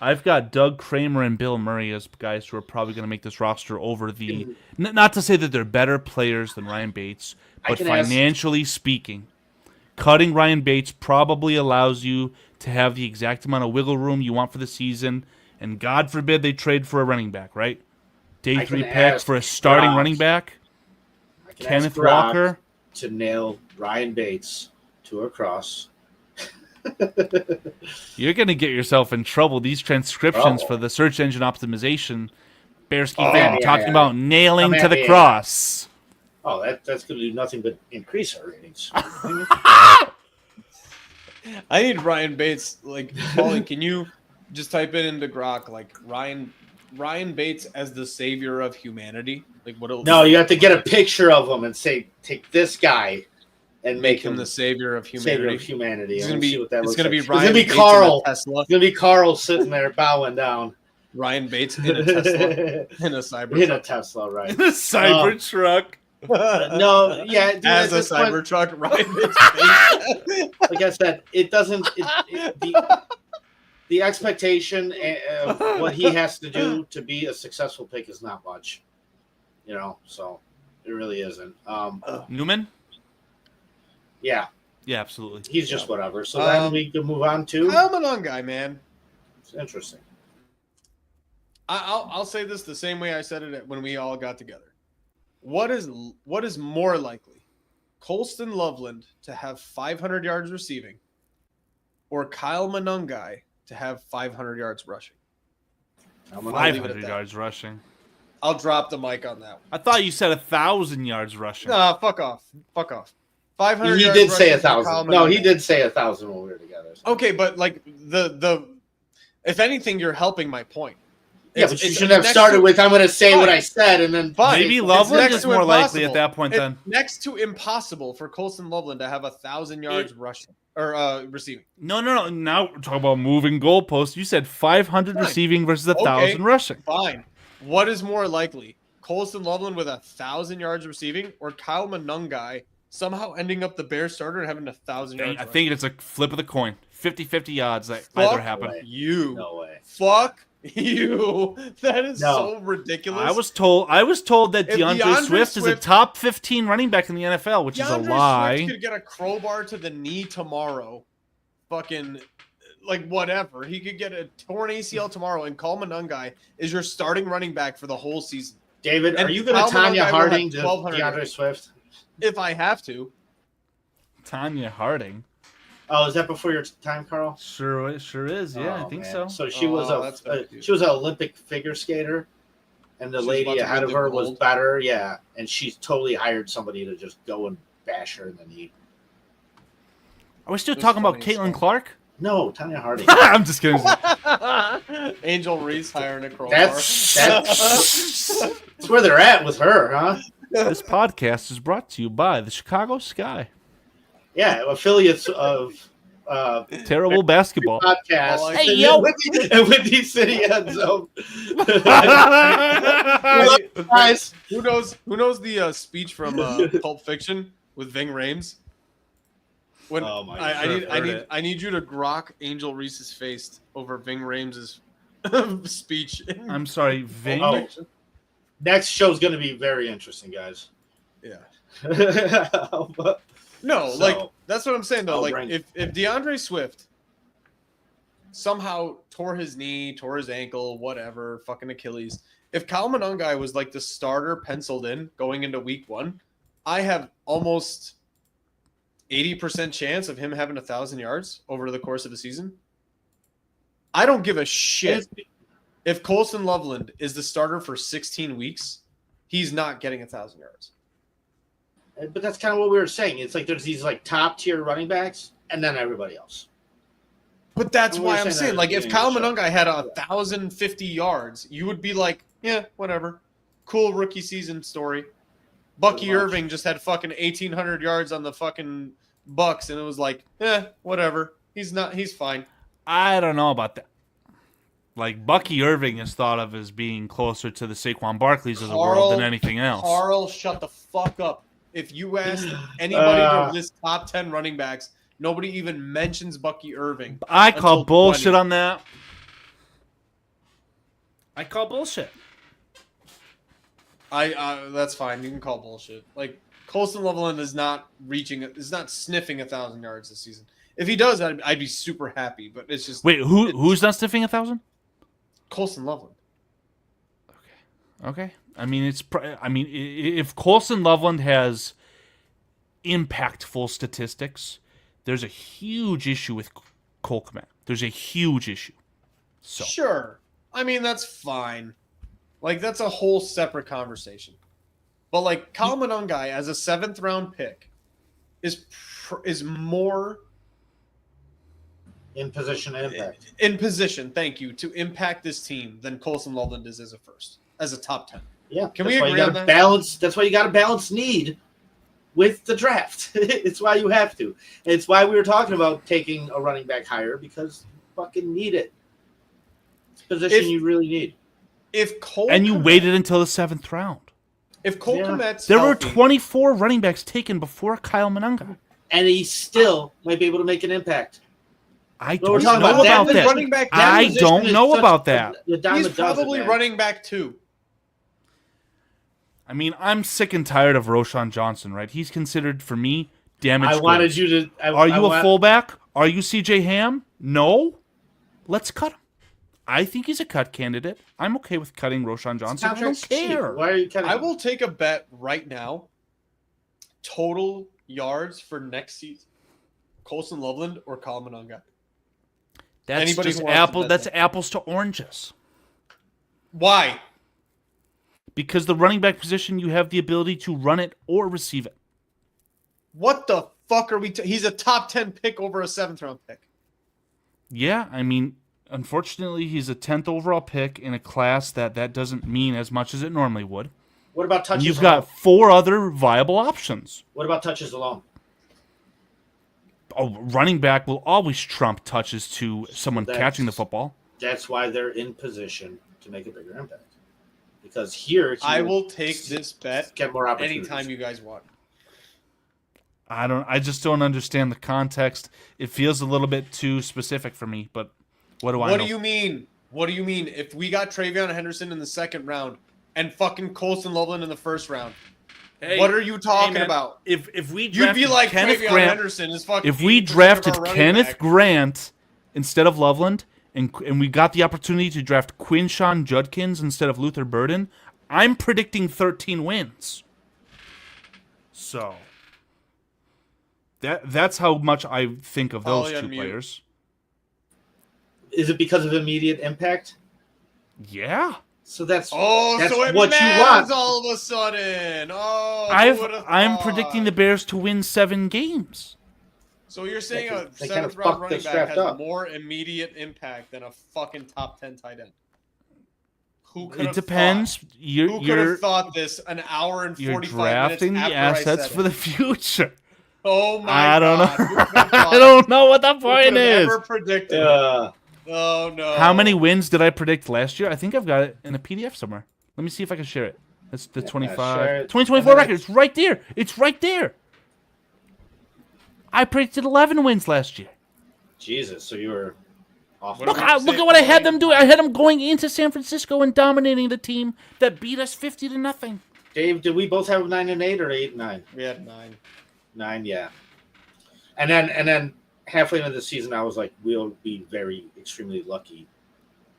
I've got Doug Kramer and Bill Murray as guys who are probably going to make this roster over the. Not to say that they're better players than Ryan Bates, but financially speaking, cutting Ryan Bates probably allows you to have the exact amount of wiggle room you want for the season. And God forbid they trade for a running back, right? Day 3 pick for a starting running back. Kenneth Walker to nail Ryan Bates to a cross. You're going to get yourself in trouble. These transcriptions for the search engine optimization, Bearski fan talking about nailing to the cross. Oh, that's going to do nothing but increase our ratings. I need Ryan Bates. Like, Paulie, can you just type it into Grok? Like Ryan Bates as the savior of humanity. Like what? No, you have to get a picture of him and say, take this guy. And make him the savior of humanity. Savior of humanity. It's going to be Ryan. It's going to be Karl. It's going to be Karl sitting there bowing down. Ryan Bates in a Tesla. In a Cybertruck. In a Tesla, right? In a Cybertruck. No, yeah. Dude, as a Cybertruck, Ryan Bates. Like I said, it doesn't. The expectation of what he has to do to be a successful pick is not much. So it really isn't. Newman? Yeah. Yeah, absolutely. He's just whatever. So then we can move on to Kyle Monangai, man. It's interesting. I'll say this the same way I said it when we all got together. What is more likely? Colston Loveland to have 500 yards receiving or Kyle Monangai to have 500 yards rushing? 500 yards rushing. I'll drop the mic on that one. I thought you said 1,000 yards rushing. Nah, fuck off. 500. He did say 1,000. No, he did say 1,000 when we were together. So. Okay, but like the if anything, you're helping my point. Yeah, but you should have started with I'm going to say what I said, and then maybe Loveland is more likely at that point. Then next to impossible for Colston Loveland to have 1,000 yards rushing or receiving. No. Now we're talking about moving goalposts. You said 500 receiving versus 1,000 rushing. Fine. What is more likely? Colston Loveland with 1,000 yards receiving or Kyle Monangai somehow ending up the Bears starter and having 1,000 yards? I think it's a flip of the coin. 50-50 odds that either happen. No way. Fuck you. That is so ridiculous. I was told that DeAndre Swift is a top 15 running back in the NFL, which is a lie. Swift could get a crowbar to the knee tomorrow. Fucking like whatever. He could get a torn ACL tomorrow, and Kyle Monangai is your starting running back for the whole season. David, are you going to Tanya Harding to DeAndre Swift? If I have to. Tanya Harding. Oh, is that before your time, Karl? Sure is. Yeah, I think so. So she was she was an Olympic figure skater, and the lady ahead of her was better. Yeah, and she totally hired somebody to just go and bash her in the knee. Are we still talking about Caitlin Clark? No, Tanya Harding. I'm just kidding. Angel Reese hiring a crowbar. That's where they're at with her, huh? This podcast is brought to you by the Chicago Sky. Yeah, affiliates of Terrible Basketball podcast. Hey, yo! Windy City End Zone. Guys, who knows the speech from Pulp Fiction with Ving Rhames? When I need you to grok Angel Reese's face over Ving Rhames' speech. I'm sorry, Ving. Oh. Next show's going to be very interesting, guys. Yeah. No, that's what I'm saying though. If DeAndre Swift somehow tore his knee, tore his ankle, whatever, fucking Achilles. If Kyle Monangai was like the starter penciled in going into week 1, I have almost 80% chance of him having 1,000 yards over the course of the season. I don't give a shit. If Colston Loveland is the starter for 16 weeks, he's not getting 1,000 yards. But that's kind of what we were saying. It's like there's these like top tier running backs, and then everybody else. But that's why I'm saying, like, if Kyle Monangai had 1,050 yards, you would be like, yeah, whatever, cool rookie season story. Bucky Irving just had fucking 1,800 yards on the fucking Bucks, and it was like, whatever. He's fine. I don't know about that. Like, Bucky Irving is thought of as being closer to the Saquon Barkleys of the world than anything else. Karl, shut the fuck up. If you ask anybody to list top 10 running backs, nobody even mentions Bucky Irving. I call until bullshit 20. on that. I call bullshit. That's fine. You can call bullshit. Like Colston Loveland is not sniffing 1,000 yards this season. If he does, I'd be super happy. But it's just Wait, who's not sniffing 1,000? Colston Loveland. Okay. I mean, if Colston Loveland has impactful statistics, there's a huge issue with Cole Kmet. There's a huge issue. So Sure. I mean, that's fine. Like, that's a whole separate conversation. But, like, Kyle Monangai as a 7th-round pick is more In position and impact. in position, thank you, to impact this team than Colston Loveland is as a top 10. Yeah. Can that's we why agree you on gotta that? balance? That's why you got to balance need with the draft. It's why you have to. It's why we were talking about taking a running back higher, because you fucking need it. It's a position you really need. If Cole and you Kmet- waited until the 7th round. If Cole Yeah. Kmet's There were healthy, 24 running backs taken before Kyle Monangai. And he still might be able to make an impact. I But we're don't talking know about about that that. running back. That I position don't is know such about that. the dime He's a dozen, probably man. running back 2. I mean, I'm sick and tired of Roshan Johnson, right? He's considered, for me, damaged I wanted goods. you to. Are you a fullback? Are you CJ Ham? No? Let's cut him. I think he's a cut candidate. I'm okay with cutting Roshan Johnson. I don't care. Why are you cutting? I will take a bet right now. Total yards for next season: Colston Loveland or Kyle Monangai. That's Anybody just who wants to apple. bet That's that. apples to oranges. Why? Because the running back position, you have the ability to run it or receive it. What the fuck are we? He's a top 10 pick over a 7th-round pick. Yeah, I mean, unfortunately, he's a 10th overall pick in a class that doesn't mean as much as it normally would. What about And touches? you've alone? got 4 other viable options. What about touches alone? A running back will always trump touches to someone That's- catching the football. That's why they're in position to make a bigger impact. Because here, I will take this bet get more opportunities. anytime you guys want. I just don't understand the context. It feels a little bit too specific for me, but what do I know? What do you mean? What do you mean? If we got Travion Henderson in the 2nd round and fucking Colston Loveland in the 1st round, Hey, what are you talking man, about? If we You'd drafted be like Kenneth Travion Grant, Henderson is fucking. if we 80% of drafted our running Kenneth back. Grant instead of Loveland, and we got the opportunity to draft Quinshawn Judkins instead of Luther Burden, I'm predicting 13 wins. So that's how much I think of those Holly, two unmute. players. Is it because of immediate impact? Yeah. So that's Oh, that's so it what you matters want. all of a sudden. Oh, who would've I'm thought? predicting the Bears to win 7 games. So you're saying a They kinda 7th round fucked running this back draft has up. more immediate impact than a fucking top 10 tight end? Who could It have depends. Thought? Who could You're have thought this an hour and 45 you're minutes drafting the after assets I said for the it? future. Oh my I don't God. Who know. could have I thought don't know what the Who point could have is. ever predicted it? Uh, Oh no. How many wins did I predict last year? I think I've got it in a PDF somewhere. Let me see if I can share it. That's the share 25. it. 2024 And then record. It's right there. It's right there. I predicted 11 wins last year. Jesus, so you were off. What Look, about look say- at what I had them do. I had them going into San Francisco and dominating the team that beat us 50-0. Dave, did we both have 9-8 or 8-9? We had 9. 9, yeah. And then halfway into the season, I was like, we'll be very extremely lucky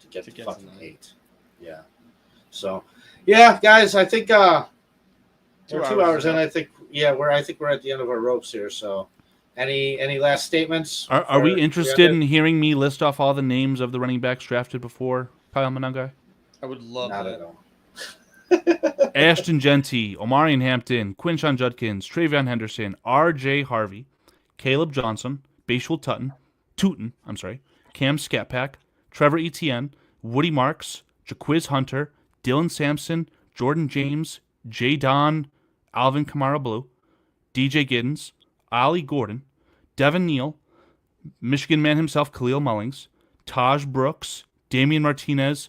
to get To to get fucking to 9. 8. Yeah. So, yeah, guys, I think we're 2 hours hours in. now. I think we're at the end of our ropes here. So, any last statements? Are we before interested end in hearing me list off all the names of the running backs drafted before Kyle Monangai? I would it? love Not that. at all. Ashton Genty, Omarion Hampton, Quinshawn Judkins, Travion Henderson, R.J. Harvey, Caleb Johnson, Bashul Tootin, Cam Scatpack, Trevor Etienne, Woody Marks, Jaquiz Hunter, Dylan Sampson, Jordan James, Jay Don, Alvin Kamara Blue, DJ Giddens, Ollie Gordon, Devin Neal, Michigan man himself, Khalil Mullings, Taj Brooks, Damian Martinez,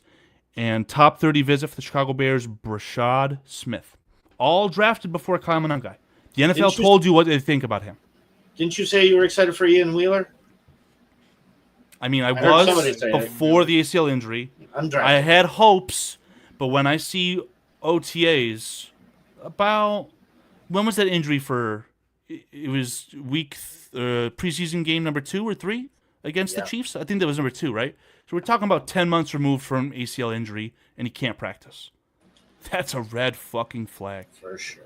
and top 30 visit for the Chicago Bears, Brashad Smith. All drafted before Kyle Monangai. The NFL told you what they think about him. Didn't you say you were excited for Ian Wheeler? I mean, I heard somebody was say before the ACL injury. I had hopes, but when I see OTAs about when was that injury for? It was preseason game number 2 or 3 against the Chiefs. I think that was number 2, right? So we're talking about 10 months removed from ACL injury, and he can't practice. That's a red fucking flag for sure.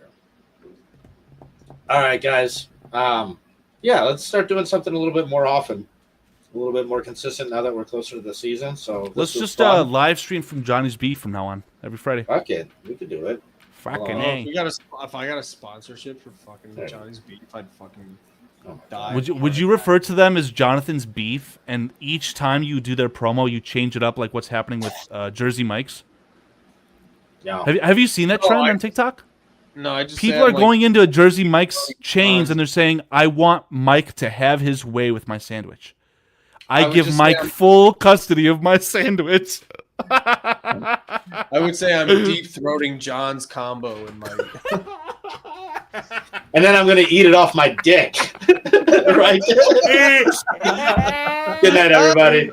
All right, guys. Let's start doing something a little bit more often, a little bit more consistent now that we're closer to the season. So let's just live stream from Johnny's Beef from now on every Friday. Fuck it, we could do it. Fucking if I got a sponsorship for fucking Johnny's Beef, I'd fucking die. Would you refer to them as Jonathan's Beef, and each time you do their promo, you change it up like what's happening with Jersey Mike's? Yeah. Have you seen that trend on TikTok? No, I just people are going into a Jersey Mike's chains and they're saying, "I want Mike to have his way with my sandwich. I give Mike full custody of my sandwich." I would say I'm deep throating John's combo in my. And then I'm gonna eat it off my dick. Right. Good night, everybody.